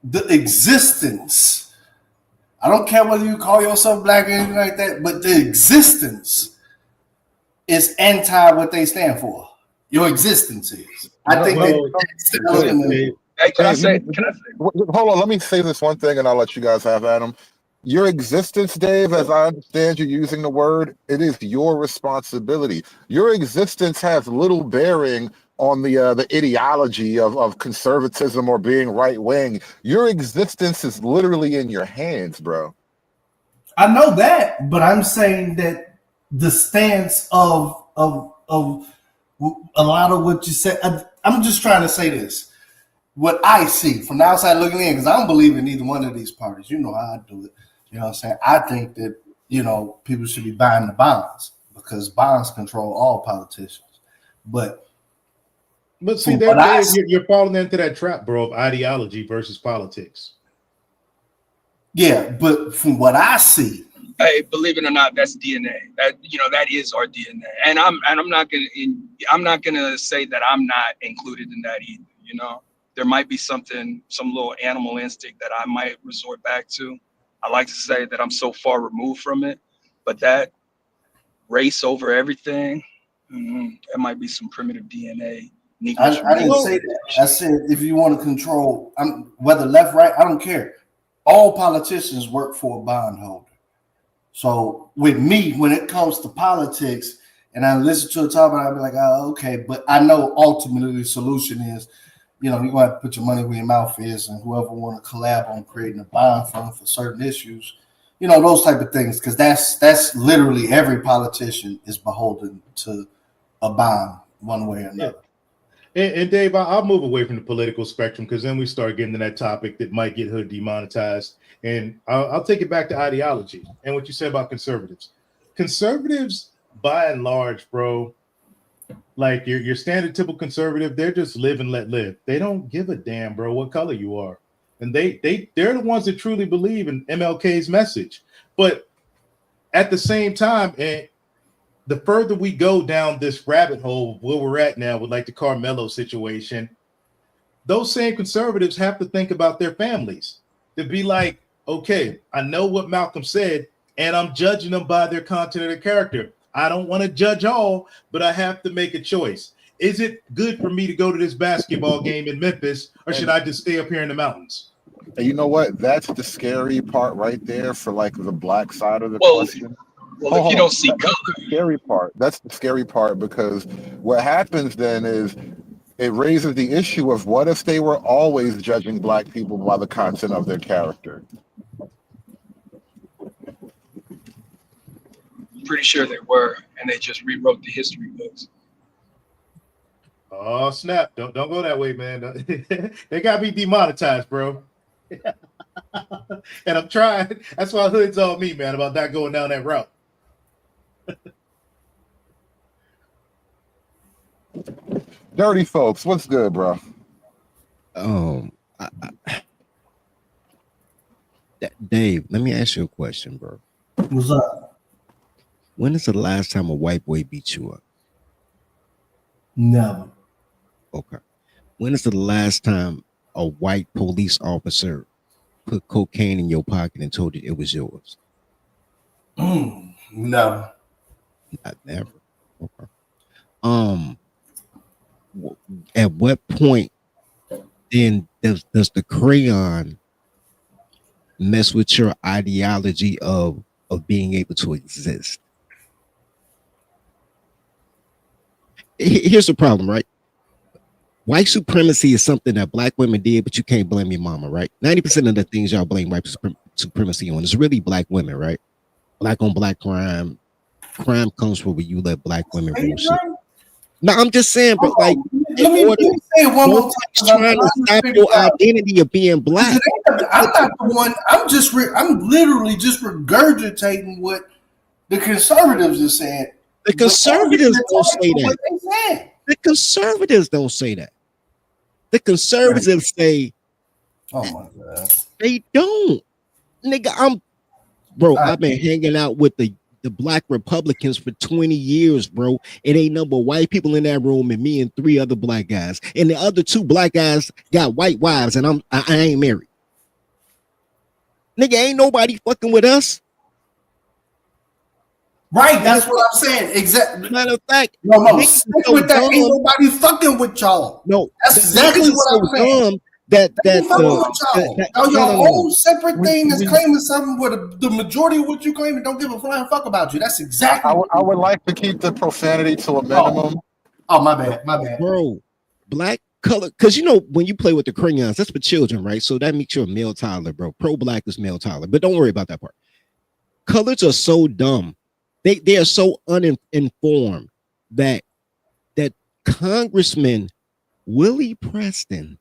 The existence. I don't care whether you call yourself black or anything like that, but the existence is anti what they stand for. Your existence is. I think can I say? Hold on, let me say this one thing and I'll let you guys have Adam. Your existence, Dave, as I understand you using the word, it is your responsibility. Your existence has little bearing on the ideology of conservatism or being right wing. Your existence is literally in your hands, bro. I know that, but I'm saying that the stance of a lot of what you said. I'm just trying to say this. What I see from the outside looking in, because I don't believe in either one of these parties. You know how I do it. You know what I'm saying? I think that, you know, people should be buying the bonds because bonds control all politicians. But see, you're falling into that trap, bro, of ideology versus politics. Yeah, but from what I see, hey, believe it or not, that's DNA. That that is our DNA. And I'm not gonna say that I'm not included in that either. You know, there might be some little animal instinct that I might resort back to. I like to say that I'm so far removed from it, but that race over everything, that might be some primitive DNA. I didn't say that. I said if you want to control, whether left, right, I don't care. All politicians work for a bondholder. So with me, when it comes to politics, and I listen to a topic, I'll be like, oh, okay. But I know ultimately the solution is, you know, you're going to have to put your money where your mouth is, and whoever want to collab on creating a bond fund for certain issues, you know, those type of things, because that's literally every politician is beholden to a bond one way or another. And Dave, I'll move away from the political spectrum because then we start getting to that topic that might get Hood demonetized. And I'll take it back to ideology and what you said about conservatives. Conservatives, by and large, bro, like your standard typical conservative, they're just live and let live. They don't give a damn, bro, what color you are. And they're the ones that truly believe in MLK's message. But at the same time, and the further we go down this rabbit hole where we're at now with like the Carmelo situation, those same conservatives have to think about their families. To be like, okay, I know what Malcolm said, and I'm judging them by their content or their character. I don't want to judge all, but I have to make a choice. Is it good for me to go to this basketball game in Memphis, or should I just stay up here in the mountains? And you know what? That's the scary part right there for like the black side of the question. Well, if you don't see color, that's the scary part. That's the scary part because what happens then is it raises the issue of what if they were always judging black people by the content of their character? pretty sure they were, and they just rewrote the history books. Oh snap! Don't go that way, man. They gotta be demonetized, bro. And I'm trying. That's why Hood's on me, man, about not going down that route. Dirty folks, what's good, bro? Dave, let me ask you a question, bro. What's up? When is the last time a white boy beat you up? Never. Okay. When is the last time a white police officer put cocaine in your pocket and told you it was yours? Never. Not never. Okay. At what point then does the crayon mess with your ideology of being able to exist? Here's the problem, right? White supremacy is something that black women did, but you can't blame your mama, right? 90% of the things y'all blame white supremacy on is really black women, right? Black on black crime. Crime comes from where you let black women rule shit. No, I'm just saying, but like, let me say it one more time. Trying to stop your identity of being black. I'm not the one. I'm literally just regurgitating what the conservatives are saying. The conservatives don't say that. The conservatives don't say that. The conservatives say, "Oh my god, they don't." Nigga, I've been hanging out with the black Republicans for 20 years, bro. It ain't number white people in that room and me and 3 other black guys. And the other 2 black guys got white wives and I ain't married. Nigga, ain't nobody fucking with us. Right, that's what I'm saying. Exactly. Matter of fact, stick with that. Ain't nobody fucking with y'all. No, that's exactly what I'm saying. Y'all your own separate thing that's claiming something where the majority of what you claiming don't give a flying fuck about you. That's exactly. I would like to keep the profanity to a minimum. Oh my bad, bro. Black color, because you know when you play with the crayons, that's for children, right? So that makes you a male toddler, bro. Pro-black is male toddler, but don't worry about that part. Colors are so dumb. They are so uninformed that Congressman Willie Preston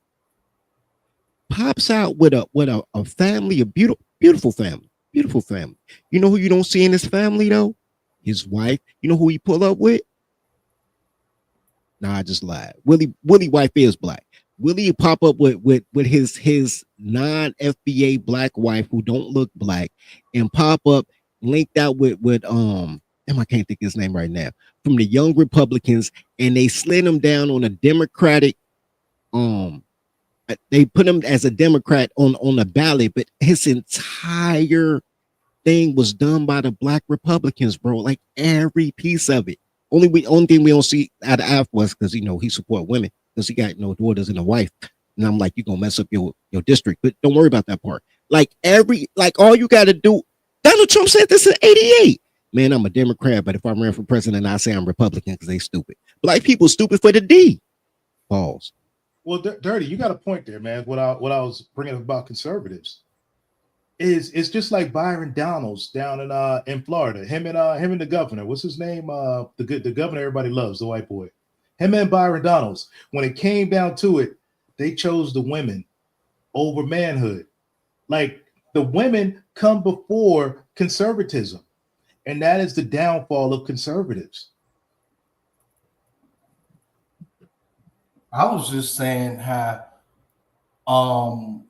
pops out with a family, a beautiful family. You know who you don't see in his family though? His wife. You know who he pull up with? Nah, I just lied. Willie wife is black. Willie pop up with his non-FBA black wife who don't look black and pop up linked out with I can't think of his name right now, from the Young Republicans, and they slid him down on a Democratic they put him as a Democrat on the ballot, but his entire thing was done by the black Republicans, bro. Like every piece of it. Only thing we don't see out of Alf was because he support women because he got no daughters and a wife. And I'm like, you're gonna mess up your district, but don't worry about that part. Like all you gotta do. Donald Trump said this in '88. Man, I'm a Democrat, but if I ran for president, I say I'm Republican because they stupid. Black people stupid for the D. Pause. Well, Dirty, you got a point there, man. What I was bringing up about conservatives is it's just like Byron Donalds down in Florida. Him and the governor. What's his name? The governor everybody loves, the white boy. Him and Byron Donalds, when it came down to it, they chose the women over manhood. Like the women come before conservatism, and that is the downfall of conservatives. I was just saying how Well,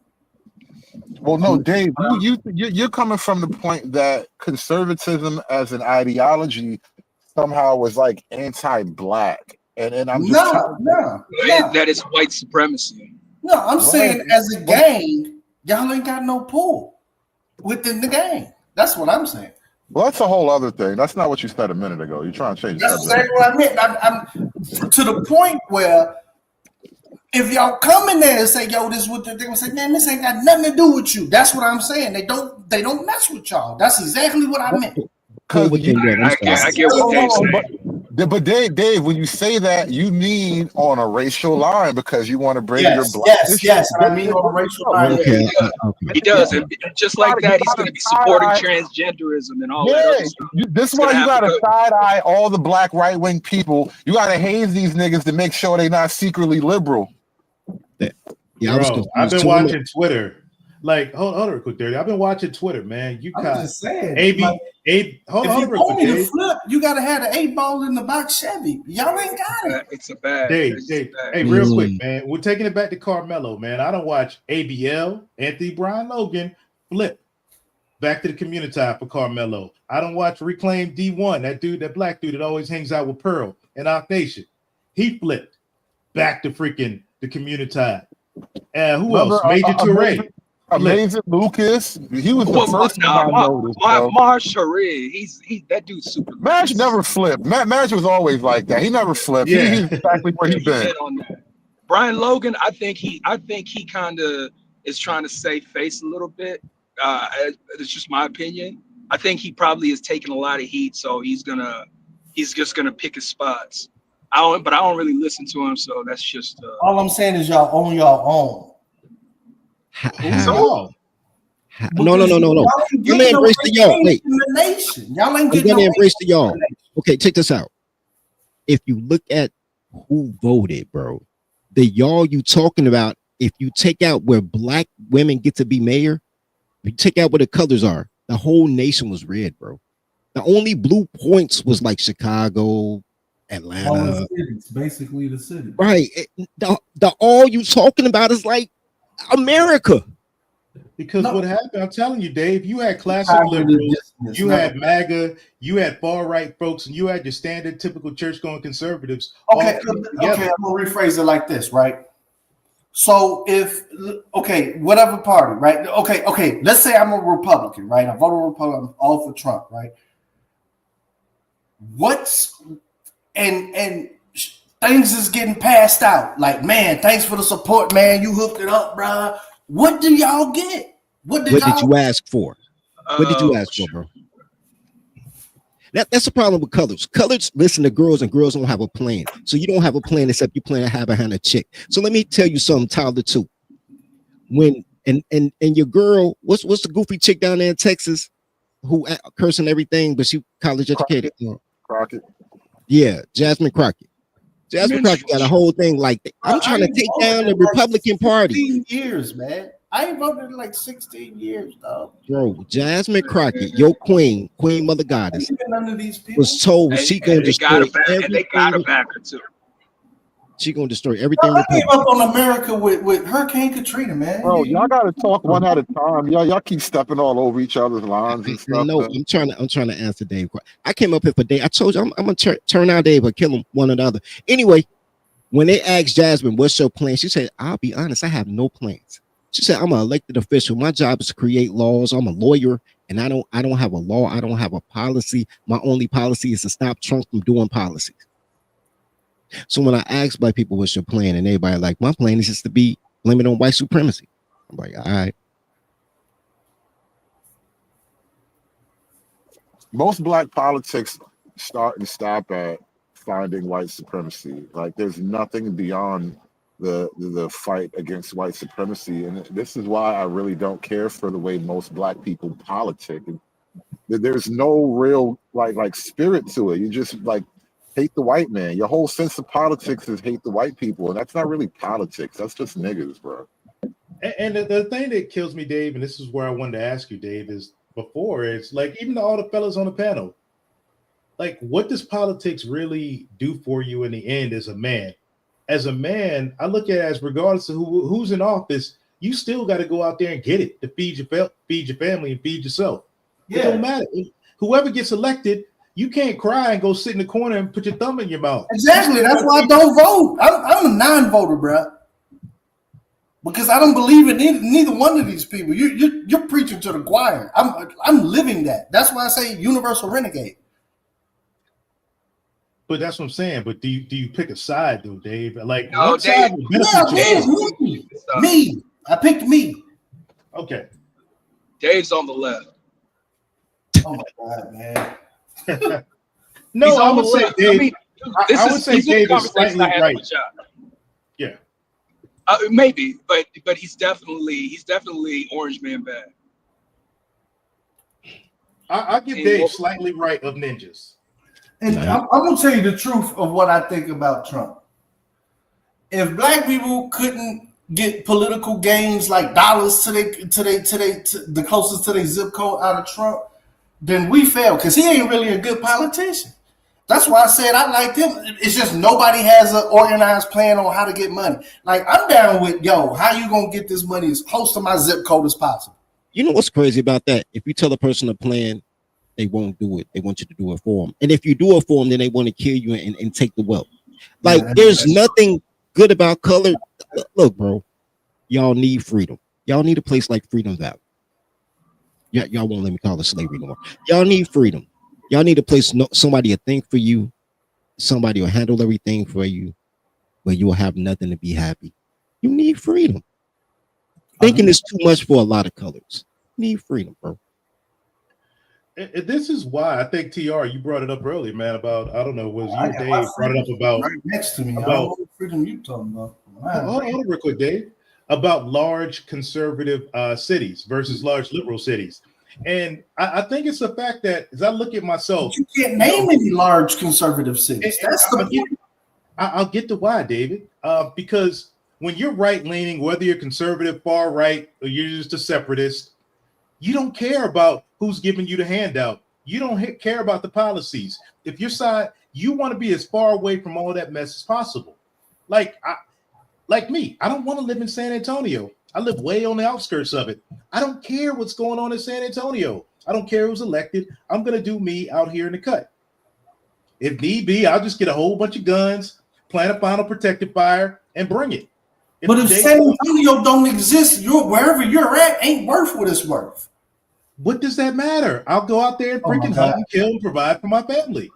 no, Dave, you're coming from the point that conservatism as an ideology somehow was like anti-black, and I'm just no. That is white supremacy. No, I'm saying as a gang, y'all ain't got no pull within the gang. That's what I'm saying. Well, that's a whole other thing. That's not what you said a minute ago. You're trying to change the That's subject. exactly what I meant. I'm to the point where if y'all come in there and say, "Yo, this is what they're gonna say," man, this ain't got nothing to do with you. That's what I'm saying. They don't mess with y'all. That's exactly what I meant. I get what Dave's saying. But Dave, when you say that, you mean on a racial line because you want to bring your black. Yes. I mean on a racial line. Okay. He does, and just like that, he's going to be supporting transgenderism and all that other stuff. This is why you got to side eye all the black right wing people. You got to haze these niggas to make sure they're not secretly liberal. Yeah, bro, I've been watching Twitter. Like, hold on real quick, Dirty. I've been watching Twitter, man. You got just saying. Hold if on you real want quick, me to Dave. flip, you gotta have the 8-ball in the box Chevy. Y'all ain't got it. It's a bad. Dave. Hey, real quick, man. We're taking it back to Carmelo, man. I don't watch ABL, Anthony Brian Logan, flip back to the community for Carmelo. I don't watch Reclaim D1, that black dude that always hangs out with Pearl and Ock Nation. He flipped back to freaking the community. And who else? Major Touré. Amazing Lucas. He was the first one I noticed. Marsh Harry, he's that dude's super. Mash never flipped. Mash was always like that. He never flipped. Yeah. He's exactly where he's been. On that. Brian Logan, I think he kind of is trying to save face a little bit. It's just my opinion. I think he probably is taking a lot of heat, so he's just gonna pick his spots. I don't really listen to him, so that's just. All I'm saying is y'all own your own. No. I'm gonna embrace the y'all. Wait. Y'all ain't I'm getting gonna no embrace the y'all. Okay, check this out. If you look at who voted, bro, the y'all you talking about, if you take out where black women get to be mayor, if you take out where the colors are, the whole nation was red, bro. The only blue points was like Chicago, Atlanta. All the cities, basically the city. Right. The all you talking about is like America. Because what happened, I'm telling you, Dave, you had classic liberals, you had MAGA, you had far right folks, and you had your standard typical church going conservatives. Okay, I'm gonna rephrase it like this, right? So whatever party, right? Okay, let's say I'm a Republican, right? I vote a Republican, I'm all for Trump, right? And things is getting passed out. Like, man, thanks for the support, man. You hooked it up, bro. What do y'all get? What did you ask for? What did you ask for, bro? That's the problem with colors. Colors listen to girls, and girls don't have a plan. So you don't have a plan except you plan to have behind a chick. So let me tell you something, Tyler, too. When and your girl, what's the goofy chick down there in Texas who cursing everything, but she college educated? Crockett. Yeah, Jasmine Crockett. Jasmine Crockett got a whole thing like that. I'm trying to take down the Republican Party. 16 years, man. I ain't voted in like 16 years, though. Bro, Jasmine Crockett, your queen mother goddess, none of these people was told she gonna destroy everything. They got a backer too. She gonna destroy everything. I gave up on America with Hurricane Katrina, man. Bro, y'all gotta talk one at a time. Y'all keep stepping all over each other's lines and stuff. No, I'm trying to answer Dave. I came up here for Dave. I told you I'm gonna turn out Dave or kill him one or the other. Anyway, when they asked Jasmine, "What's your plan?" She said, "I'll be honest, I have no plans." She said, "I'm an elected official. My job is to create laws. I'm a lawyer, and I don't have a law. I don't have a policy. My only policy is to stop Trump from doing policies." So when I ask black people, "What's your plan?" and everybody like, "My plan is just to be blamed on white supremacy." I'm like, all right. Most black politics start and stop at finding white supremacy. Like, there's nothing beyond the fight against white supremacy, and this is why I really don't care for the way most black people politic. There's no real like spirit to it. You just like hate the white man. Your whole sense of politics is hate the white people, and that's not really politics. That's just niggas, bro. And the thing that kills me, Dave, and this is where I wanted to ask you, Dave, is before it's like even all the fellas on the panel, like what does politics really do for you in the end as a man? As a man, I look at it as regardless of who's in office, you still got to go out there and get it to feed your family and feed yourself. It don't matter. Whoever gets elected, you can't cry and go sit in the corner and put your thumb in your mouth. Exactly. That's why I don't vote. I'm a non-voter, bro. Because I don't believe in neither one of these people. You're preaching to the choir. I'm living that. That's why I say universal renegade. But that's what I'm saying. But do you pick a side though, Dave? Like No, what Dave. side would benefit you? Me. I picked me. Okay. Dave's on the left. Oh my God, man. No, He's I on would the say left. Dave. I mean, I would say these are the Dave is conversations slightly I had right. with John. Yeah. Maybe, but he's definitely orange man bad. I give Dave slightly right of ninjas. And I'm gonna tell you the truth of what I think about Trump. If black people couldn't get political gains like dollars to the closest to their zip code out of Trump, then we fail because he ain't really a good politician. That's why I said I liked him. It's just nobody has an organized plan on how to get money. Like I'm down with how you gonna get this money as close to my zip code as possible. You know what's crazy about that? If you tell a person a plan, they won't do it. They want you to do it for them. And if you do it for them, then they want to kill you and take the wealth. Like there's nothing good about color. Look, bro, y'all need freedom. Y'all need a place like Freedom Valley. Y'all won't let me call it slavery no more. Y'all need freedom. Y'all need a place, somebody will think for you. Somebody will handle everything for you, where you will have nothing to be happy. You need freedom. Thinking is too much for a lot of colors. You need freedom, bro. And this is why I think TR, you brought it up earlier, man, about, I don't know, was you or Dave brought it up about right next to me. I don't know what freedom you talking about. Hold on real quick, Dave. About large conservative cities versus large liberal cities. And I think it's the fact that as I look at myself, you can't name any large conservative cities. That's the point. I'll get to why, David. Because when you're right leaning, whether you're conservative, far right, or you're just a separatist, you don't care about who's giving you the handout. You don't care about the policies. If your side, you want to be as far away from all that mess as possible. Like me, I don't want to live in San Antonio. I live way on the outskirts of it. I don't care what's going on in San Antonio. I don't care who's elected. I'm going to do me out here in the cut. If need be, I'll just get a whole bunch of guns, plant a final protective fire, and bring it. But if San Antonio don't exist, wherever you're at ain't worth what it's worth. What does that matter? I'll go out there and freaking hunt and kill and provide for my family.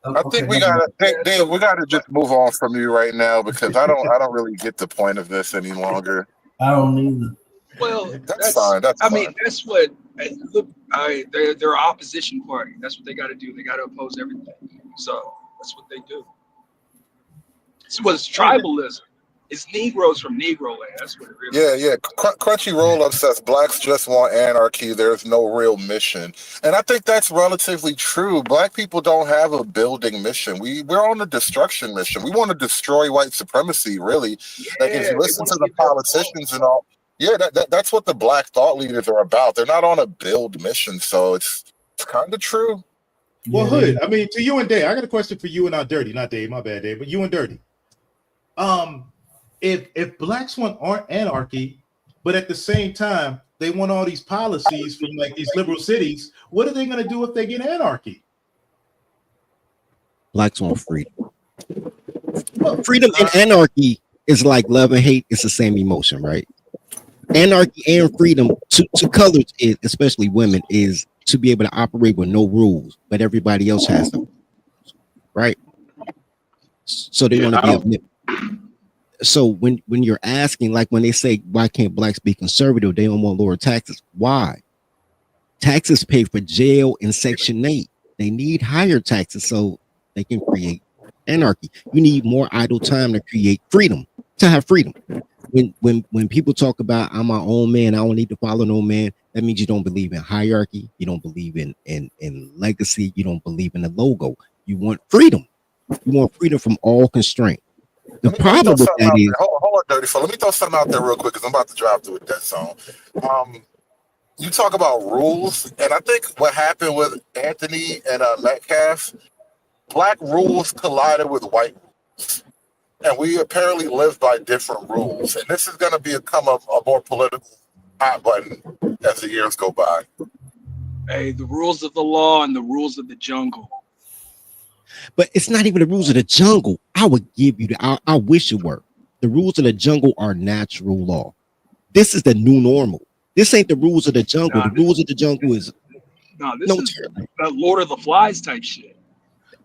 I think we gotta, Dave. We gotta just move on from you right now because I don't really get the point of this any longer. I don't either. Well, that's fine. That's I fine. mean, that's what. Look, they're an opposition party. That's what they got to do. They got to oppose everything. So that's what they do. It's tribalism. It's Negroes from Negro land. That's what it really is. Yeah. Crunchyroll says blacks just want anarchy. There's no real mission, and I think that's relatively true. Black people don't have a building mission. We're on a destruction mission. We want to destroy white supremacy. Really, like if you listen to the politicians and all, that's what the black thought leaders are about. They're not on a build mission, so it's kind of true. Well, Hood, I mean, to you and Dave, I got a question for you and not Dirty, not Dave. My bad, Dave, but you and Dirty. If blacks want anarchy, but at the same time they want all these policies from like these liberal cities, what are they going to do if they get anarchy? Blacks want freedom. Freedom and anarchy is like love and hate. It's the same emotion, right? Anarchy and freedom to colors, especially women, is to be able to operate with no rules, but everybody else has them, right? So they want to be omnipotent. So when you're asking, like when they say, why can't blacks be conservative? They don't want lower taxes. Why? Taxes pay for jail and Section 8. They need higher taxes so they can create anarchy. You need more idle time to create freedom, to have freedom. When people talk about I'm my own man, I don't need to follow no man, that means you don't believe in hierarchy, you don't believe in legacy, you don't believe in the logo. You want freedom. You want freedom from all constraint. The Let me throw problem with something that out is, there. Hold on, Dirty. So let me throw something out there real quick because I'm about to drive through a dead zone. You talk about rules, and I think what happened with Anthony and Metcalf, black rules collided with white rules, and we apparently live by different rules. And this is going to become a more political hot button as the years go by. Hey, the rules of the law and the rules of the jungle. but it's not even the rules of the jungle. I would give you I wish it were. The rules of the jungle are natural law. This is the new normal. This ain't the rules of the jungle. Nah, The rules of the jungle is This no is the Lord of the Flies type shit.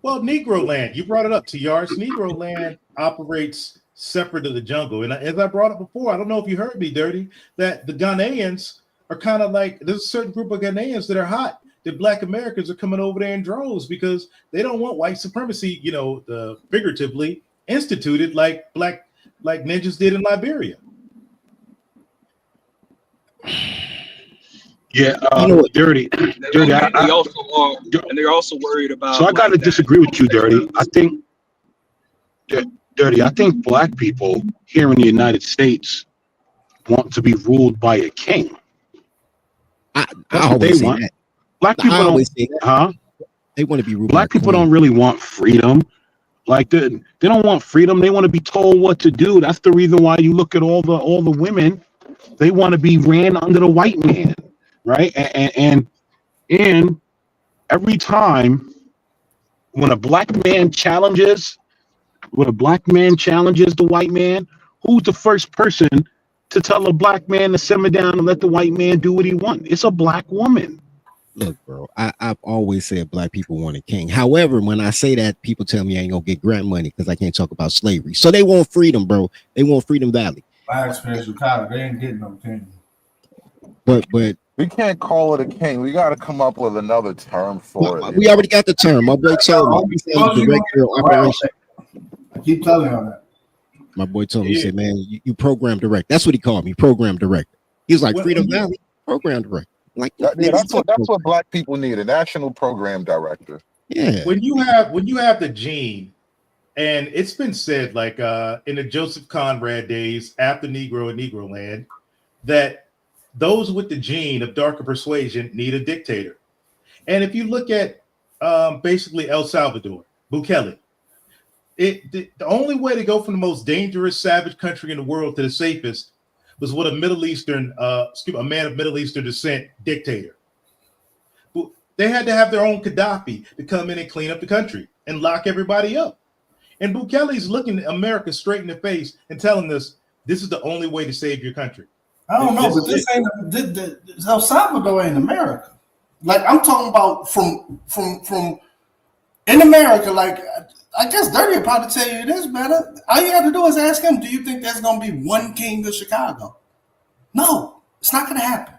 Well, Negro land, you brought it up, TRs. Negro land operates separate of the jungle. And as I brought up before, I don't know if you heard me, Dirty, that the Ghanaians are kind of like, there's a certain group of Ghanaians that are hot, that black Americans are coming over there in droves because they don't want white supremacy, figuratively instituted like ninjas did in Liberia. Yeah, Dirty. They also are, and they're also worried about. So I got to disagree with you, Dirty. I think, Dirty, I think black people here in the United States want to be ruled by a king. That's what they want. That. Black people I always say that. huh? They want to be ruled. Black people don't really want freedom. Like they don't want freedom. They want to be told what to do. That's the reason why you look at all the women. They want to be ran under the white man, right? And every time when a black man challenges the white man, who's the first person to tell a black man to simmer down and let the white man do what he wants? It's a black woman. Look, bro, I've always said black people want a king. However, when I say that, people tell me I ain't gonna get grant money because I can't talk about slavery. So they want freedom, bro. They want Freedom Valley. My experience with Tyler, they ain't getting no king. But we can't call it a king. We got to come up with another term for it. we already got the term. My boy told me. He said director of operation. I keep telling you that. My boy told me, he said, man, you program direct. That's what he called me, program director. He was like, Freedom Valley, program director. Like, that's what black people need, a national program director. Yeah. When you have the gene, and it's been said, like in the Joseph Conrad days after Negro and Negro Land, that those with the gene of darker persuasion need a dictator. And if you look at basically El Salvador, Bukele, the only way to go from the most dangerous savage country in the world to the safest was with a a man of Middle Eastern descent dictator. They had to have their own Gaddafi to come in and clean up the country and lock everybody up. And Bukele's looking America straight in the face and telling us this is the only way to save your country. I don't know, but this ain't El Salvador ain't America. Like I'm talking about from in America. Like I guess Dirty will probably tell you this better. All you have to do is ask him, do you think there's going to be one king of Chicago? No, it's not going to happen.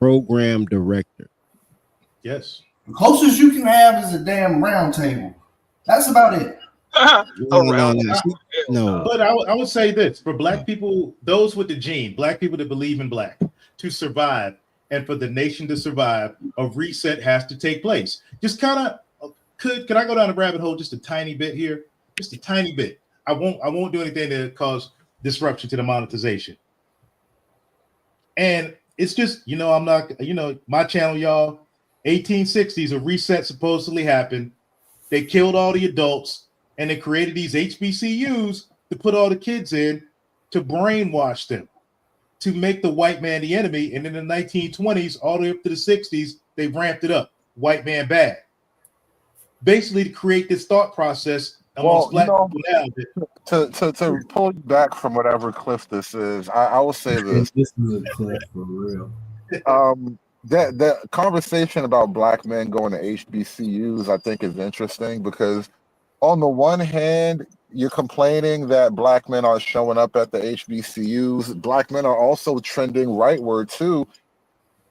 Program director. Yes. The closest you can have is a damn round table. That's about it. No. But I would say this for black people, those with the gene, black people that believe in black, to survive and for the nation to survive, a reset has to take place. Just kind of could I go down a rabbit hole just a tiny bit here? Just a tiny bit. I won't do anything to cause disruption to the monetization. And it's just, I'm not, my channel, y'all, 1860s, a reset supposedly happened. They killed all the adults and they created these HBCUs to put all the kids in to brainwash them, to make the white man the enemy. And in the 1920s, all the way up to the 60s, they ramped it up. White man bad. Basically to create this thought process amongst black people now. To pull you back from whatever cliff this is, I will say this. This is a cliff for real. That conversation about black men going to HBCUs, I think, is interesting because on the one hand, you're complaining that black men are showing up at the HBCUs. Black men are also trending rightward too.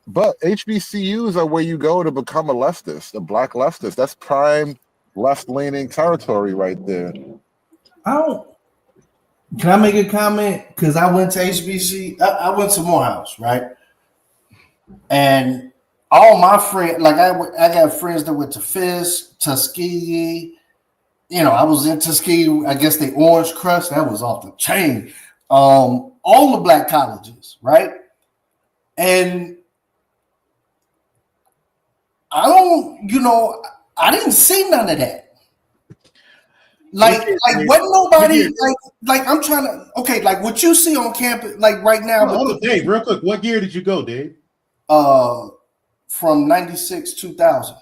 But HBCUs are where you go to become a leftist, a black leftist. That's prime left-leaning territory right there. Can I make a comment? Because I went to HBC. I went to Morehouse, right? And all my friends, like I got friends that went to Fisk, Tuskegee, you know, I was in Tuskegee. I guess the Orange Crush, that was off the chain. All the black colleges, right? And I don't, you know, I didn't see none of that. Like wasn't nobody like I'm trying to like what you see on campus, like right now. Hold on, Dave, real quick. What year did you go, Dave? From 96, 2000.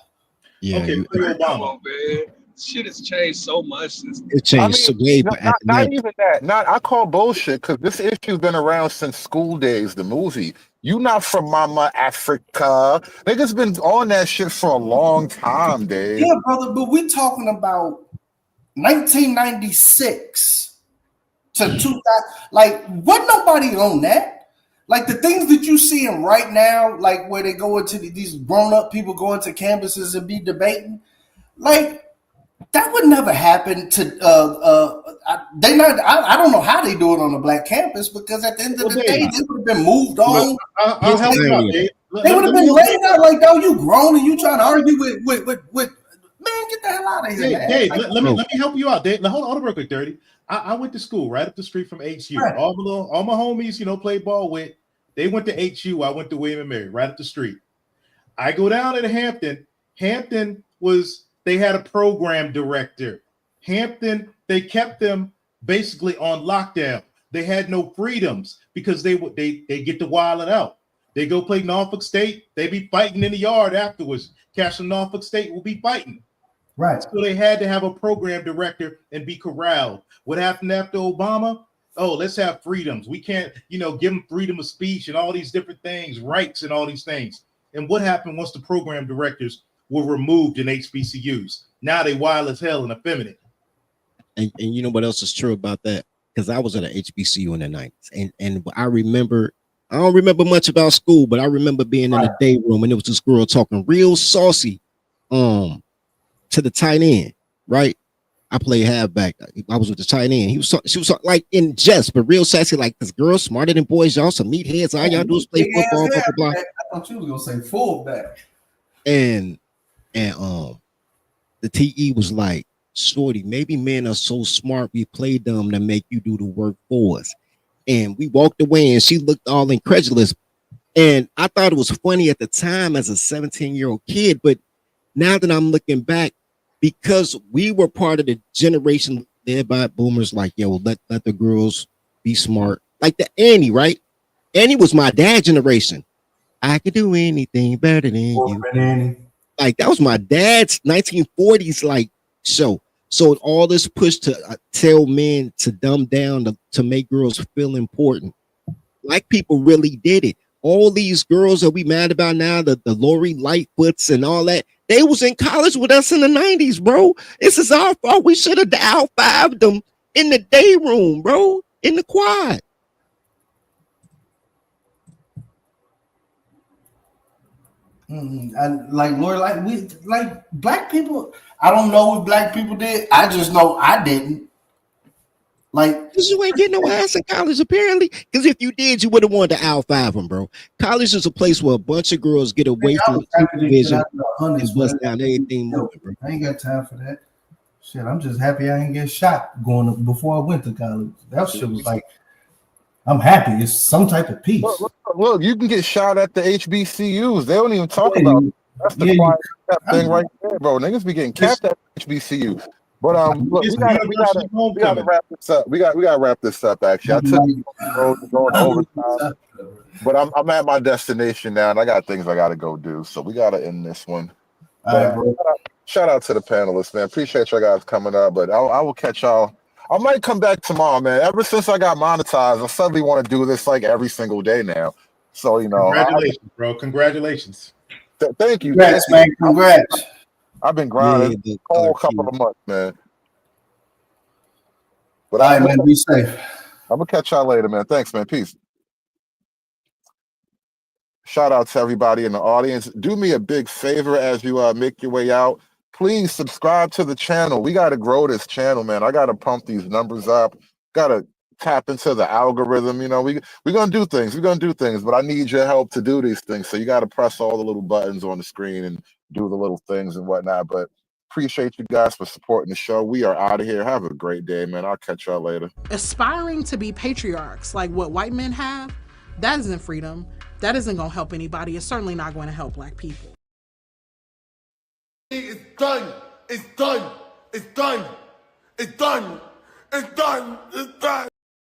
Yeah. Okay, Come on, man. Shit has changed so much since. It changed so way, but not even that. I call bullshit because this issue's been around since School Days, the movie. You not from Mama Africa. Niggas been on that shit for a long time, Dave. Yeah, brother, but we're talking about 1996 to 2000. Like, what nobody on that? Like the things that you seeing right now, like where they go into these grown-up people go into campuses and be debating, like that would never happen to I don't know how they do it on a black campus, because at the end of the day, they would have been moved on. I'll help you out, Dave. They would have been laid out like, "Oh, you grown and you trying to argue with man, get the hell out of here." Dave, let me help you out, Dave. Hold on real quick, Dirty. I went to school right up the street from HU. Right. All my homies, you know, played ball with. They went to HU. I went to William and Mary, right up the street. I go down to Hampton. Hampton they had a program director. Hampton, they kept them basically on lockdown. They had no freedoms because they get to wilding out. They go play Norfolk State. They be fighting in the yard afterwards. Castle Norfolk State will be fighting. Right. So they had to have a program director and be corralled. What happened after Obama? Oh, let's have freedoms. We can't, you know, give them freedom of speech and all these different things, rights and all these things. And what happened once the program directors were removed in HBCUs? Now they wild as hell and effeminate. And you know what else is true about that? Because I was at an HBCU in the 90s. And I remember, I don't remember much about school, but I remember being in the day room and there was this girl talking real saucy to the tight end, right? I played halfback. I was with the tight end. She was like in jest, but real sassy, like this girl smarter than boys. Y'all some meatheads. All y'all do is play football, blah, blah, blah. I thought you was gonna say fullback. And the TE was like, "Shorty, maybe men are so smart we play them to make you do the work for us." And we walked away and she looked all incredulous. And I thought it was funny at the time as a 17-year-old kid, but now that I'm looking back, because we were part of the generation led by boomers, like, yo, let the girls be smart. Like the Annie, right? Annie was my dad's generation. I could do anything better than you. Annie. Like that was my dad's 1940s like show. So all this push to tell men to dumb down to make girls feel important. Black people really did it. All these girls that we mad about now, the Lori Lightfoots and all that, they was in college with us in the 90s, bro. This is our fault. We should have out-fived them in the day room, bro, in the quad. And like Lori, like black people. I don't know what black people did. I just know I didn't. Like, because you ain't getting no ass in college, apparently. Because if you did, you would have wanted to out-five them, bro. College is a place where a bunch of girls get away from supervision and bust down everything moving, bro. I ain't got time for that. Shit, I'm just happy I ain't get shot before I went to college. That shit was like, I'm happy. It's some type of peace. Look, you can get shot at the HBCUs. They don't even talk about it. That's the quiet thing right there, bro. Niggas be getting capped at HBCU. But look, we gotta wrap this up. We gotta wrap this up. Actually, I took you on the road to going overtime, but I'm at my destination now, and I got things I gotta go do. So we gotta end this one. But, shout out to the panelists, man. Appreciate y'all guys coming up. But I will catch y'all. I might come back tomorrow, man. Ever since I got monetized, I suddenly want to do this like every single day now. So you know, congratulations, bro. Congratulations. Thank you. Congrats, man. Congrats. I've been grinding a whole couple of months, man. But all right, man, be safe. I'm gonna catch y'all later, man. Thanks, man. Peace. Shout out to everybody in the audience. Do me a big favor as you make your way out. Please subscribe to the channel. We got to grow this channel, man. I got to pump these numbers up. Got to tap into the algorithm. You know, we're gonna do things. We're gonna do things, but I need your help to do these things. So you got to press all the little buttons on the screen and do the little things and whatnot. But Appreciate you guys for supporting the show. We are out of here. Have a great day, man. I'll catch y'all later. Aspiring to be patriarchs like what white men have, that isn't freedom. That isn't going to help anybody. It's certainly not going to help black people. It's done. It's done. It's done. It's done. It's done. It's done.